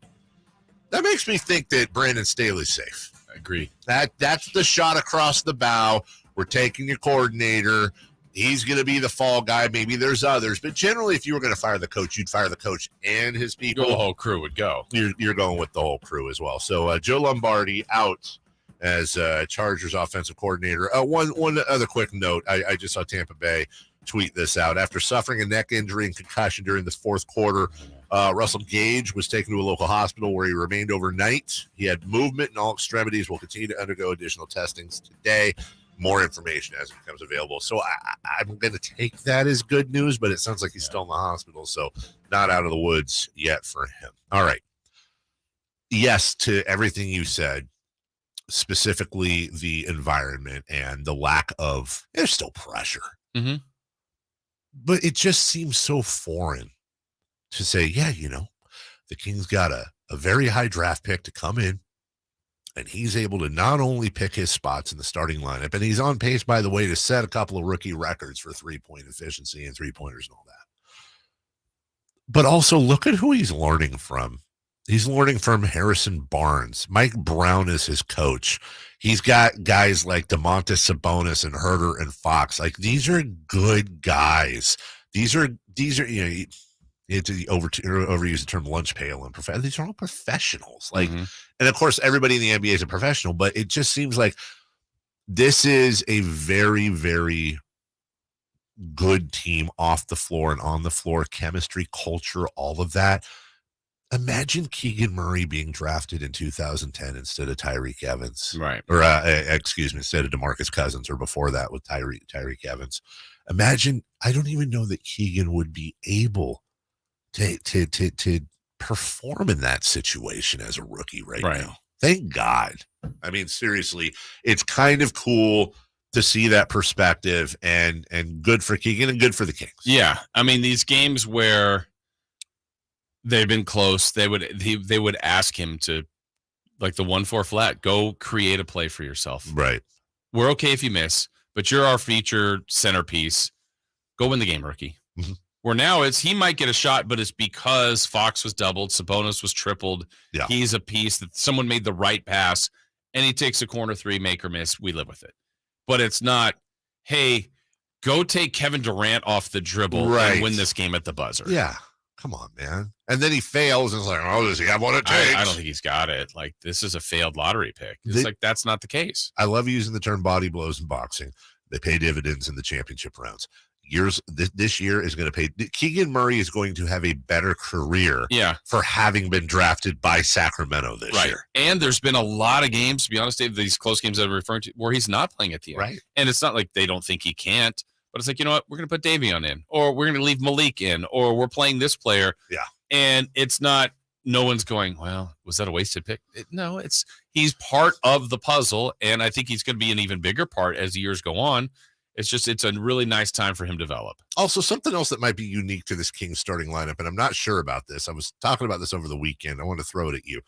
that makes me think that Brandon Staley's safe. I agree. That's the shot across the bow. We're taking your coordinator. He's going to be the fall guy. Maybe there's others. But generally, if you were going to fire the coach, you'd fire the coach and his people. The whole crew would go. You're going with the whole crew as well. So Joe Lombardi out as Chargers offensive coordinator. One other quick note. I just saw Tampa Bay tweet this out. After suffering a neck injury and concussion during the fourth quarter, Russell Gage was taken to a local hospital where he remained overnight. He had movement in all extremities, will continue to undergo additional testings today. More information as it becomes available. So I'm going to take that as good news, but it sounds like he's still in the hospital, so not out of the woods yet for him. All right. Yes to everything you said, specifically the environment and the lack of, there's still pressure. Mm-hmm. But it just seems so foreign to say, yeah, the Kings got a very high draft pick to come in, and he's able to not only pick his spots in the starting lineup, and he's on pace, by the way, to set a couple of rookie records for three-point efficiency and three-pointers and all that. But also look at who he's learning from. He's learning from Harrison Barnes. Mike Brown is his coach. He's got guys like DeMontis Sabonis and Herter and Fox. Like, these are good guys. These are you know, you to overuse the term lunch pail and professional. These are all professionals. Like, and of course, everybody in the NBA is a professional, but it just seems like this is a very, very good team off the floor and on the floor, chemistry, culture, all of that. Imagine Keegan Murray being drafted in 2010 instead of Tyreek Evans. Right. Or, instead of DeMarcus Cousins, or before that with Tyreek Evans. Imagine, I don't even know that Keegan would be able to perform in that situation as a rookie right now. Thank God. I mean, seriously, it's kind of cool to see that perspective, and good for Keegan and good for the Kings. Yeah. I mean, these games where they've been close, they would ask him to, like the 1-4 flat, go create a play for yourself. Right. We're okay if you miss, but you're our featured centerpiece. Go win the game, rookie. Mm-hmm. Where now he might get a shot, but it's because Fox was doubled, Sabonis was tripled. Yeah. He's a piece that someone made the right pass, and he takes a corner three, make or miss. We live with it. But it's not, hey, go take Kevin Durant off the dribble and win this game at the buzzer. Yeah. Come on, man. And then he fails, and it's like, oh, does he have what it takes? I don't think he's got it. Like, this is a failed lottery pick. It's like, that's not the case. I love using the term body blows in boxing. They pay dividends in the championship rounds. This year is going to pay. Keegan Murray is going to have a better career for having been drafted by Sacramento this year. And there's been a lot of games, to be honest, Dave, these close games that I'm referring to, where he's not playing at the end. Right. And it's not like they don't think he can't. But it's like, you know what? We're going to put Davion in, or we're going to leave Malik in, or we're playing this player. Yeah. And it's not, no one's going, well, was that a wasted pick? No, he's part of the puzzle. And I think he's going to be an even bigger part as the years go on. It's a really nice time for him to develop. Also, something else that might be unique to this Kings starting lineup, and I'm not sure about this. I was talking about this over the weekend. I want to throw it at you.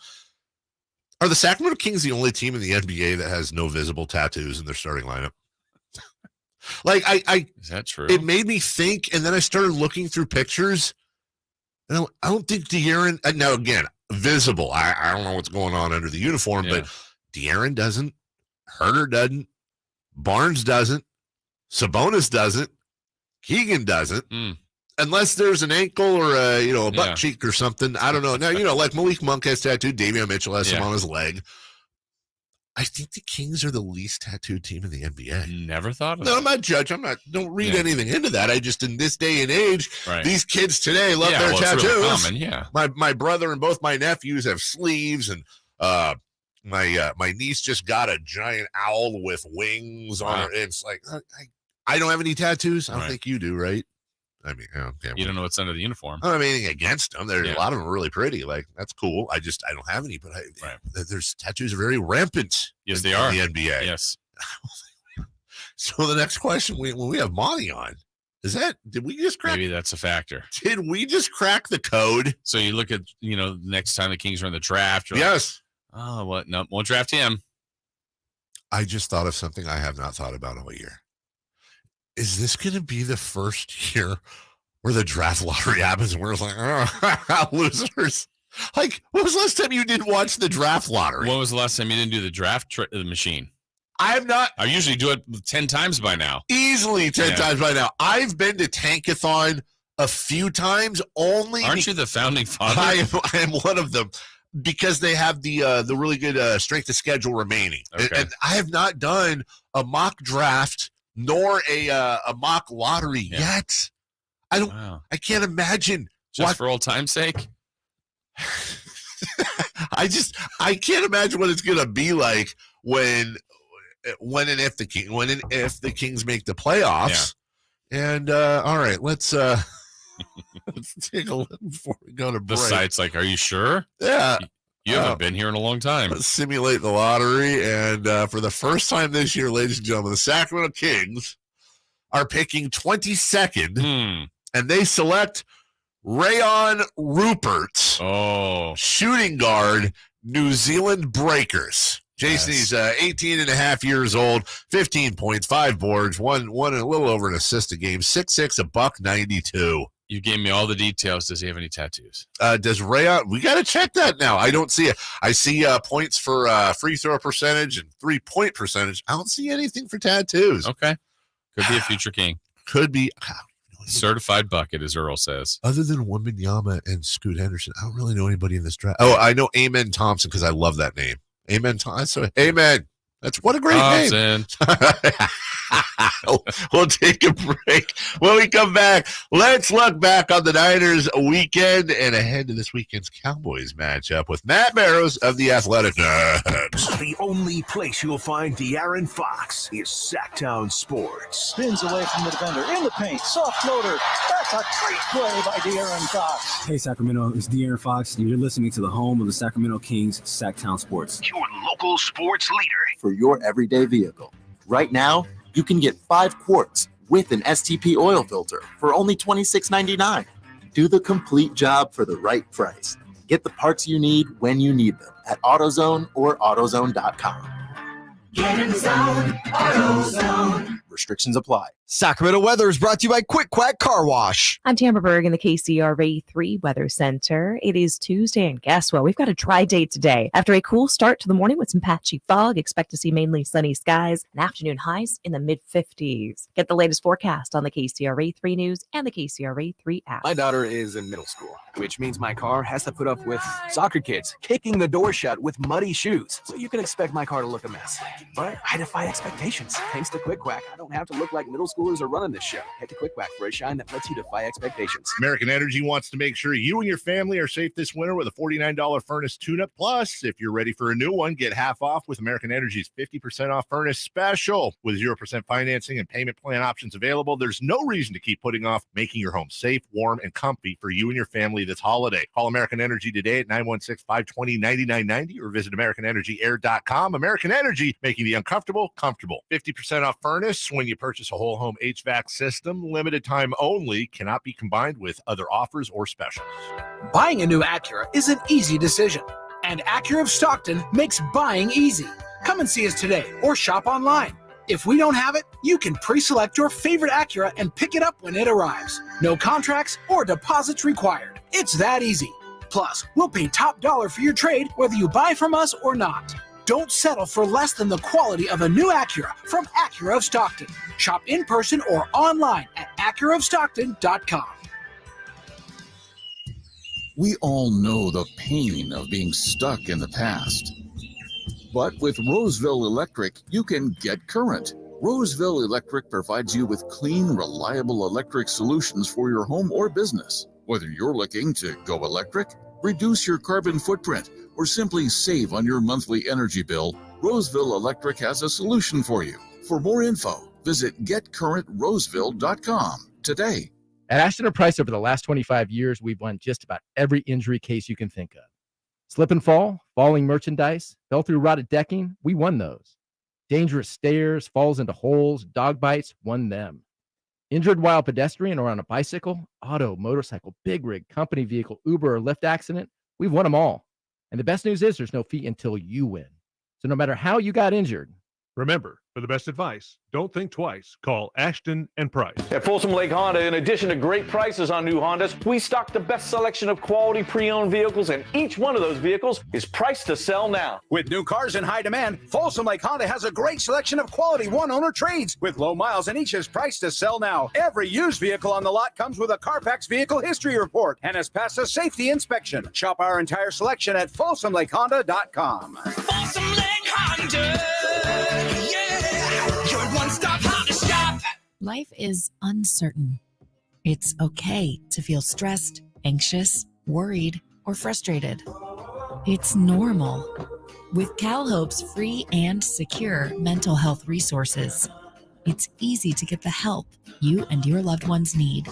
Are the Sacramento Kings the only team in the NBA that has no visible tattoos in their starting lineup? Like, is that true? It made me think, and then I started looking through pictures, and I don't think De'Aaron. Now again, visible. I don't know what's going on under the uniform, but De'Aaron doesn't. Herter doesn't. Barnes doesn't. Sabonis doesn't. Keegan doesn't. Unless there's an ankle or a butt cheek or something. I don't know. Now like Malik Monk has tattooed. Davion Mitchell has some on his leg. I think the Kings are the least tattooed team in the NBA. Never thought of that. No, I'm not judging. Don't read anything into that. I just, in this day and age, these kids today love their tattoos. It's really common, My brother and both my nephews have sleeves, and my niece just got a giant owl with wings on her. It's like, I don't have any tattoos. I don't think you do, right? I mean, you don't know what's under the uniform. I don't have anything against them. There's a lot of them are really pretty. Like, that's cool. I don't have any, but there's tattoos are very rampant. Yes, they are in the NBA. Yes. So the next question, when we have Monty on, did we just crack? Maybe that's a factor. Did we just crack the code? So you look at, next time the Kings are in the draft. Yes. Like, oh, what? No, won't draft him. I just thought of something I have not thought about all year. Is this going to be the first year where the draft lottery happens and we're like, losers? Like, when was the last time you didn't watch the draft lottery? When was the last time you didn't do the draft machine? I usually do it 10 times by now. Easily 10 times by now. I've been to Tankathon a few times only. Aren't you the founding father? I am one of them, because they have the really good strength of schedule remaining. Okay. And I have not done a mock draft nor a mock lottery yet. I can't imagine. Just for old time's sake? I can't imagine what it's gonna be like when and if the Kings make the playoffs. Yeah. And all right, let's take a look before we go to break. The site's like, are you sure? Yeah. You haven't been here in a long time. Let's simulate the lottery. And for the first time this year, ladies and gentlemen, the Sacramento Kings are picking 22nd, and they select Rayon Rupert, shooting guard, New Zealand Breakers. Jason, he's 18 and a half years old, 15 points, 5 boards, one a little over an assist a game, 6'6", $192. You gave me all the details. Does he have any tattoos? Does Rayon? We got to check that now. I don't see it. I see points for free throw percentage and 3-point percentage. I don't see anything for tattoos. Okay. Could be a future King. Could be. Certified bucket, as Earl says. Other than Wembanyama and Scoot Henderson, I don't really know anybody in this draft. Oh, I know Amen Thompson because I love that name. Amen Thompson. So, Amen. That's what a great name. We'll take a break. When we come back, let's look back on the Niners weekend and ahead to this weekend's Cowboys matchup with Matt Barrows of the Athletic Nerds. The only place you'll find De'Aaron Fox is Sactown Sports. Spins away from the defender in the paint. Soft floater. That's a great play by De'Aaron Fox. Hey, Sacramento. It's De'Aaron Fox, and you're listening to the home of the Sacramento Kings, Sactown Sports. Your local sports leader. For your everyday vehicle. Right now, you can get 5 quarts with an STP oil filter for only $26.99. Do the complete job for the right price. Get the parts you need when you need them at AutoZone or AutoZone.com. Get in the zone, AutoZone. Restrictions apply. Sacramento weather is brought to you by Quick Quack Car Wash. I'm Tamara Berg in the KCRA 3 Weather Center. It is Tuesday, and guess what? We've got a dry day today. After a cool start to the morning with some patchy fog, expect to see mainly sunny skies and afternoon highs in the mid-50s. Get the latest forecast on the KCRA 3 News and the KCRA 3 app. My daughter is in middle school, which means my car has to put up with soccer kids kicking the door shut with muddy shoes. So you can expect my car to look a mess. But I defy expectations. Thanks to Quick Quack, I don't have to look like middle schoolers are running this show. Head to Quick Quack for a shine that lets you defy expectations. American Energy wants to make sure you and your family are safe this winter with a $49 furnace tune-up. Plus, if you're ready for a new one, get half off with American Energy's 50% off furnace special. With 0% financing and payment plan options available, there's no reason to keep putting off making your home safe, warm, and comfy for you and your family this holiday. Call American Energy today at 916-520-9990 or visit AmericanEnergyAir.com. American Energy, making the uncomfortable comfortable. 50% off furnace when you purchase a whole home HVAC system. Limited time only. Cannot be combined with other offers or specials. Buying a new Acura is an easy decision, and Acura of Stockton makes buying easy. Come and see us today or shop online. If we don't have it, you can pre-select your favorite Acura and pick it up when it arrives. No contracts or deposits required. It's that easy. Plus, we'll pay top dollar for your trade whether you buy from us or not. Don't settle for less than the quality of a new Acura from Acura of Stockton. Shop in person or online at AcuraofStockton.com. We all know the pain of being stuck in the past. But with Roseville Electric, you can get current. Roseville Electric provides you with clean, reliable electric solutions for your home or business. Whether you're looking to go electric, reduce your carbon footprint, or simply save on your monthly energy bill, Roseville Electric has a solution for you. For more info, visit getcurrentroseville.com today. At Ashton & Price, over the last 25 years, we've won just about every injury case you can think of. Slip and fall, falling merchandise, fell through rotted decking, we won those. Dangerous stairs, falls into holes, dog bites, won them. Injured while pedestrian or on a bicycle, auto, motorcycle, big rig, company vehicle, Uber, or Lyft accident, we've won them all. And the best news is there's no fee until you win. So no matter how you got injured, remember, for the best advice, don't think twice. Call Ashton & Price. At Folsom Lake Honda, in addition to great prices on new Hondas, we stock the best selection of quality pre-owned vehicles, and each one of those vehicles is priced to sell now. With new cars in high demand, Folsom Lake Honda has a great selection of quality one-owner trades with low miles, and each is priced to sell now. Every used vehicle on the lot comes with a Carfax vehicle history report and has passed a safety inspection. Shop our entire selection at FolsomLakeHonda.com. Folsom Lake Honda. One-stop Honda shop. Life is uncertain. It's okay to feel stressed, anxious, worried, or frustrated. It's normal. With CalHope's free and secure mental health resources, it's easy to get the help you and your loved ones need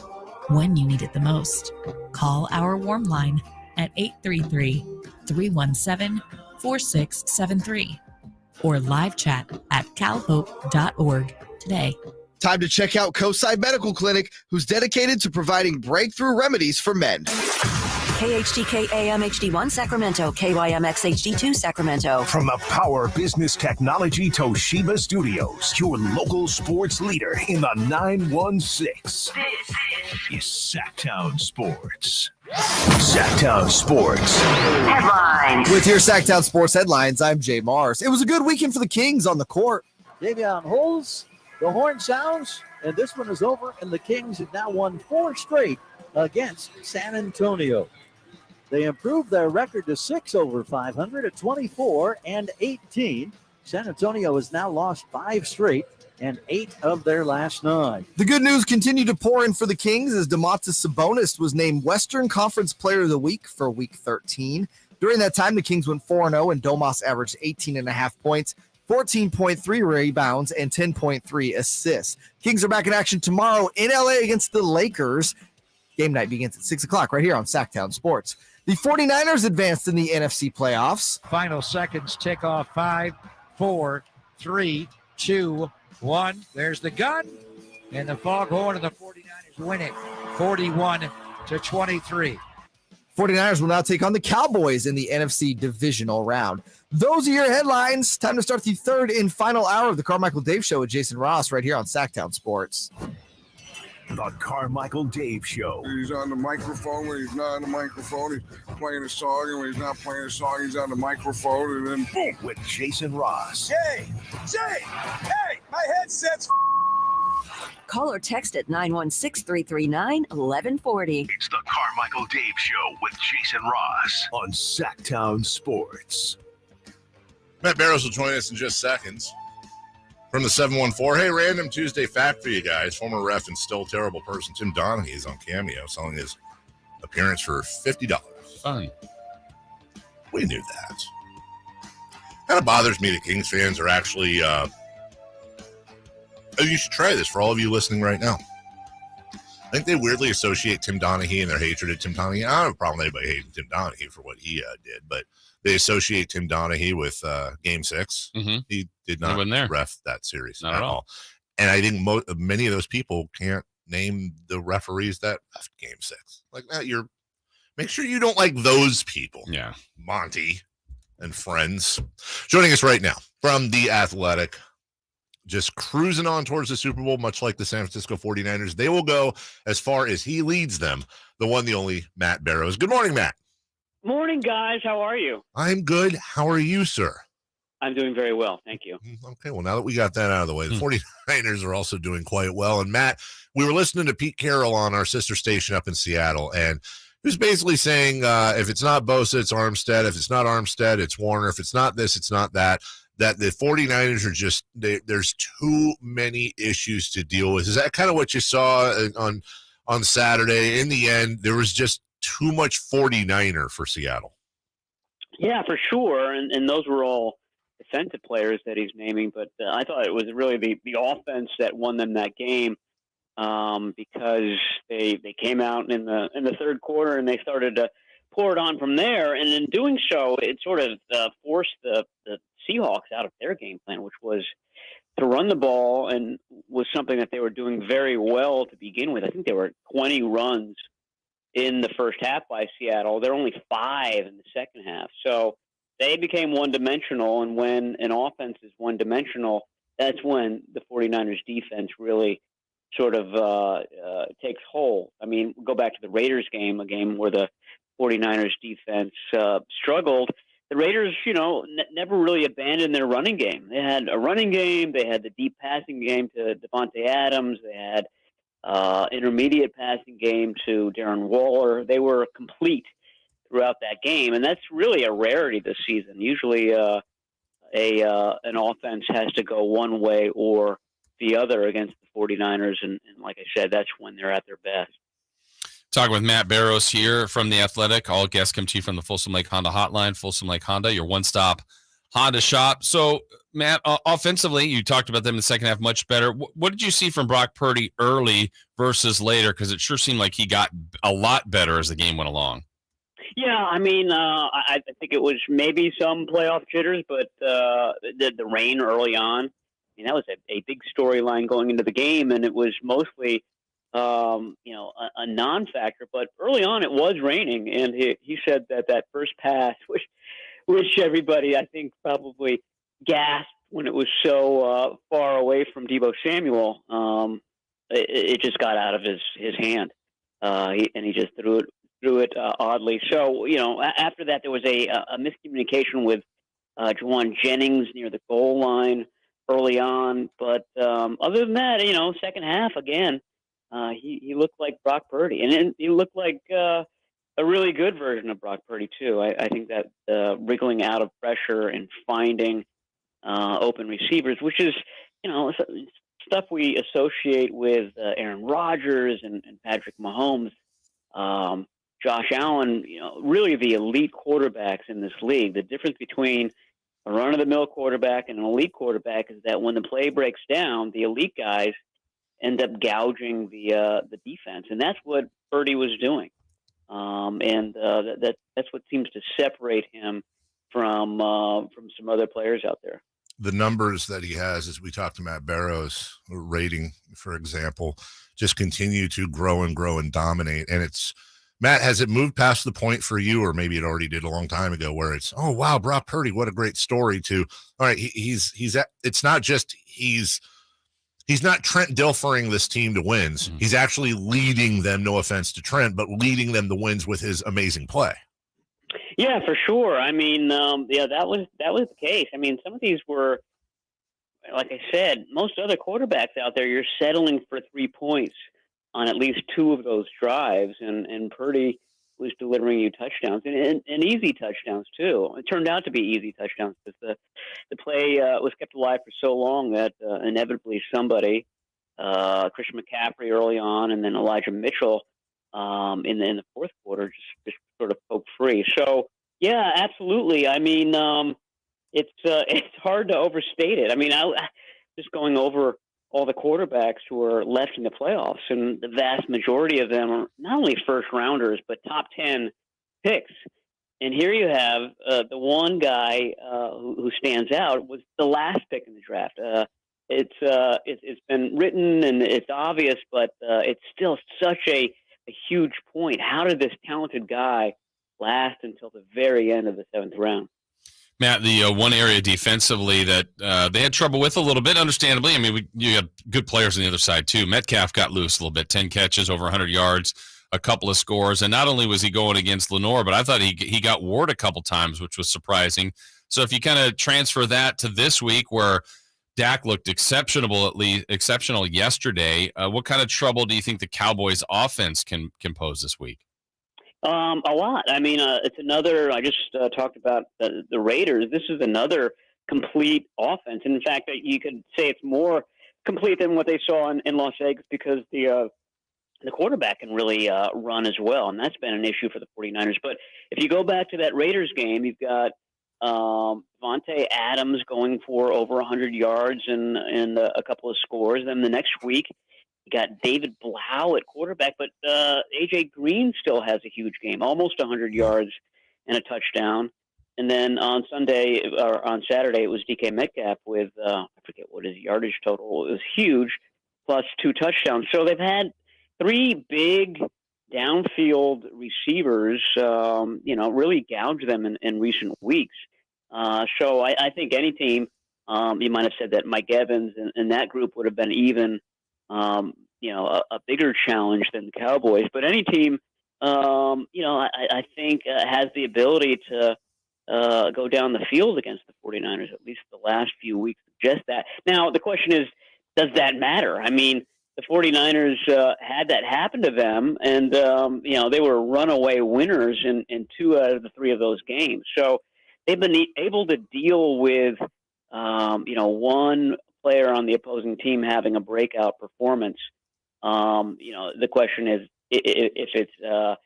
when you need it the most. Call our warm line at 833-317-4673 or live chat at calhope.org today. Time to check out Coastside Medical Clinic, who's dedicated to providing breakthrough remedies for men. KHTK AM HD1 Sacramento, KYMX HD2 Sacramento. From the Power Business Technology Toshiba Studios, your local sports leader in the 916. This is Sactown Sports. Sactown Sports. Headlines. With your Sactown Sports headlines, I'm Jay Mars. It was a good weekend for the Kings on the court. Davion holds, the horn sounds, and this one is over, and the Kings have now won 4 straight against San Antonio. They improved their record to 6 over 500 at 24-18. San Antonio has now lost 5 straight and 8 of their last 9. The good news continued to pour in for the Kings as Domantas Sabonis was named Western Conference Player of the Week for Week 13. During that time, the Kings went 4-0, and Domas averaged 18.5 points, 14.3 rebounds, and 10.3 assists. Kings are back in action tomorrow in LA against the Lakers. Game night begins at 6 o'clock right here on Sactown Sports. The 49ers advanced in the NFC playoffs. Final seconds tick off. 5, 4, 3, 2, 1. There's the gun, and the foghorn, and the 49ers win it 41-23. 49ers will now take on the Cowboys in the NFC divisional round. Those are your headlines. Time to start the third and final hour of the Carmichael Dave Show with Jason Ross right here on Sactown Sports. The Carmichael Dave Show. He's on the microphone. When he's not on the microphone, he's playing a song. And when he's not playing a song, he's on the microphone. And then boom. With Jason Ross. Jay, hey, my headset's Call or text at 916-339-1140. It's the Carmichael Dave Show with Jason Ross on Sactown Sports. Matt Barrows will join us in just seconds. From the 714, hey, random Tuesday fact for you guys. Former ref and still terrible person Tim Donaghy is on Cameo selling his appearance for $50. Fun. We knew that. Kind of bothers me that Kings fans are actually, you should try this for all of you listening right now. I think they weirdly associate Tim Donaghy and their hatred of Tim Donaghy. I don't have a problem with anybody hating Tim Donaghy for what he did, but they associate Tim Donaghy with Game 6. Mm-hmm. He did not ref that series Not at all. And I think many of those people can't name the referees that left Game 6. Like that, make sure you don't like those people. Yeah. Monty and friends. Joining us right now from The Athletic, just cruising on towards the Super Bowl, much like the San Francisco 49ers. They will go as far as he leads them, the one, the only Matt Barrows. Good morning, Matt. Morning, guys. How are you? I'm good. How are you, sir? I'm doing very well. Thank you. Okay, well, now that we got that out of the way, the 49ers are also doing quite well. And, Matt, we were listening to Pete Carroll on our sister station up in Seattle, and he was basically saying if it's not Bosa, it's Armstead. If it's not Armstead, it's Warner. If it's not this, it's not that. That the 49ers are just there's too many issues to deal with. Is that kind of what you saw on Saturday? In the end, there was just too much 49er for Seattle. Yeah, for sure. And those were all defensive players that he's naming. But I thought it was really the offense that won them that game because they came out in the third quarter and they started to pour it on from there. And in doing so, it sort of forced the Seahawks out of their game plan, which was to run the ball, and was something that they were doing very well to begin with. I think there were 20 runs in the first half by Seattle. There are only 5 in the second half. So they became one-dimensional, and when an offense is one-dimensional, that's when the 49ers defense really sort of takes hold. I mean, go back to the Raiders game, a game where the 49ers defense struggled. The Raiders, never really abandoned their running game. They had a running game. They had the deep passing game to Devontae Adams. They had intermediate passing game to Darren Waller. They were complete throughout that game, and that's really a rarity this season. Usually an offense has to go one way or the other against the 49ers, and like I said, that's when they're at their best. Talking with Matt Barrows here from The Athletic. All guests come to you from the Folsom Lake Honda Hotline. Folsom Lake Honda, your one-stop Honda shop. So, Matt, offensively, you talked about them in the second half much better. What did you see from Brock Purdy early versus later? Because it sure seemed like he got a lot better as the game went along. Yeah, I mean, I think it was maybe some playoff jitters, but the rain early on, I mean, that was a big storyline going into the game, and it was mostly a non-factor. But early on, it was raining, and he said that first pass, which everybody I think probably gasped when it was so far away from Deebo Samuel. It just got out of his hand, and he just threw it oddly. So after that, there was a miscommunication with Juwan Jennings near the goal line early on. But other than that, second half again, he looked like Brock Purdy, and he looked like a really good version of Brock Purdy too. I think that wriggling out of pressure and finding open receivers, which is stuff we associate with Aaron Rodgers and Patrick Mahomes, Josh Allen, really the elite quarterbacks in this league. The difference between a run-of-the-mill quarterback and an elite quarterback is that when the play breaks down, the elite guys end up gouging the defense, and that's what Purdy was doing. That's what seems to separate him from some other players out there. The numbers that he has, as we talked to Matt Barrows, rating, for example, just continue to grow and dominate. And it's, Matt, has it moved past the point for you, or maybe it already did a long time ago, where it's, oh, wow, Brock Purdy, what a great story, to, all right, it's not just he's not Trent Dilfering this team to wins. Mm-hmm. He's actually leading them, no offense to Trent, but leading them to wins with his amazing play. Yeah, for sure. I mean, that was the case. I mean, some of these were, like I said, most other quarterbacks out there, you're settling for 3 points on at least two of those drives, and Purdy was delivering you touchdowns, and easy touchdowns too. It turned out to be easy touchdowns because the play was kept alive for so long that inevitably somebody, Christian McCaffrey early on, and then Elijah Mitchell in the fourth quarter just sort of poke free. So yeah, absolutely. I mean, it's hard to overstate it. I mean, I just going over all the quarterbacks who are left in the playoffs, and the vast majority of them are not only first rounders but top 10 picks. And here you have the one guy who stands out was the last pick in the draft. It's been written and it's obvious, but it's still such a huge point. How did this talented guy last until the very end of the seventh round? Matt, the one area defensively that they had trouble with a little bit, understandably. I mean, you have good players on the other side, too. Metcalf got loose a little bit, 10 catches, over 100 yards, a couple of scores. And not only was he going against Lenore, but I thought he got Ward a couple times, which was surprising. So if you kind of transfer that to this week where Dak looked exceptional yesterday, what kind of trouble do you think the Cowboys offense can pose this week? A lot. I mean, it's another. I just talked about the Raiders. This is another complete offense. And in fact, you could say it's more complete than what they saw in Las Vegas because the quarterback can really run as well, and that's been an issue for the 49ers. But if you go back to that Raiders game, you've got Vontae Adams going for over 100 yards and a couple of scores. Then the next week, you got David Blau at quarterback, but A.J. Green still has a huge game, almost 100 yards and a touchdown. And then on Saturday, it was DK Metcalf with, I forget what his yardage total was, huge, plus 2 touchdowns. So they've had 3 big downfield receivers, really gouge them in recent weeks. So I think any team, you might have said that Mike Evans and that group would have been even, a bigger challenge than the Cowboys. But any team, I think has the ability to go down the field against the 49ers, at least the last few weeks suggest that. Now, the question is, does that matter? I mean, the 49ers had that happen to them, and, they were runaway winners in 2 out of the 3 of those games. So they've been able to deal with, one player on the opposing team having a breakout performance. The question is if it's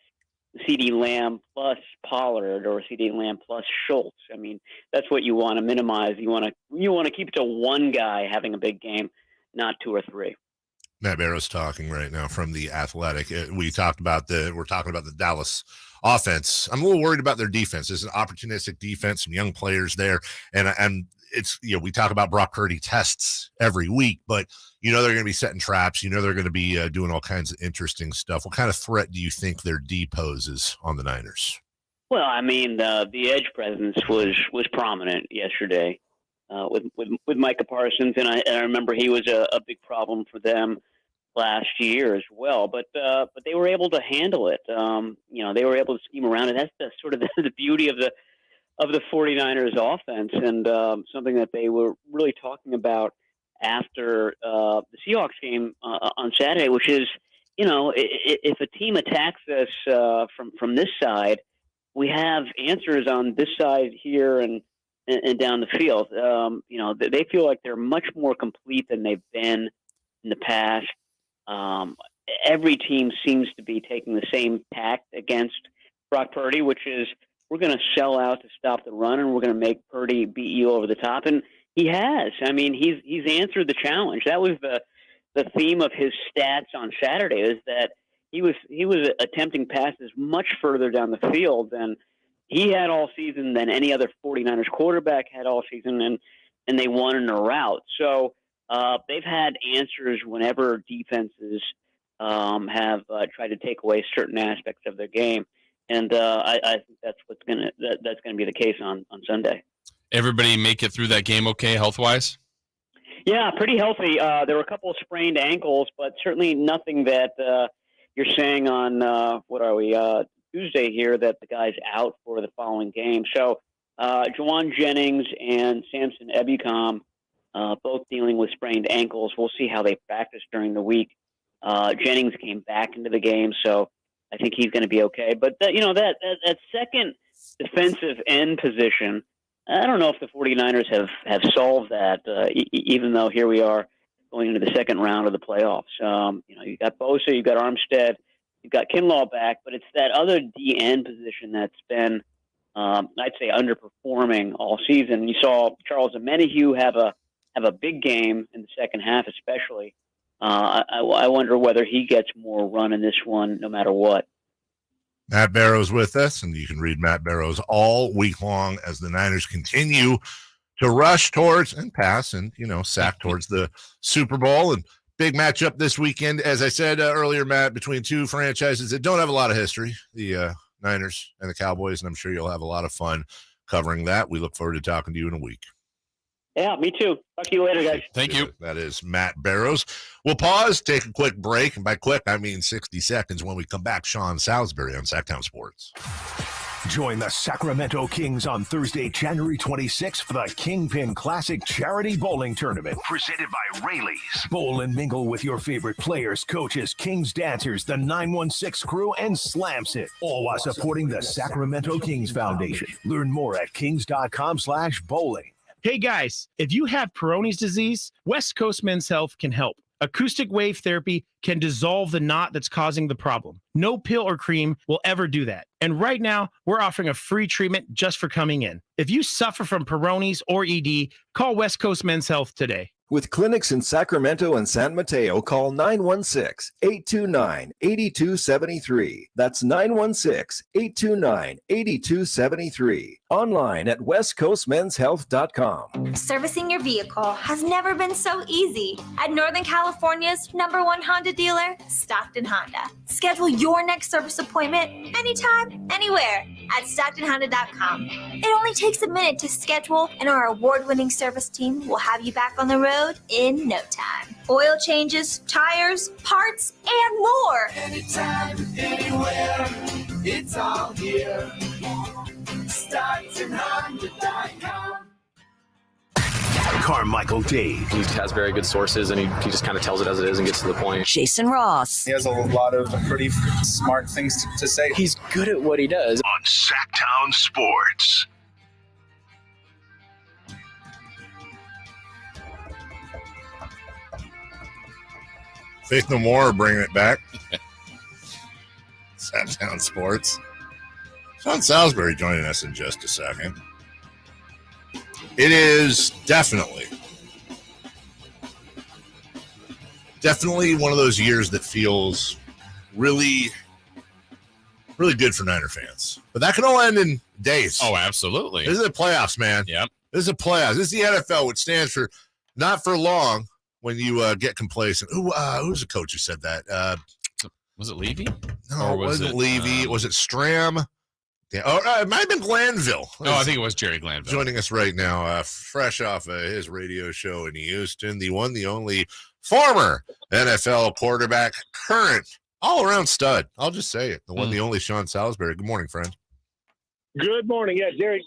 CeeDee Lamb plus Pollard or CeeDee Lamb plus Schultz. I mean, that's what you want to minimize. You want to keep it to one guy having a big game, not 2 or 3. Matt Barrows talking right now from The Athletic. We're talking about the Dallas offense. I'm a little worried about their defense. There's an opportunistic defense, some young players there, and it's, we talk about Brock Purdy tests every week, but they're going to be setting traps. They're going to be doing all kinds of interesting stuff. What kind of threat do you think their D poses on the Niners? Well, I mean, the edge presence was prominent yesterday with Micah Parsons, and I remember he was a big problem for them last year as well. But they were able to handle it. They were able to scheme around it. That's the sort of the beauty of the 49ers offense, and something that they were really talking about after the Seahawks game on Saturday, which is, if a team attacks us from this side, we have answers on this side here and down the field. They feel like they're much more complete than they've been in the past. Every team seems to be taking the same tact against Brock Purdy, which is, we're going to sell out to stop the run, and we're going to make Purdy beat you over the top. And he has. I mean, he's answered the challenge. That was the theme of his stats on Saturday, is that he was attempting passes much further down the field than he had all season, than any other 49ers quarterback had all season, and they won in a rout. So they've had answers whenever defenses have tried to take away certain aspects of their game. And I think that's gonna be the case on Sunday. Everybody make it through that game okay, health-wise? Yeah, pretty healthy. There were a couple of sprained ankles, but certainly nothing that you're saying on Tuesday here that the guy's out for the following game. So Juwan Jennings and Samson Ebukam, both dealing with sprained ankles. We'll see how they practice during the week. Jennings came back into the game, so I think he's going to be okay. But that second defensive end position, I don't know if the 49ers have solved that, even though here we are going into the second round of the playoffs. You got Bosa, you got Armstead, you've got Kinlaw back, but it's that other DN position that's been, I'd say, underperforming all season. You saw Charles Omenihu have a big game in the second half, especially. I wonder whether he gets more run in this one, no matter what. Matt Barrows with us, and you can read Matt Barrows all week long as the Niners continue to rush towards and pass and, sack towards the Super Bowl. And big matchup this weekend, as I said earlier, Matt, between two franchises that don't have a lot of history, the Niners and the Cowboys, and I'm sure you'll have a lot of fun covering that. We look forward to talking to you in a week. Yeah, me too. Talk to you later, guys. Thank you. That is Matt Barrows. We'll pause, take a quick break, and by quick, I mean 60 seconds. When we come back, Sean Salisbury on Sactown Sports. Join the Sacramento Kings on Thursday, January 26th for the Kingpin Classic Charity Bowling Tournament, presented by Rayleigh's. Bowl and mingle with your favorite players, coaches, Kings dancers, the 916 crew, and Slams It, all while supporting the Sacramento Kings Foundation. Learn more at kings.com/bowling. Hey guys, if you have Peyronie's disease, West Coast Men's Health can help. Acoustic wave therapy can dissolve the knot that's causing the problem. No pill or cream will ever do that. And right now, we're offering a free treatment just for coming in. If you suffer from Peyronie's or ED, call West Coast Men's Health today. With clinics in Sacramento and San Mateo, call 916-829-8273. That's 916-829-8273. Online at westcoastmenshealth.com. Servicing your vehicle has never been so easy. At Northern California's #1 Honda dealer, Stockton Honda. Schedule your next service appointment anytime, anywhere at StocktonHonda.com. It only takes a minute to schedule, and our award-winning service team will have you back on the road in no time. Oil changes, tires, parts, and more. Anytime, anywhere, it's all here. StocktonHonda.com. Carmichael Dave. He has very good sources, and he just kind of tells it as it is and gets to the point. Jason Ross. He has a lot of pretty smart things to say. He's good at what he does. On Sactown Sports. Faith No More bringing it back. Sactown Sports. Sean Salisbury joining us in just a second. It is definitely one of those years that feels really, really good for Niner fans. But that can all end in days. Oh, absolutely. This is the playoffs, man. Yep. This is a playoffs. This is the NFL, which stands for not for long when you get complacent. Who's the coach who said that? Was it Levy? No, it wasn't Levy. Was it Stram? Yeah. It might have been Glanville. I think it was Jerry Glanville. Joining us right now, fresh off his radio show in Houston, the one, the only former NFL quarterback, current all-around stud. I'll just say it. The one, the only Sean Salisbury. Good morning, friend. Good morning. Yeah, Jerry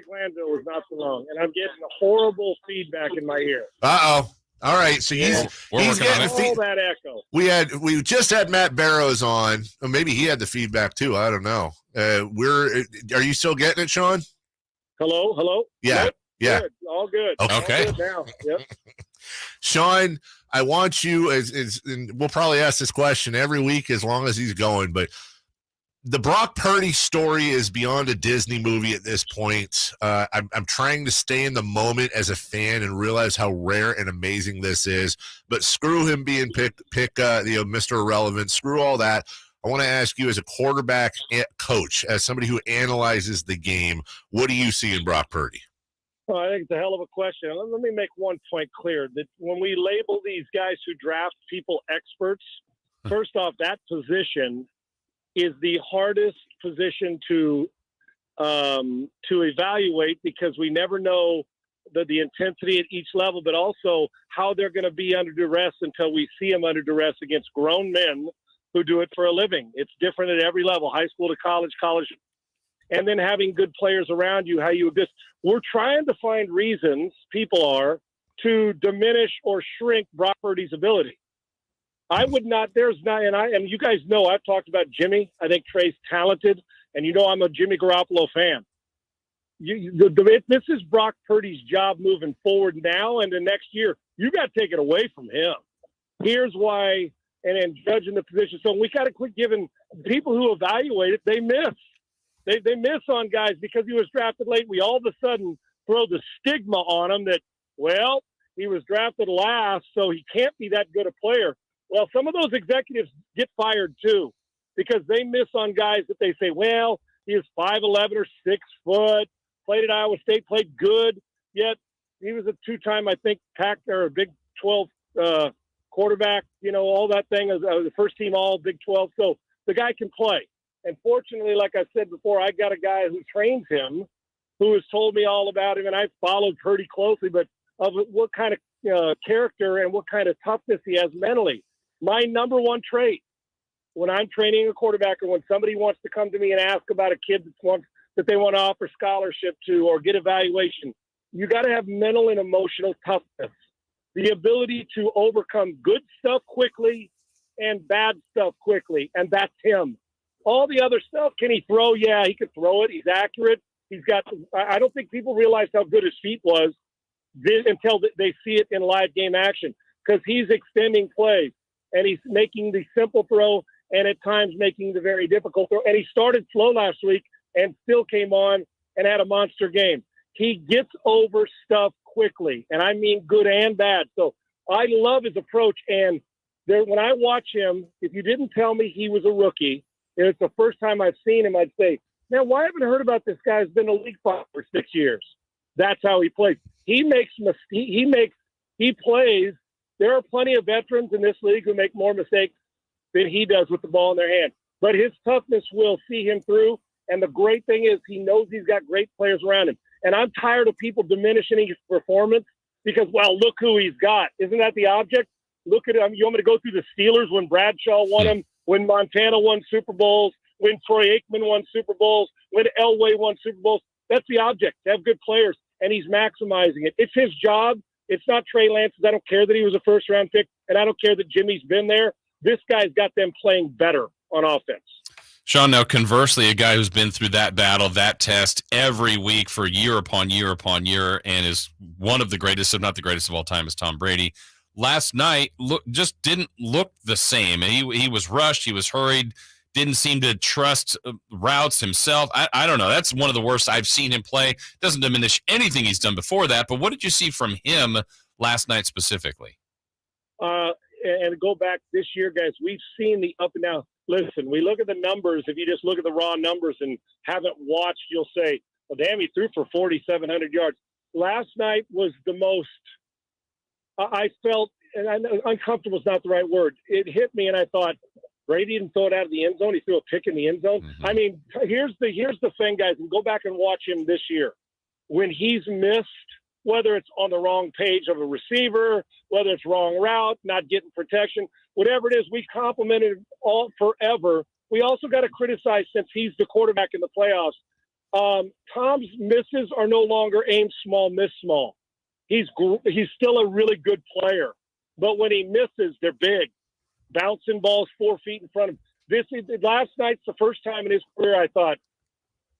Glanville was not so long, and I'm getting horrible feedback in my ear. Uh-oh. All right, so he's getting all that echo. We just had Matt Barrows on. Or maybe he had the feedback too. I don't know. Are you still getting it, Sean? Hello. Yeah, Good. yeah. Good. All good. Okay. All good now. Yep. Sean, I want you and we'll probably ask this question every week as long as he's going, but the Brock Purdy story is beyond a Disney movie at this point. I'm trying to stay in the moment as a fan and realize how rare and amazing this is. But screw him being Mr. Irrelevant. Screw all that. I want to ask you, as a quarterback coach, as somebody who analyzes the game, what do you see in Brock Purdy? Well, I think it's a hell of a question. Let me make one point clear: that when we label these guys who draft people experts, first off, that position is the hardest position to evaluate, because we never know the intensity at each level, but also how they're going to be under duress until we see them under duress against grown men who do it for a living. It's different at every level, high school to college, and then having good players around you. We're trying to find reasons, people are, to diminish or shrink Brock Purdy's ability. I would not. And you guys know I've talked about Jimmy. I think Trey's talented, and I'm a Jimmy Garoppolo fan. This is Brock Purdy's job moving forward now and the next year. You got to take it away from him. Here's why, and judging the position. So we got to quit giving people who evaluate it. They miss. They miss on guys because he was drafted late. We all of a sudden throw the stigma on him that, well, he was drafted last, so he can't be that good a player. Well, some of those executives get fired too, because they miss on guys that they say, well, he is 5'11" or 6 foot, played at Iowa State, played good, yet he was a two-time, I think, a Big 12 quarterback, all that thing, as the first team all Big 12. So the guy can play. And fortunately, like I said before, I got a guy who trains him, who has told me all about him, and I followed pretty closely, but of what kind of character and what kind of toughness he has mentally. My number one trait when I'm training a quarterback, or when somebody wants to come to me and ask about a kid that they want to offer scholarship to or get evaluation, you got to have mental and emotional toughness, the ability to overcome good stuff quickly and bad stuff quickly, and that's him. All the other stuff, can he throw? Yeah, he could throw it. He's accurate. I don't think people realize how good his feet was until they see it in live game action, because he's extending plays. And he's making the simple throw, and at times making the very difficult throw. And he started slow last week and still came on and had a monster game. He gets over stuff quickly, and I mean good and bad. So I love his approach. And when I watch him, if you didn't tell me he was a rookie, and it's the first time I've seen him, I'd say, man, why haven't I heard about this guy who's been in the league for 6 years? That's how he plays. He plays. There are plenty of veterans in this league who make more mistakes than he does with the ball in their hand. But his toughness will see him through. And the great thing is he knows he's got great players around him. And I'm tired of people diminishing his performance because, well, look who he's got. Isn't that the object? Look at him. You want me to go through the Steelers when Bradshaw won them, when Montana won Super Bowls, when Troy Aikman won Super Bowls, when Elway won Super Bowls? That's the object, to have good players. And he's maximizing it. It's his job. It's not Trey Lance's. I don't care that he was a first-round pick, and I don't care that Jimmy's been there. This guy's got them playing better on offense. Sean, now conversely, a guy who's been through that battle, that test every week for year upon year upon year, and is one of the greatest, if not the greatest of all time, is Tom Brady. Last night, just didn't look the same. He was rushed. He was hurried. Didn't seem to trust routes himself. I don't know. That's one of the worst I've seen him play. Doesn't diminish anything he's done before that. But what did you see from him last night specifically? And go back this year, guys, we've seen the up and down. Listen, we look at the numbers. If you just look at the raw numbers and haven't watched, you'll say, Well, damn, he threw for 4,700 yards. Last night was the most I felt, and I know uncomfortable is not the right word. It hit me, and I thought, Brady didn't throw it out of the end zone. He threw a pick in the end zone. Mm-hmm. I mean, here's the thing, guys, and go back and watch him this year. When he's missed, whether it's on the wrong page of a receiver, whether it's wrong route, not getting protection, whatever it is, we complimented him all forever. We also got to criticize since he's the quarterback in the playoffs. Tom's misses are no longer aim small, miss small. He's still a really good player, but when he misses, they're big, bouncing balls 4 feet in front of him. Last night's the first time in his career I thought,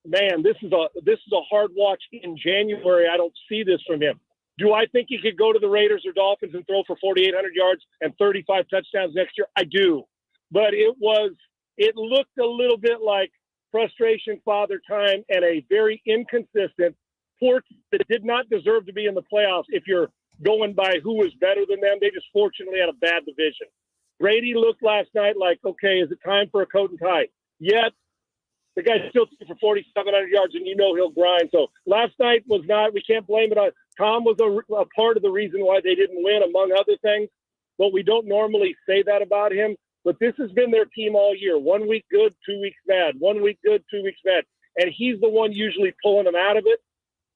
man, this is a hard watch in January. I don't see this from him. Do I think he could go to the Raiders or Dolphins and throw for 4,800 yards and 35 touchdowns next year? I do, but it looked a little bit like frustration, father time, and a very inconsistent poor that did not deserve to be in the playoffs. If you're going by who was better than them, they just fortunately had a bad division. Brady looked last night like, okay, is it time for a coat and tie? Yet the guy still threw for 4,700 yards, and he'll grind. So last night was not. We can't blame it on Tom. Was a part of the reason why they didn't win, among other things. But we don't normally say that about him. But this has been their team all year. 1 week good, 2 weeks bad. 1 week good, 2 weeks bad. And he's the one usually pulling them out of it.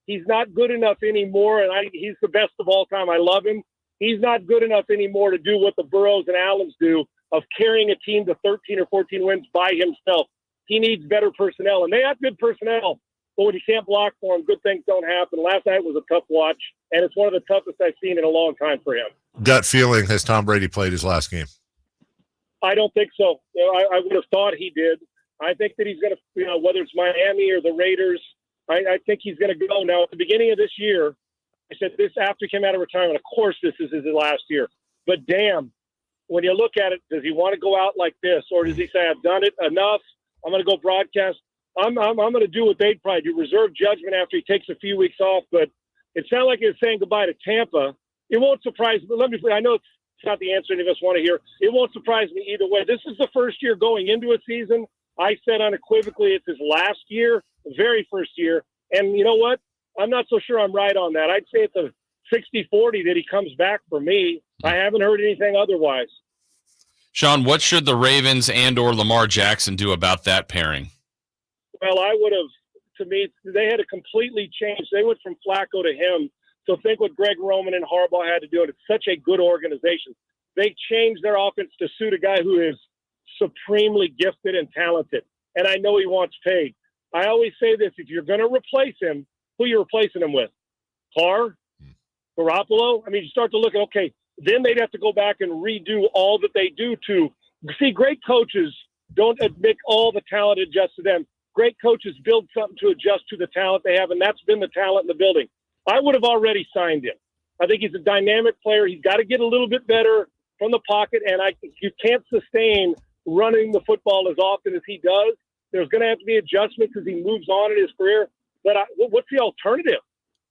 He's not good enough anymore, and he's the best of all time. I love him. He's not good enough anymore to do what the Burrows and Allens do of carrying a team to 13 or 14 wins by himself. He needs better personnel, and they have good personnel. But when you can't block for them, good things don't happen. Last night was a tough watch, and it's one of the toughest I've seen in a long time for him. Gut feeling, has Tom Brady played his last game? I don't think so. I would have thought he did. I think that he's going to, whether it's Miami or the Raiders, I think he's going to go. Now, at the beginning of this year, I said this after he came out of retirement. Of course, this is his last year. But damn, when you look at it, does he want to go out like this? Or does he say, I've done it enough, I'm going to go broadcast? I'm going to do what they'd probably do, reserve judgment after he takes a few weeks off. But it sounded like he was saying goodbye to Tampa. It won't surprise me. I know it's not the answer any of us want to hear. It won't surprise me either way. This is the first year going into a season. I said unequivocally it's his last year, the very first year. And you know what? I'm not so sure I'm right on that. I'd say it's a 60-40 that he comes back for me. I haven't heard anything otherwise. Sean, what should the Ravens and or Lamar Jackson do about that pairing? Well, I would have, to me, they had to completely change. They went from Flacco to him. So think what Greg Roman and Harbaugh had to do. And it's such a good organization. They changed their offense to suit a guy who is supremely gifted and talented. And I know he wants paid. I always say this, if you're going to replace him, who are you replacing him with? Carr? Garoppolo? I mean, you start to look at, okay, then they'd have to go back and redo all that they do to see. Great coaches don't admit all the talent adjusts to them. Great coaches build something to adjust to the talent they have, and that's been the talent in the building. I would have already signed him. I think he's a dynamic player. He's got to get a little bit better from the pocket, and you can't sustain running the football as often as he does. There's going to have to be adjustments as he moves on in his career. But what's the alternative?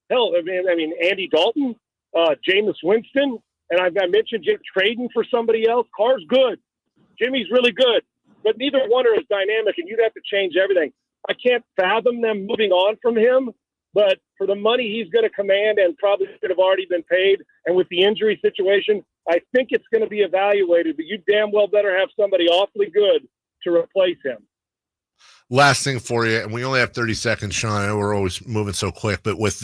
Hell, I mean, Andy Dalton, Jameis Winston, and I mentioned Jim trading for somebody else. Carr's good. Jimmy's really good. But neither one are as dynamic, and you'd have to change everything. I can't fathom them moving on from him, but for the money he's going to command and probably should have already been paid, and with the injury situation, I think it's going to be evaluated, but you damn well better have somebody awfully good to replace him. Last thing for you, and we only have 30 seconds, Sean. I know we're always moving so quick, but with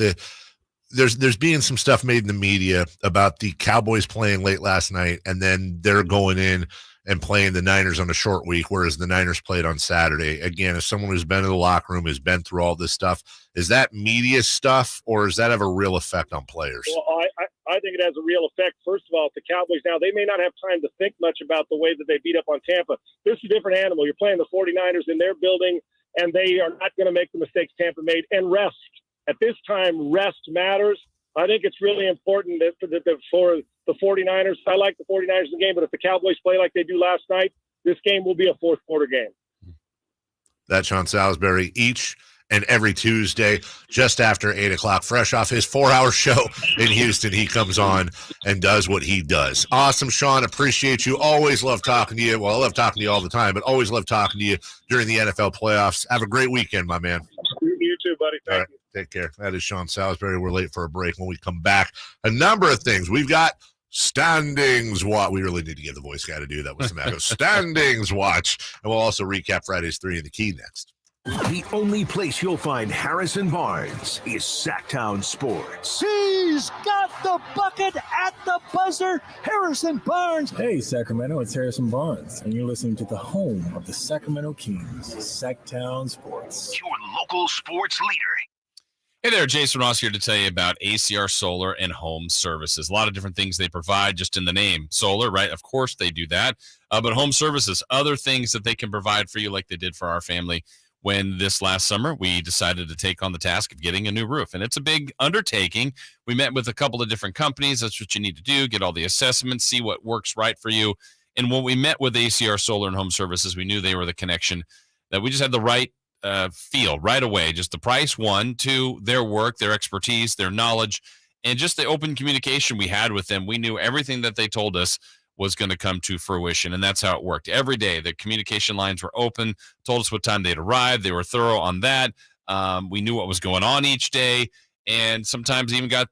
there's being some stuff made in the media about the Cowboys playing late last night, and then they're going in and playing the Niners on a short week, whereas the Niners played on Saturday. Again, as someone who's been in the locker room, has been through all this stuff, is that media stuff, or does that have a real effect on players? Well, I think it has a real effect. First of all, the Cowboys now, they may not have time to think much about the way that they beat up on Tampa. This is a different animal. You're playing the 49ers in their building, and they are not going to make the mistakes Tampa made. And rest. At this time, rest matters. I think it's really important that for the 49ers, I like the 49ers in the game, but if the Cowboys play like they do last night, this game will be a fourth quarter game. That's Sean Salisbury each and every Tuesday just after 8 o'clock, fresh off his 4-hour show in Houston. He comes on and does what he does. Awesome, Sean. Appreciate you. Always love talking to you. Well, I love talking to you all the time, but always love talking to you during the NFL playoffs. Have a great weekend, my man. You too, buddy. All right. Take care. That is Sean Salisbury. We're late for a break. When we come back, a number of things. We've got standings watch. We really need to get the voice guy to do that with some echo. Standings watch. And we'll also recap Friday's 3 in the Key next. The only place you'll find Harrison Barnes is Sactown Sports. He's got the bucket at the buzzer. Harrison Barnes. Hey, Sacramento, it's Harrison Barnes, and you're listening to the home of the Sacramento Kings, Sactown Sports. Your local sports leader. Hey there, Jason Ross here to tell you about ACR Solar and Home Services. A lot of different things they provide just in the name. Solar, right? Of course they do that. But Home Services, other things that they can provide for you like they did for our family when this last summer we decided to take on the task of getting a new roof. And it's a big undertaking. We met with a couple of different companies. That's what you need to do, get all the assessments, see what works right for you. And when we met with ACR Solar and Home Services, we knew they were the connection, that we just had the right feel right away. Just the price, 1, 2, their work, their expertise, their knowledge, and just the open communication we had with them. We knew everything that they told us was going to come to fruition, and that's how it worked. Every day, the communication lines were open, told us what time they'd arrived. They were thorough on that. We knew what was going on each day, and sometimes even got,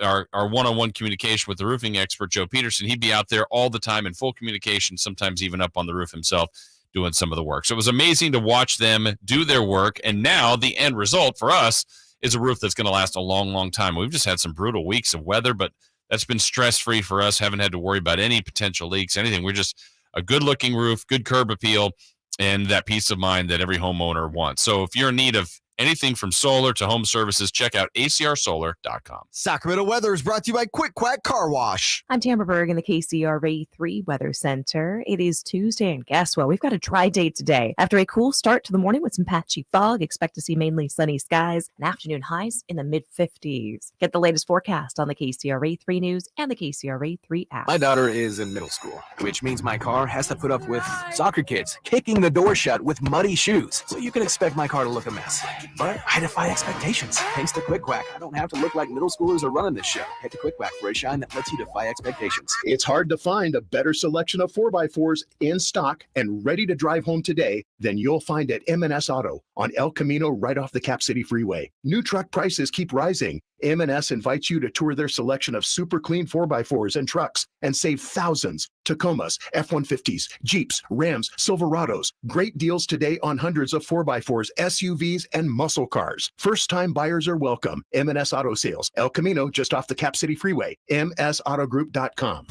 our one-on-one communication with the roofing expert, Joe Peterson. He'd be out there all the time in full communication, sometimes even up on the roof himself doing some of the work. So it was amazing to watch them do their work, and now the end result for us is a roof that's going to last a long, long time. We've just had some brutal weeks of weather, but that's been stress-free for us. Haven't had to worry about any potential leaks, anything. We're just a good-looking roof, good curb appeal, and that peace of mind that every homeowner wants. So if you're in need of anything from solar to home services, check out acrsolar.com. Sacramento weather is brought to you by Quick Quack Car Wash. I'm Tamara Berg in the KCRA 3 Weather Center. It is Tuesday, and guess what? We've got a dry day today. After a cool start to the morning with some patchy fog, expect to see mainly sunny skies and afternoon highs in the mid-50s. Get the latest forecast on the KCRA 3 News and the KCRA 3 app. My daughter is in middle school, which means my car has to put up with soccer kids kicking the door shut with muddy shoes. So you can expect my car to look a mess. But I defy expectations. Thanks to Quick Quack, I don't have to look like middle schoolers are running this show. Head to Quick Quack for a shine that lets you defy expectations. It's hard to find a better selection of 4x4s in stock and ready to drive home today than you'll find at M&S Auto on El Camino right off the Cap City Freeway. New truck prices keep rising. M&S invites you to tour their selection of super clean 4x4s and trucks and save thousands. Tacomas, F-150s, Jeeps, Rams, Silverados. Great deals today on hundreds of 4x4s, SUVs, and muscle cars. First-time buyers are welcome. M&S Auto Sales, El Camino, just off the Cap City Freeway. MSAutogroup.com.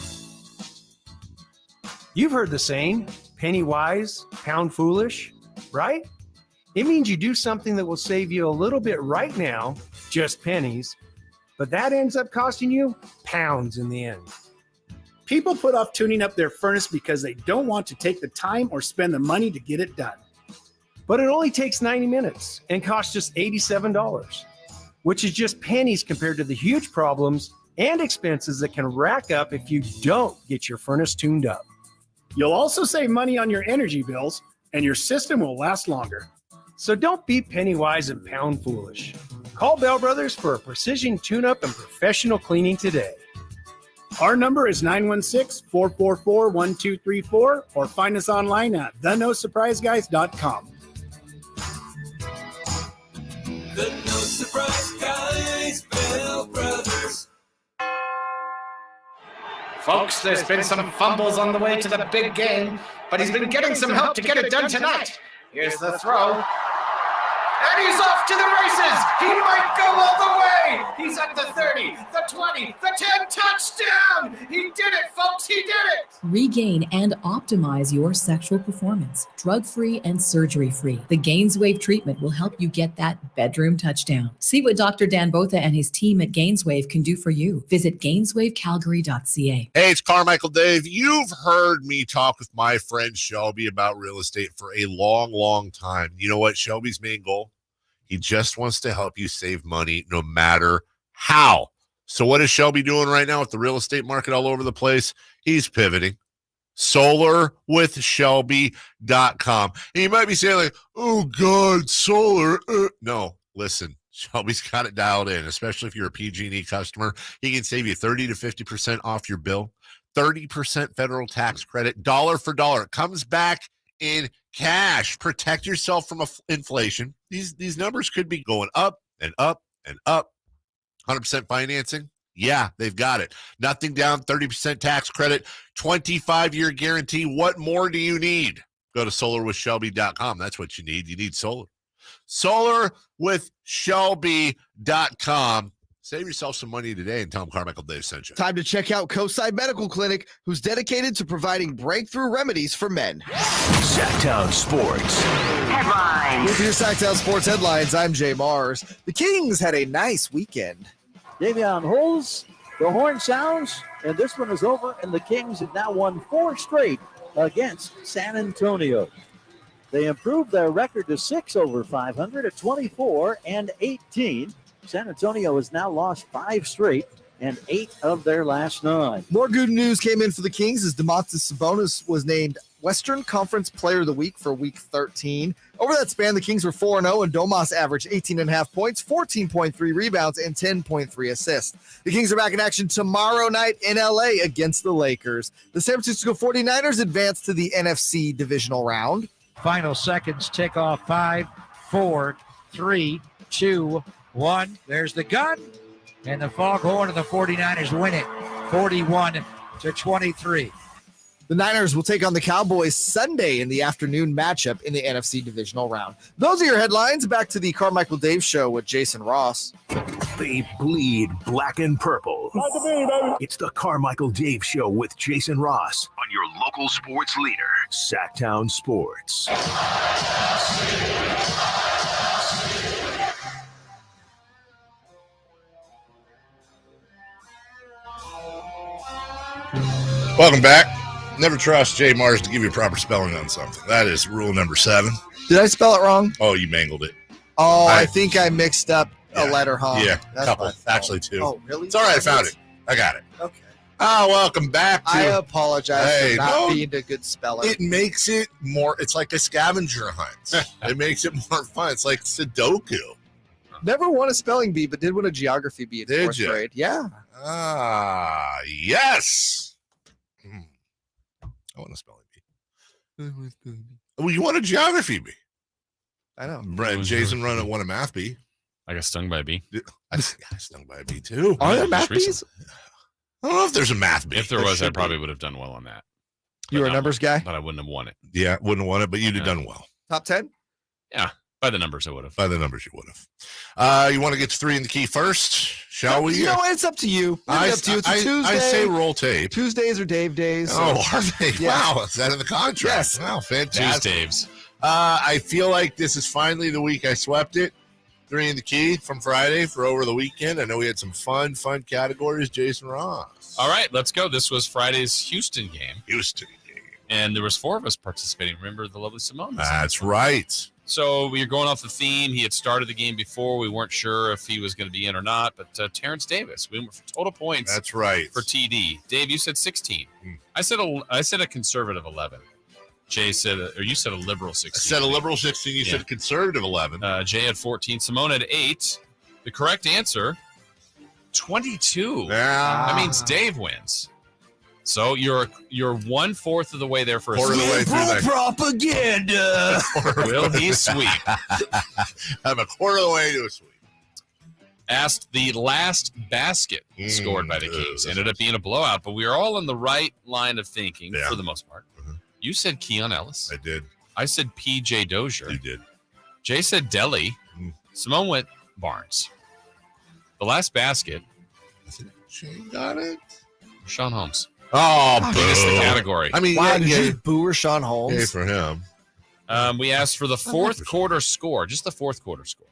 You've heard the saying, penny wise, pound foolish, right? It means you do something that will save you a little bit right now, just pennies, but that ends up costing you pounds in the end. People put off tuning up their furnace because they don't want to take the time or spend the money to get it done. But it only takes 90 minutes and costs just $87, which is just pennies compared to the huge problems and expenses that can rack up if you don't get your furnace tuned up. You'll also save money on your energy bills, and your system will last longer. So don't be penny wise and pound foolish. Call Bell Brothers for a precision tune-up and professional cleaning today. Our number is 916-444-1234 or find us online at thenosurpriseguys.com. The No Surprise Guys, Bell Brothers. Folks, there's been some fumbles on the way to the big game, but he's been getting some help to get it done tonight. Here's the throw. And he's off to the races. He might go all the way. He's at the 30, the 20, the 10, touchdown. He did it, folks. He did it. Regain and optimize your sexual performance. Drug-free and surgery-free. The Gainswave treatment will help you get that bedroom touchdown. See what Dr. Dan Botha and his team at Gainswave can do for you. Visit gainswavecalgary.ca. Hey, it's Carmichael Dave. You've heard me talk with my friend Shelby about real estate for a long, long time. You know what Shelby's main goal? He just wants to help you save money no matter how. So what is Shelby doing right now with the real estate market all over the place? He's pivoting. Solarwithshelby.com. And you might be saying like, oh God, solar. No, listen, Shelby's got it dialed in, especially if you're a PG&E customer. He can save you 30 to 50% off your bill, 30% federal tax credit, dollar for dollar. It comes back in cash. Protect yourself from inflation. These numbers could be going up. and up and up. 100% financing? Yeah, they've got it. Nothing down, 30% tax credit, 25-year guarantee. What more do you need? Go to solarwithshelby.com. That's what you need. You need solar. Solarwithshelby.com. Save yourself some money today and tell them Carmichael Dave sent you. Time to check out Coastside Medical Clinic, who's dedicated to providing breakthrough remedies for men. Sactown Sports Headlines. With your Sactown Sports headlines, I'm Jay Mars. The Kings had a nice weekend. Davion holds, the horn sounds, and this one is over, and the Kings have now won 4 straight against San Antonio. They improved their record to 6 over 500 at 24-18. San Antonio has now lost 5 straight and 8 of their last 9. More good news came in for the Kings as Domantas Sabonis was named Western Conference Player of the Week for Week 13. Over that span, the Kings were 4-0, and Domas averaged 18.5 points, 14.3 rebounds, and 10.3 assists. The Kings are back in action tomorrow night in L.A. against the Lakers. The San Francisco 49ers advance to the NFC divisional round. Final seconds tick off. 5, 4, 3, 2, 1. There's the gun, and the foghorn of the 49ers win it 41-23. The Niners will take on the Cowboys Sunday in the afternoon matchup in the NFC divisional round. Those are your headlines. Back to the Carmichael Dave Show with Jason Ross. They bleed black and purple. It's the Carmichael Dave Show with Jason Ross on your local sports leader, Sactown Sports. Welcome back. Never trust Jay Mars to give you proper spelling on something. That is rule number 7. Did I spell it wrong? Oh, you mangled it. Oh, I think I mixed up a letter, huh? Yeah, That's couple. my fault. Actually, 2. Oh, really? It's all right. I found it. I got it. Okay. Oh, welcome back. I apologize for not no, being a good speller. It makes it more, it's like a scavenger hunt. It makes it more fun. It's like Sudoku. Never won a spelling bee, but did win a geography bee in Did 4th you? grade. Yeah. Ah, yes. I want a spelling bee. Well, you want a geography bee. I know. Right, Jason won a math bee. I got stung by a bee. I got stung by a bee too. Are there math bees? I don't know if there's a math bee. If there was, I probably would have done well on that. You were a numbers guy? But I wouldn't have won it. Yeah, wouldn't have won it, but you'd have done well. Top 10? Yeah, by the numbers I would have. By the numbers you would have. You want to get to 3 in the key first, shall we? You know, it's up to you. It's up to you. It's a Tuesday. I say roll tape. Tuesdays are Dave days. Oh, are they? Yeah. Wow, is that in the contract? Yes. Wow, fantastic. Tuesdays. I feel like this is finally the week I swept it. 3 in the key from Friday for over the weekend. I know we had some fun categories. Jason Ross. All right, let's go. This was Friday's Houston game. And there was 4 of us participating. Remember the lovely Simone? That's right. So we were going off the theme. He had started the game before. We weren't sure if he was going to be in or not. But Terrence Davis, we went for total points. That's right. For TD. Dave, you said 16. I said a conservative 11. Jay said, or you said a liberal 16. I said a liberal 16. You said a conservative 11. Jay had 14. Simone had 8. The correct answer, 22. Yeah. That means Dave wins. So you're 1/4 of the way there for a quarter of the way through that. Propaganda. Will he sweep? I'm a quarter of the way to a sweep. Asked the last basket scored by the Kings. Ended up being a blowout, but we are all in the right line of thinking for the most part. You said Keon Ellis. I did. I said P.J. Dozier. You did. Jay said Delly. Simone went Barnes. The last basket. I think Jay got it. Sean Holmes. Oh, I think it's the category. I mean, wow, did you boo Sean Holmes? Yay for him. We asked for the fourth quarter score, just the fourth quarter score.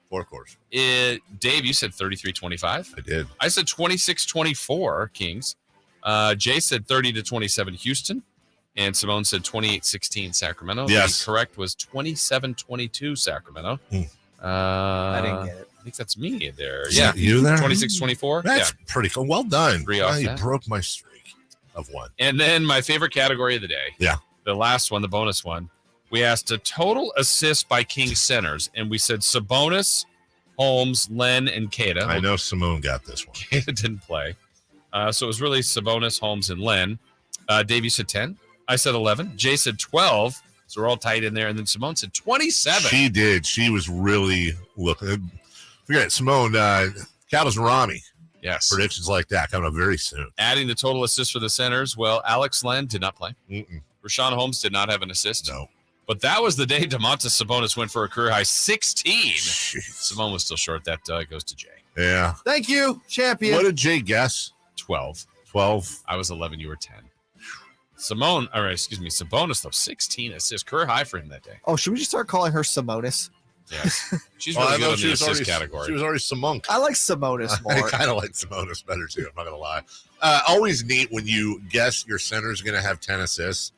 Fourth quarter. Dave, you said 33-25. I did. I said 26-24 Kings. Jay said 30-27 Houston. And Simone said 28-16 Sacramento. Yes. The correct was 27-22 Sacramento. I didn't get it. I think that's me there. Is that you there? 26-24. That's pretty cool. Well done. 3 off You that. broke my streak of 1. And then my favorite category of the day. Yeah. The last one, the bonus one. We asked a total assist by King centers, and we said Sabonis, Holmes, Len, and Keita. I know Simone got this one. Keita didn't play. So it was really Sabonis, Holmes, and Len. Dave, you said 10. I said 11. Jay said 12. So we're all tight in there. And then Simone said 27. She did. She was really looking. Forget Simone, Cowboys and Rami. Yes. Predictions like that coming up very soon. Adding the total assists for the centers, well, Alex Len did not play. Rashawn Holmes did not have an assist. No. But that was the day Domantas Sabonis went for a career high 16. Simone was still short. That goes to Jay. Yeah. Thank you, champion. What did Jay guess? 12. 12. I was 11. You were 10. Sabonis, though, 16 assists. Career high for him that day. Oh, should we just start calling her Samonis? Yes. She's really good in the assist category. She was already Simone. I like Sabonis more. I kind of like Sabonis better, too. I'm not going to lie. Always neat when you guess your center is going to have 10 assists,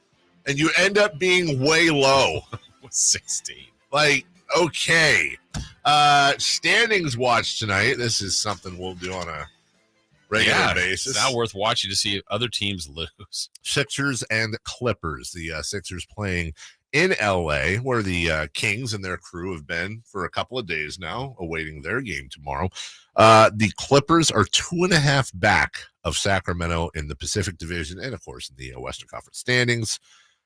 and you end up being way low. With 16. Like, okay. Standings watch tonight. This is something we'll do on a regular basis. It's now worth watching to see other teams lose. Sixers and Clippers. The Sixers playing in LA, where the Kings and their crew have been for a couple of days now, awaiting their game tomorrow. The Clippers are 2.5 back of Sacramento in the Pacific Division and, of course, in the Western Conference standings.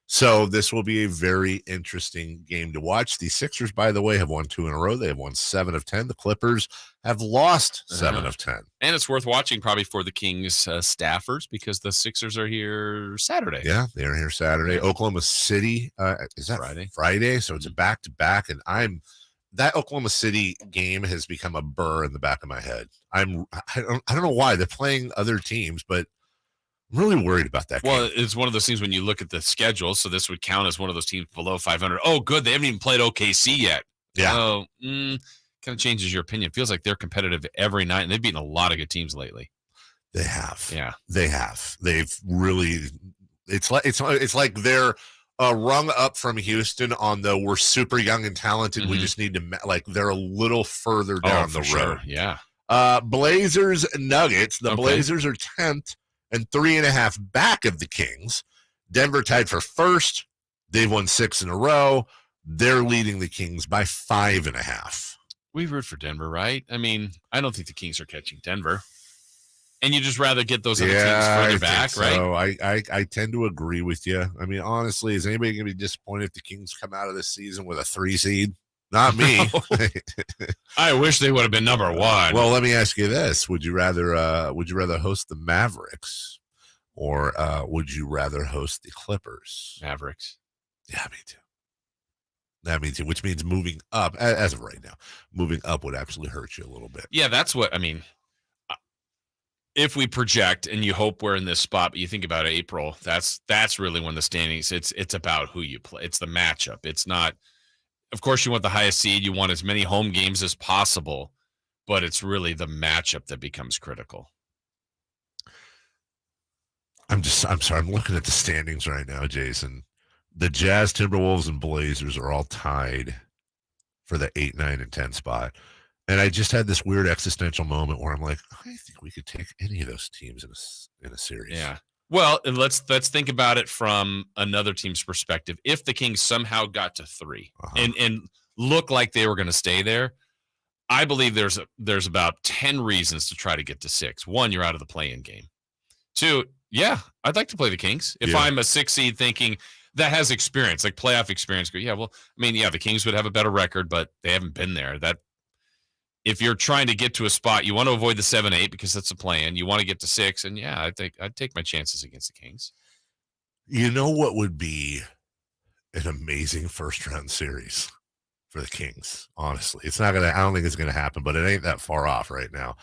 So this will be a very interesting game to watch. The Sixers, by the way, have won 2 in a row. They have won 7 of 10. The Clippers have lost 7 of 10. And it's worth watching probably for the Kings staffers because the Sixers are here Saturday. Yeah, they are here Saturday. Oklahoma City, is that Friday? So it's a back-to-back, and that Oklahoma City game has become a burr in the back of my head. I don't know why. They're playing other teams, but I'm really worried about that game. Well, it's one of those things when you look at the schedule, so this would count as one of those teams below 500. Oh, good. They haven't even played OKC yet. Yeah. So, kind of changes your opinion. It feels like they're competitive every night, and they've beaten a lot of good teams lately. They have. Yeah. They have. They've really – it's like they're rung up from Houston on the we're super young and talented. Mm-hmm. We just need to – they're a little further down the road. Sure. Yeah. Blazers, Nuggets. The Blazers are 10th. And 3.5 back of the Kings. Denver tied for first. They've won 6 in a row. They're leading the Kings by 5.5. We root for Denver, right? I mean, I don't think the Kings are catching Denver. And you just rather get those other teams further back, right? So I tend to agree with you. I mean, honestly, is anybody going to be disappointed if the Kings come out of this season with a 3 seed? Not me. I wish they would have been number 1. Well, let me ask you this: Would you rather host the Mavericks, or would you rather host the Clippers? Mavericks. Yeah, me too. That means which means moving up as of right now. Moving up would actually hurt you a little bit. Yeah, that's what I mean. If we project and you hope we're in this spot, but you think about April, that's really when the standings. It's about who you play. It's the matchup. It's not. Of course, you want the highest seed. You want as many home games as possible, but it's really the matchup that becomes critical. I'm sorry. I'm looking at the standings right now, Jason. The Jazz, Timberwolves, and Blazers are all tied for the 8, 9, and 10 spot. And I just had this weird existential moment where I'm like, I think we could take any of those teams in a series. Yeah. Well, and let's think about it from another team's perspective. If the Kings somehow got to 3 and look like they were going to stay there, I believe there's about 10 reasons to try to get to 6. 1, you're out of the play-in game. 2, yeah, I'd like to play the Kings. If I'm a 6 seed thinking that has experience, like playoff experience, the Kings would have a better record, but they haven't been there. That if you're trying to get to a spot, you want to avoid the 7-8 because that's a play-in. You want to get to 6, and I think I'd take my chances against the Kings. You know what would be an amazing first-round series for the Kings? Honestly, it's not gonna. I don't think it's gonna happen, but it ain't that far off right now.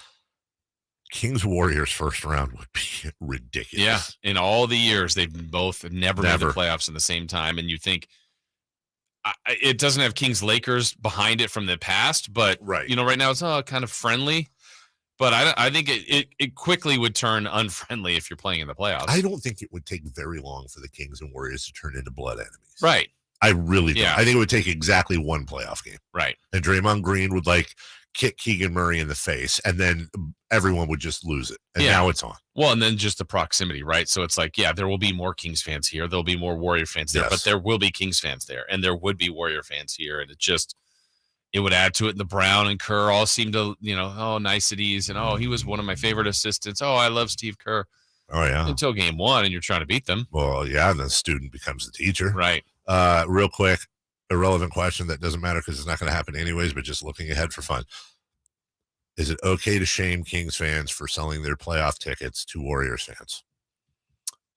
Kings Warriors first round would be ridiculous. Yeah, in all the years they've both never made the playoffs in the same time, and you think. It doesn't have Kings Lakers behind it from the past, but right now it's kind of friendly. But I think it quickly would turn unfriendly if you're playing in the playoffs. I don't think it would take very long for the Kings and Warriors to turn into blood enemies. Right. I really don't. Yeah. I think it would take exactly one playoff game. Right. And Draymond Green would kick Keegan Murray in the face, and then everyone would just lose it. And now it's on. Well, and then just the proximity, right? So it's there will be more Kings fans here. There'll be more Warrior fans there, but there will be Kings fans there, and there would be Warrior fans here. And it would add to it. And the Brown and Kerr all seem to, niceties. And, he was one of my favorite assistants. Oh, I love Steve Kerr. Oh, yeah. Until game 1, and you're trying to beat them. Well, yeah, and the student becomes the teacher. Right. Real quick, irrelevant question that doesn't matter because it's not going to happen anyways, but just looking ahead for fun. Is it okay to shame Kings fans for selling their playoff tickets to Warriors fans?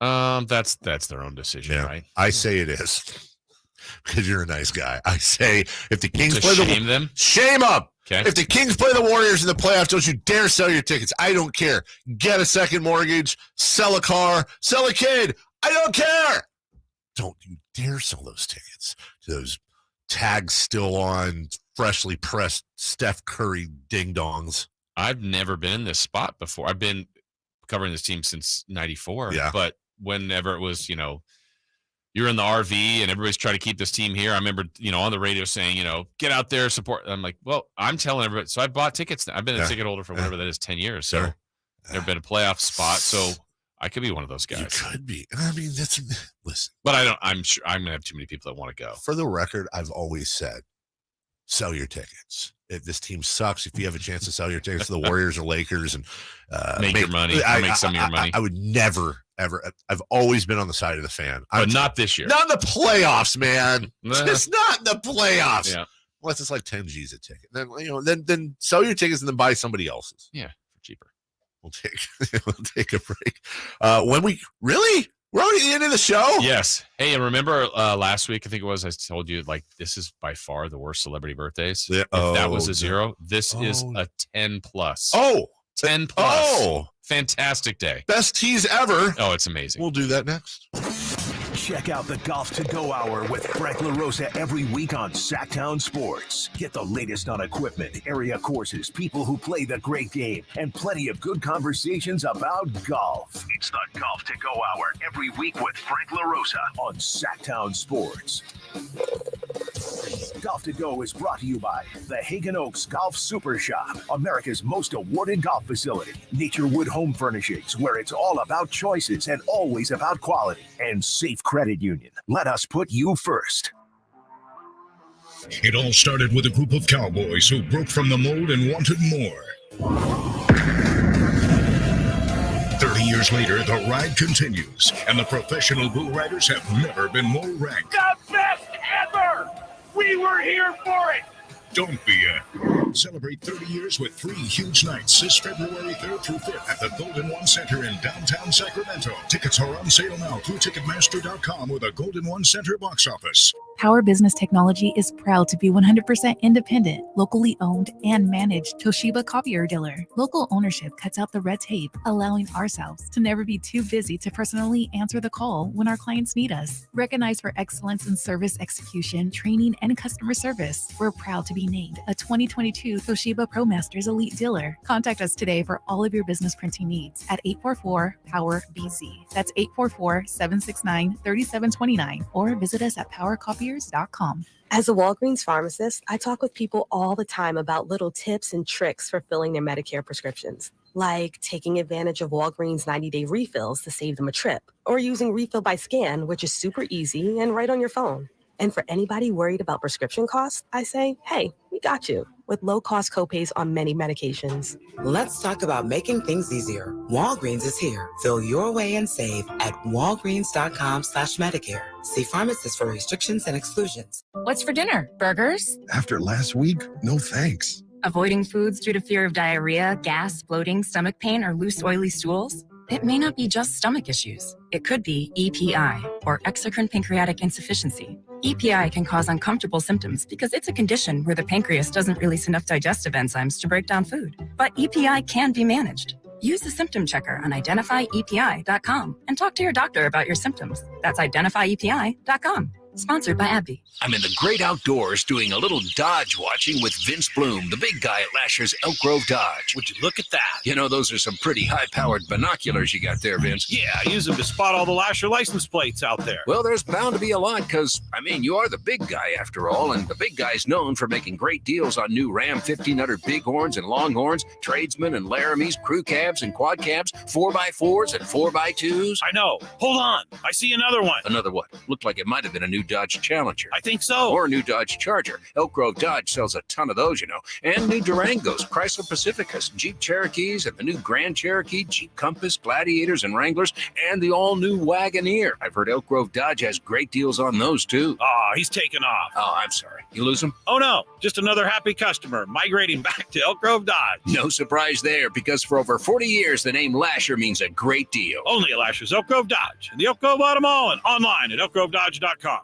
That's their own decision, right? I say it is. Because you're a nice guy. I say if the Kings shame them, shame them. Okay. If the Kings play the Warriors in the playoffs, don't you dare sell your tickets. I don't care. Get a second mortgage, sell a car, sell a kid. I don't care. Don't you dare sell those tickets to those tags still on, freshly pressed Steph Curry ding-dongs. I've never been in this spot before. I've been covering this team since 94. Yeah. But whenever it was, you're in the RV and everybody's trying to keep this team here. I remember, on the radio saying, get out there, support. I'm like, well, I'm telling everybody. So I bought tickets. I've been a ticket holder for whatever that is, 10 years. So never been a playoff spot. So I could be one of those guys. You could be. I mean, listen. But I'm sure I'm going to have too many people that want to go. For the record, I've always said, sell your tickets. If this team sucks, if you have a chance to sell your tickets to the Warriors or Lakers and make your money, make some of your money. I would never, ever. I've always been on the side of the fan. But not this year. Not in the playoffs, man. Just not in the playoffs. Yeah. Unless it's like 10 G's a ticket. Then, then sell your tickets and then buy somebody else's. Yeah, for cheaper. We'll take a break. We're already at the end of the show? Yes. Hey, and remember last week, I think it was, I told you, this is by far the worst celebrity birthdays. Yeah. If that was a 0, this is a 10 plus. Oh. 10 plus. Oh. Fantastic day. Best tease ever. Oh, it's amazing. We'll do that next. Check out the Golf to Go Hour with Frank LaRosa every week on Sactown Sports. Get the latest on equipment, area courses, people who play the great game, and plenty of good conversations about golf. It's the Golf to Go Hour every week with Frank LaRosa on Sactown Sports. Golf to Go is brought to you by the Hagen Oaks Golf Super Shop, America's most awarded golf facility. Naturewood Home Furnishings, where it's all about choices and always about quality. And Safe Credit Union. Let us put you first. It all started with a group of cowboys who broke from the mold and wanted more. 30 years later, the ride continues, and the professional bull riders have never been more ranked. The best ever! We were here for it! Don't be Celebrate 30 years with 3 huge nights this February 3rd through 5th at the Golden One Center in downtown Sacramento. Tickets are on sale now through Ticketmaster.com or the Golden One Center box office. Power Business Technology is proud to be 100% independent, locally owned, and managed Toshiba copier dealer. Local ownership cuts out the red tape, allowing ourselves to never be too busy to personally answer the call when our clients need us. Recognized for excellence in service execution, training, and customer service, we're proud to be named a 2022 Toshiba ProMasters Elite Dealer. Contact us today for all of your business printing needs at 844-POWER-BZ. That's 844-769-3729, or visit us at PowerCopier.com. As a Walgreens pharmacist, I talk with people all the time about little tips and tricks for filling their Medicare prescriptions, like taking advantage of Walgreens 90-day refills to save them a trip, or using Refill by Scan, which is super easy and right on your phone. And for anybody worried about prescription costs, I say, hey, we got you with low-cost copays on many medications. Let's talk about making things easier. Walgreens is here. Fill your way and save at walgreens.com/Medicare. See pharmacists for restrictions and exclusions. What's for dinner? Burgers? After last week, no thanks. Avoiding foods due to fear of diarrhea, gas, bloating, stomach pain, or loose, oily stools? It may not be just stomach issues. It could be EPI, or exocrine pancreatic insufficiency. EPI can cause uncomfortable symptoms because it's a condition where the pancreas doesn't release enough digestive enzymes to break down food. But EPI can be managed. Use the symptom checker on identifyepi.com and talk to your doctor about your symptoms. That's identifyepi.com. Sponsored by AbbVie. I'm in the great outdoors doing a little Dodge watching with Vince Bloom, the big guy at Lasher's Elk Grove Dodge. Would you look at that? You know, those are some pretty high-powered binoculars you got there, Vince. Yeah, I use them to spot all the Lasher license plates out there. Well, there's bound to be a lot because, you are the big guy after all, and the big guy's known for making great deals on new Ram 1500 Bighorns and Longhorns, Tradesmen and Laramies, crew cabs and quad cabs, 4x4s and 4x2s. I know. Hold on. I see another one. Another what? Looked like it might have been a new Dodge Challenger. I think so. Or a new Dodge Charger. Elk Grove Dodge sells a ton of those, And new Durangos, Chrysler Pacificas, Jeep Cherokees, and the new Grand Cherokee, Jeep Compass, Gladiators, and Wranglers, and the all-new Wagoneer. I've heard Elk Grove Dodge has great deals on those, too. Oh, he's taking off. Oh, I'm sorry. You lose him? Oh, no. Just another happy customer migrating back to Elk Grove Dodge. No surprise there, because for over 40 years, the name Lasher means a great deal. Only at Lasher's Elk Grove Dodge and the Elk Grove Auto Mall and online at elkgrovedodge.com.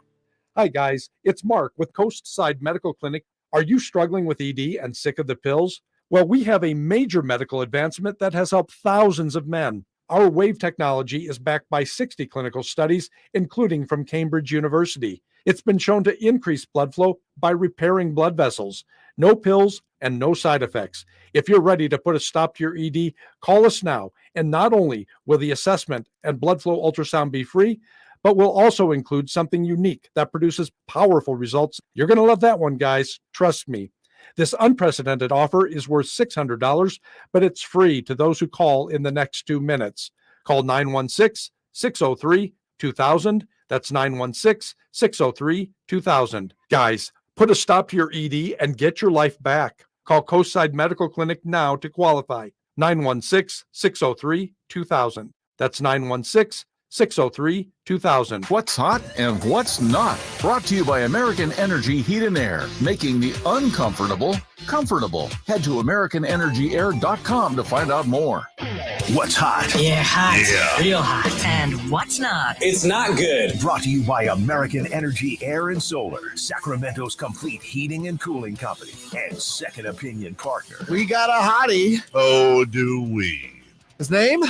Hi, guys. It's Mark with Coastside Medical Clinic. Are you struggling with ED and sick of the pills? Well, we have a major medical advancement that has helped thousands of men. Our WAVE technology is backed by 60 clinical studies, including from Cambridge University. It's been shown to increase blood flow by repairing blood vessels. No pills and no side effects. If you're ready to put a stop to your ED, call us now. And not only will the assessment and blood flow ultrasound be free, but we'll also include something unique that produces powerful results. You're going to love that one, guys. Trust me. This unprecedented offer is worth $600, but it's free to those who call in the next 2 minutes. Call 916-603-2000. That's 916-603-2000. Guys, put a stop to your ED and get your life back. Call Coastside Medical Clinic now to qualify. 916-603-2000. That's 916-603-2000. What's hot and what's not. Brought to you by American Energy Heat and Air, making the uncomfortable comfortable. Head to AmericanEnergyAir.com to find out more. What's hot? Yeah, hot. Yeah. Real hot. And what's not? It's not good. Brought to you by American Energy Air and Solar, Sacramento's complete heating and cooling company, and second opinion partner. We got a hottie. Oh, do we? His name?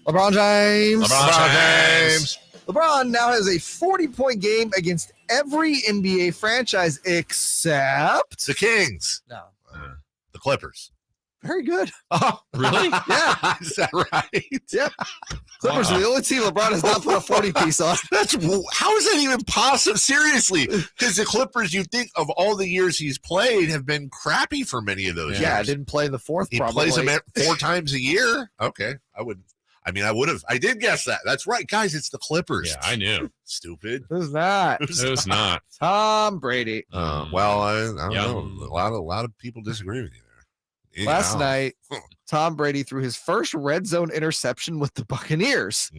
LeBron James. LeBron James. LeBron now has a 40-point game against every NBA franchise except the Kings. No. The Clippers. Very good. Oh, really? Yeah. Is that right? Yep. Clippers are the only team LeBron has not put a 40-piece on. How is that even possible? Seriously. Because the Clippers, you think of all the years he's played, have been crappy for many of those years. Yeah, didn't play in the fourth He probably. plays them 4 times a year? Okay. I would have. I did guess that. That's right. Guys, it's the Clippers. Yeah, I knew. Stupid. Who's that? Who's not? Tom Brady. Well, I don't know. A lot of people disagree with you there. Last night, Tom Brady threw his first red zone interception with the Buccaneers.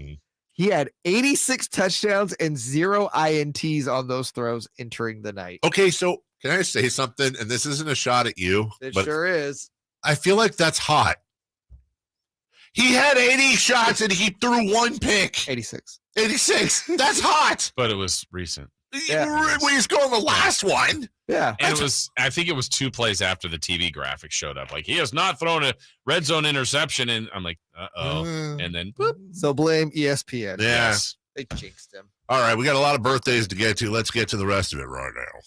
He had 86 touchdowns and 0 INTs on those throws entering the night. Okay, so can I say something? And this isn't a shot at you. It but sure is. I feel like that's hot. He had 80 shots and he threw 1 pick. 86. 86. That's hot. But it was recent. Yeah. When he's going the last one. Yeah. And I think it was 2 plays after the TV graphic showed up. Like, he has not thrown a red zone interception. And I'm like, uh-oh. And then, boop. So blame ESPN. Yeah. Yes. They jinxed him. All right, we got a lot of birthdays to get to. Let's get to the rest of it right now.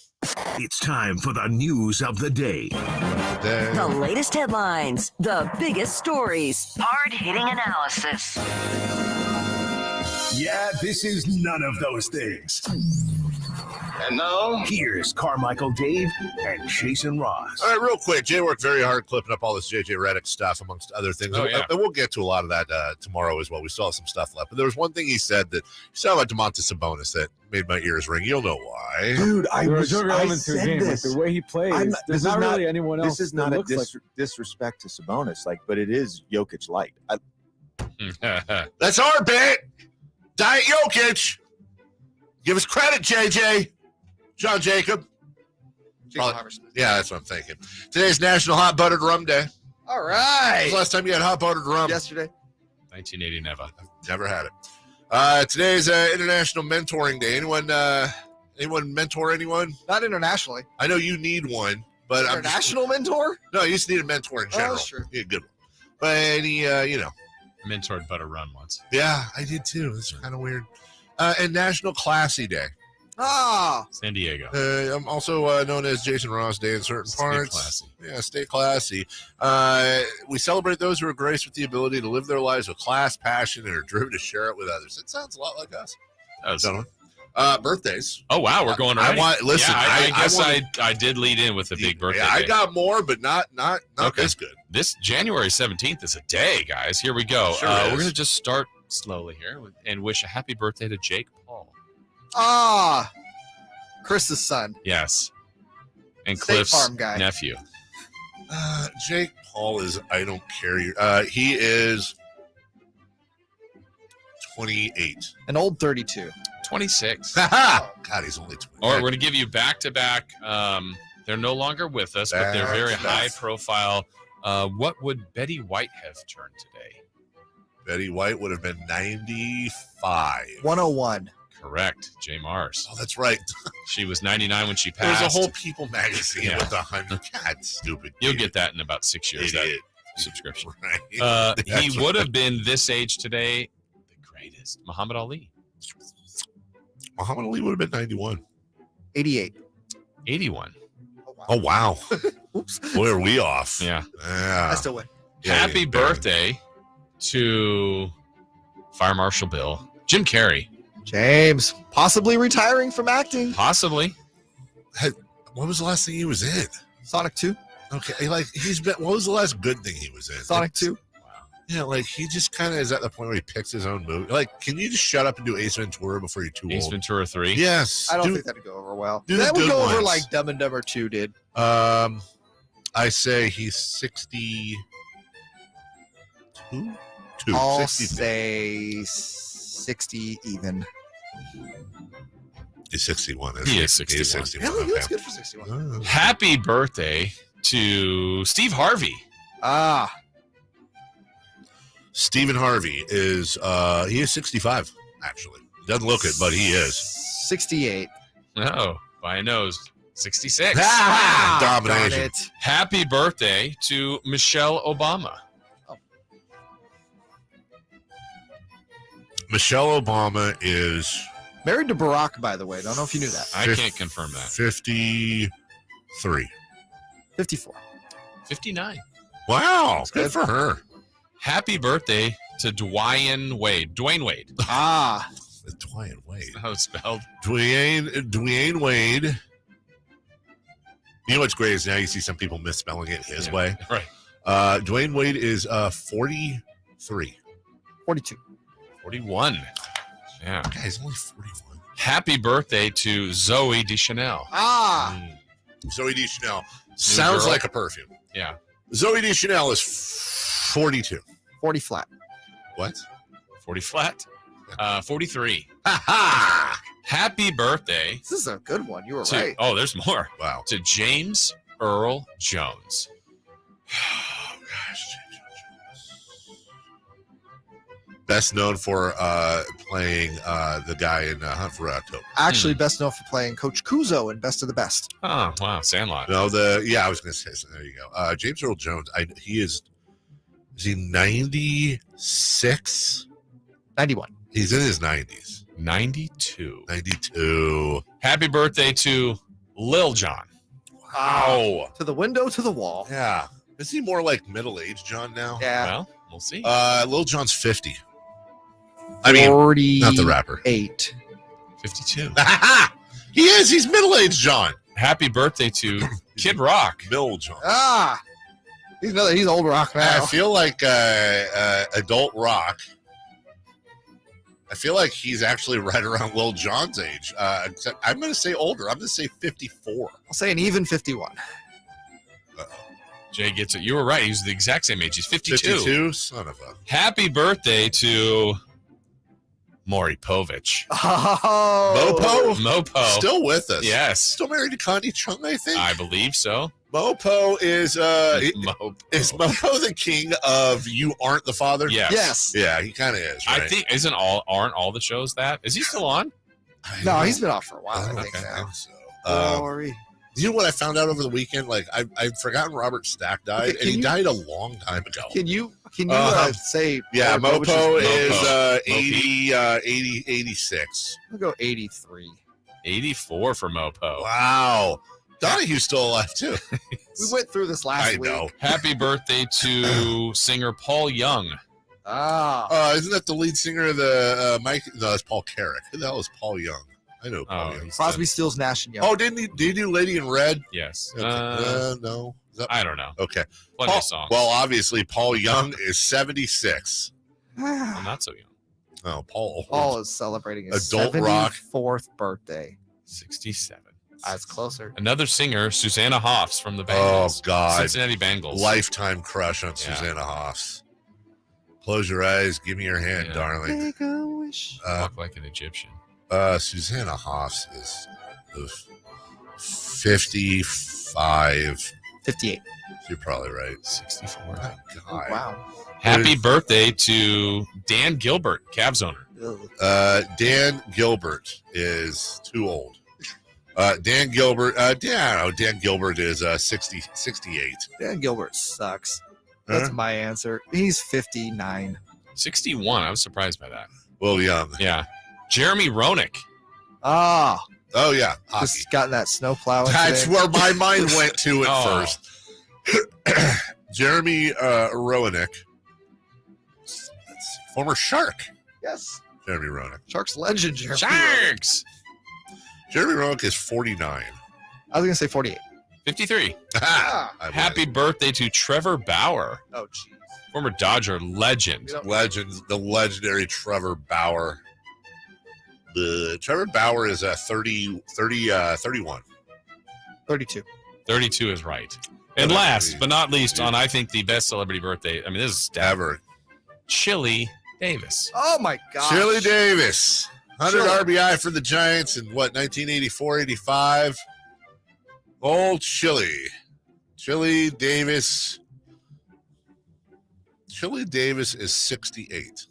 It's time for the news of the day. The latest headlines, the biggest stories, hard-hitting analysis. Yeah, this is none of those things. And now, here's Carmichael Dave and Jason Ross. All right, real quick. Jay worked very hard clipping up all this J.J. Redick stuff, amongst other things. Oh, yeah. And we'll get to a lot of that tomorrow as well. We still have some stuff left. But there was one thing he said that he said about Domantas Sabonis that made my ears ring. You'll know why. Dude, I said this. The way he plays, there's not really anyone else. This is not a like... disrespect to Sabonis, but it is Jokic light. That's our bit. Diet Jokic. Give us credit, JJ. John Jacob. Yeah, that's what I'm thinking. Today's National Hot Buttered Rum Day. All right. When was the last time you had hot buttered rum? Yesterday. 1980, never. Never had it. Today's International Mentoring Day. Anyone mentor anyone? Not internationally. I know you need one, but international mentor? No, you just need a mentor in general. Oh, sure. Yeah, good one. But any, mentored butter run once. Yeah, I did too. It's kind of weird. And National Classy Day. San Diego. I'm also known as Jason Ross Day in certain parts. Classy. Yeah, stay classy. We celebrate those who are graced with the ability to live their lives with class, passion, and are driven to share it with others. It sounds a lot like us. Birthdays. Oh wow, we're going right. I guess I did lead in with a big birthday. Yeah, I got more, but not this good. This January 17th is a day, guys. Here we go. Sure we're gonna just start slowly here and wish a happy birthday to Jake Paul. Chris's son. Yes. And State Cliff's Farm guy. nephew. Jake Paul is, I don't care. He is 28. An old 32. 26. God, he's only 20. All right, we're going to give you back-to-back. They're no longer with us, but they're very high-profile. What would Betty White have turned today? Betty White would have been 95. 101. Correct. Jay Mars. Oh, that's right. She was 99 when she passed. There's a whole People magazine with 100. God, stupid. You'll get that in about 6 years. That Idiot. subscription. Right. He would have been this age today. The greatest. Muhammad Ali. Muhammad Ali would have been 91. 88. 81. Oh, wow. Oops. Boy, are we off. Yeah. I still win. Happy birthday to Fire Marshal Bill. Jim Carrey. James, possibly retiring from acting. Possibly. What was the last thing he was in? Sonic 2. Okay, like what was the last good thing he was in? Sonic 2. Yeah, like he just kind of is at the point where he picks his own movie. Like, can you just shut up and do Ace Ventura before you're too old? Ace Ventura 3? Yes. I don't think that'd go over well. That would go over like Dumb and Dumber 2 did. I say he's 62. I'll 62. say 60 even. He's 61. He is 61. He's 61. Really? He Okay. was good for 61. Happy birthday to Steve Harvey. Stephen Harvey is he is 65, actually. Doesn't look it, but he is. 68. Oh, by a nose. 66. Domination. Darn it. Happy birthday to Michelle Obama. Michelle Obama is Married to Barack, by the way. Don't know if you knew that. I can't confirm that. 53. 54. 59. Wow. Good for her. Happy birthday to Dwayne Wade. Dwayne Wade. How it's spelled. Dwayne Wade. You know what's great is now you see some people misspelling it his way. Right. Dwayne Wade is 43. 42. 41. Yeah. God, he's only 41. Happy birthday to Zoe Deschanel. Zoe Deschanel. Sounds girl. like a perfume. Yeah. Zoe Deschanel is 42. 40 flat. What? 40 flat. 43. Ha! Happy birthday. This is a good one. You were to, right. Oh, there's more. Wow. To James Earl Jones. Oh, gosh. Best known for playing the guy in Hunt for October. Actually, best known for playing Coach Kuzo in Best of the Best. Oh, wow. Sandlot. No, I was going to say, so there you go. James Earl Jones, is he 96? 91. He's in his 90s. 92. 92. Happy birthday to Lil Jon. Wow. To the window, to the wall. Yeah. Is he more like middle-aged John now? Yeah. Well, we'll see. Lil Jon's 50. I mean, not the rapper. 8. 52. He is. He's middle-aged John. Happy birthday to Kid Rock. Middle John. He's old rock now. I feel like adult rock. I feel like he's actually right around Lil Jon's age. Except I'm going to say older. I'm going to say 54. I'll say an even 51. Jay gets it. You were right. He's the exact same age. He's 52. 52? Son of a... Happy birthday to Maury Povich. Oh. Mopo. Still with us. Yes. Still married to Connie Chung, I think. I believe so. Mopo is Mopo. Is Mopo the king of You Aren't the Father? Yes. Yeah, he kind of is, right? I think aren't all the shows that? Is he still on? No, he's been off for a while. I think Okay, now. so. Glory. You know what I found out over the weekend? Like I've forgotten Robert Stack died, Okay, and he died a long time ago. Can you say? Yeah, Maury Mopo Povich's- is 86. I'll go 83. 84 for Mopo. Wow. Donahue's still alive too. We went through this last week. I know. Happy birthday to singer Paul Young. Isn't that the lead singer of the Mike? No, that's Paul Carrick. Who the hell is Paul Young? I know Paul Young. Crosby, Stills, Nash and Young. Oh, did he do Lady in Red? Yes. Okay. No. Is that... I don't know. Okay. Plenty of songs. Well, obviously, Paul Young is 76. I'm not so young. Oh, Paul is celebrating his Adult rock. 74th birthday. 67. That's closer. Another singer, Susanna Hoffs from the Bengals. Oh, God. Cincinnati Bengals. Lifetime crush on Susanna Hoffs. Close your eyes. Give me your hand, darling. Make a wish. Walk like an Egyptian. Susanna Hoffs is 55. 58. You're probably right. 64. Oh, God. Wow. Happy birthday to Dan Gilbert, Cavs owner. Dan Gilbert is too old. Dan Gilbert is 68. Dan Gilbert sucks. That's my answer. He's 59. 61. I was surprised by that. Well, young. Yeah. Jeremy Roenick. Oh, yeah. Hockey. Just got that snowplow. That's where my mind went to at first. Jeremy Roenick. Former Shark. Yes. Jeremy Roenick. Sharks legend. Sharks. Jeremy Roenick is 49. I was going to say 48. 53. Happy birthday to Trevor Bauer. Oh, jeez. Former Dodger legend. The legendary Trevor Bauer. Trevor Bauer is 31. 32. 32 is right. And last but not least, on I think the best celebrity birthday, I mean, this is ever. Chili Davis. Oh, my God. Chili Davis. 100 RBI for the Giants in 1984-85. Old Chili. Chili Davis. Chili Davis is 68.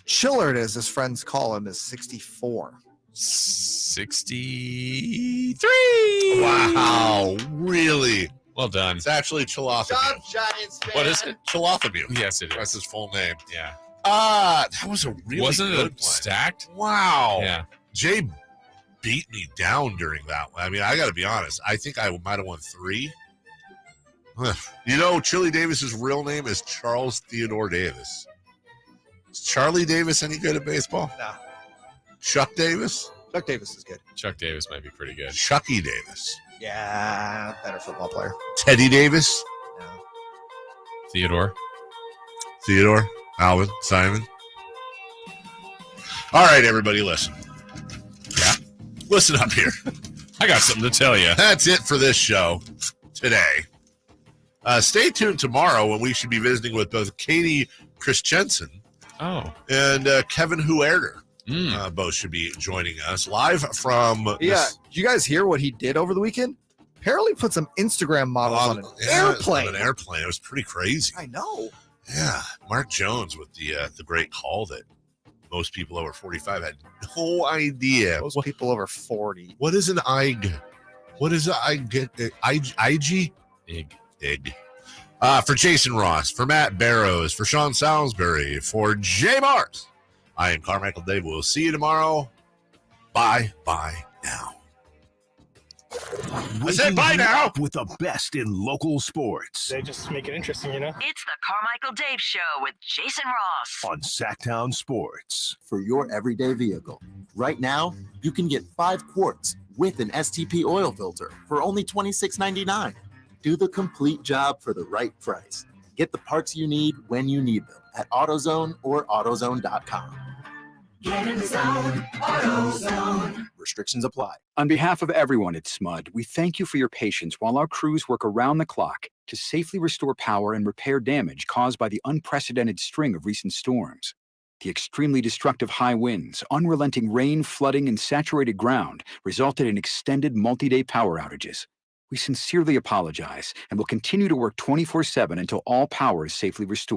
Chillard, as his friends call him, is 64. 63. Wow. Really? Well done. It's actually Chilothamute. Giants fan. What is it? Chilothamute. Yes, it is. That's his full name. Yeah. That was a really Wasn't good it one. stacked? Wow. Yeah. Jay beat me down during that one. I mean, I got to be honest. I think I might have won 3. You know, Chili Davis's real name is Charles Theodore Davis. Is Charlie Davis any good at baseball? No. Chuck Davis? Chuck Davis is good. Chuck Davis might be pretty good. Chucky Davis. Yeah, better football player. Teddy Davis? No. Theodore? Alvin? Simon? All right, everybody, listen. Yeah? Listen up here. I got something to tell you. That's it for this show today. Stay tuned tomorrow when we should be visiting with both Katie Christensen and Kevin Huerter. Both should be joining us live from... Yeah. Did you guys hear what he did over the weekend? Apparently put some Instagram models on an airplane. On an airplane. It was pretty crazy. I know. Yeah. Mark Jones with the great call that most people over 45 had no idea. Most people over 40. What is an IG? What is an IG? IG? Ig. For Jason Ross, for Matt Barrows, for Sean Salisbury, for Jay Mars, I am Carmichael Dave. We'll see you tomorrow. Bye now. I said bye now. With the best in local sports. They just make it interesting, you know? It's the Carmichael Dave Show with Jason Ross On Sactown Sports. For your everyday vehicle. Right now, you can get 5 quarts with an STP oil filter for only $26.99. Do the complete job for the right price. Get the parts you need when you need them at AutoZone or AutoZone.com. Get in the zone, AutoZone. Restrictions apply. On behalf of everyone at SMUD, we thank you for your patience while our crews work around the clock to safely restore power and repair damage caused by the unprecedented string of recent storms. The extremely destructive high winds, unrelenting rain, flooding, and saturated ground resulted in extended multi-day power outages. We sincerely apologize and will continue to work 24/7 until all power is safely restored.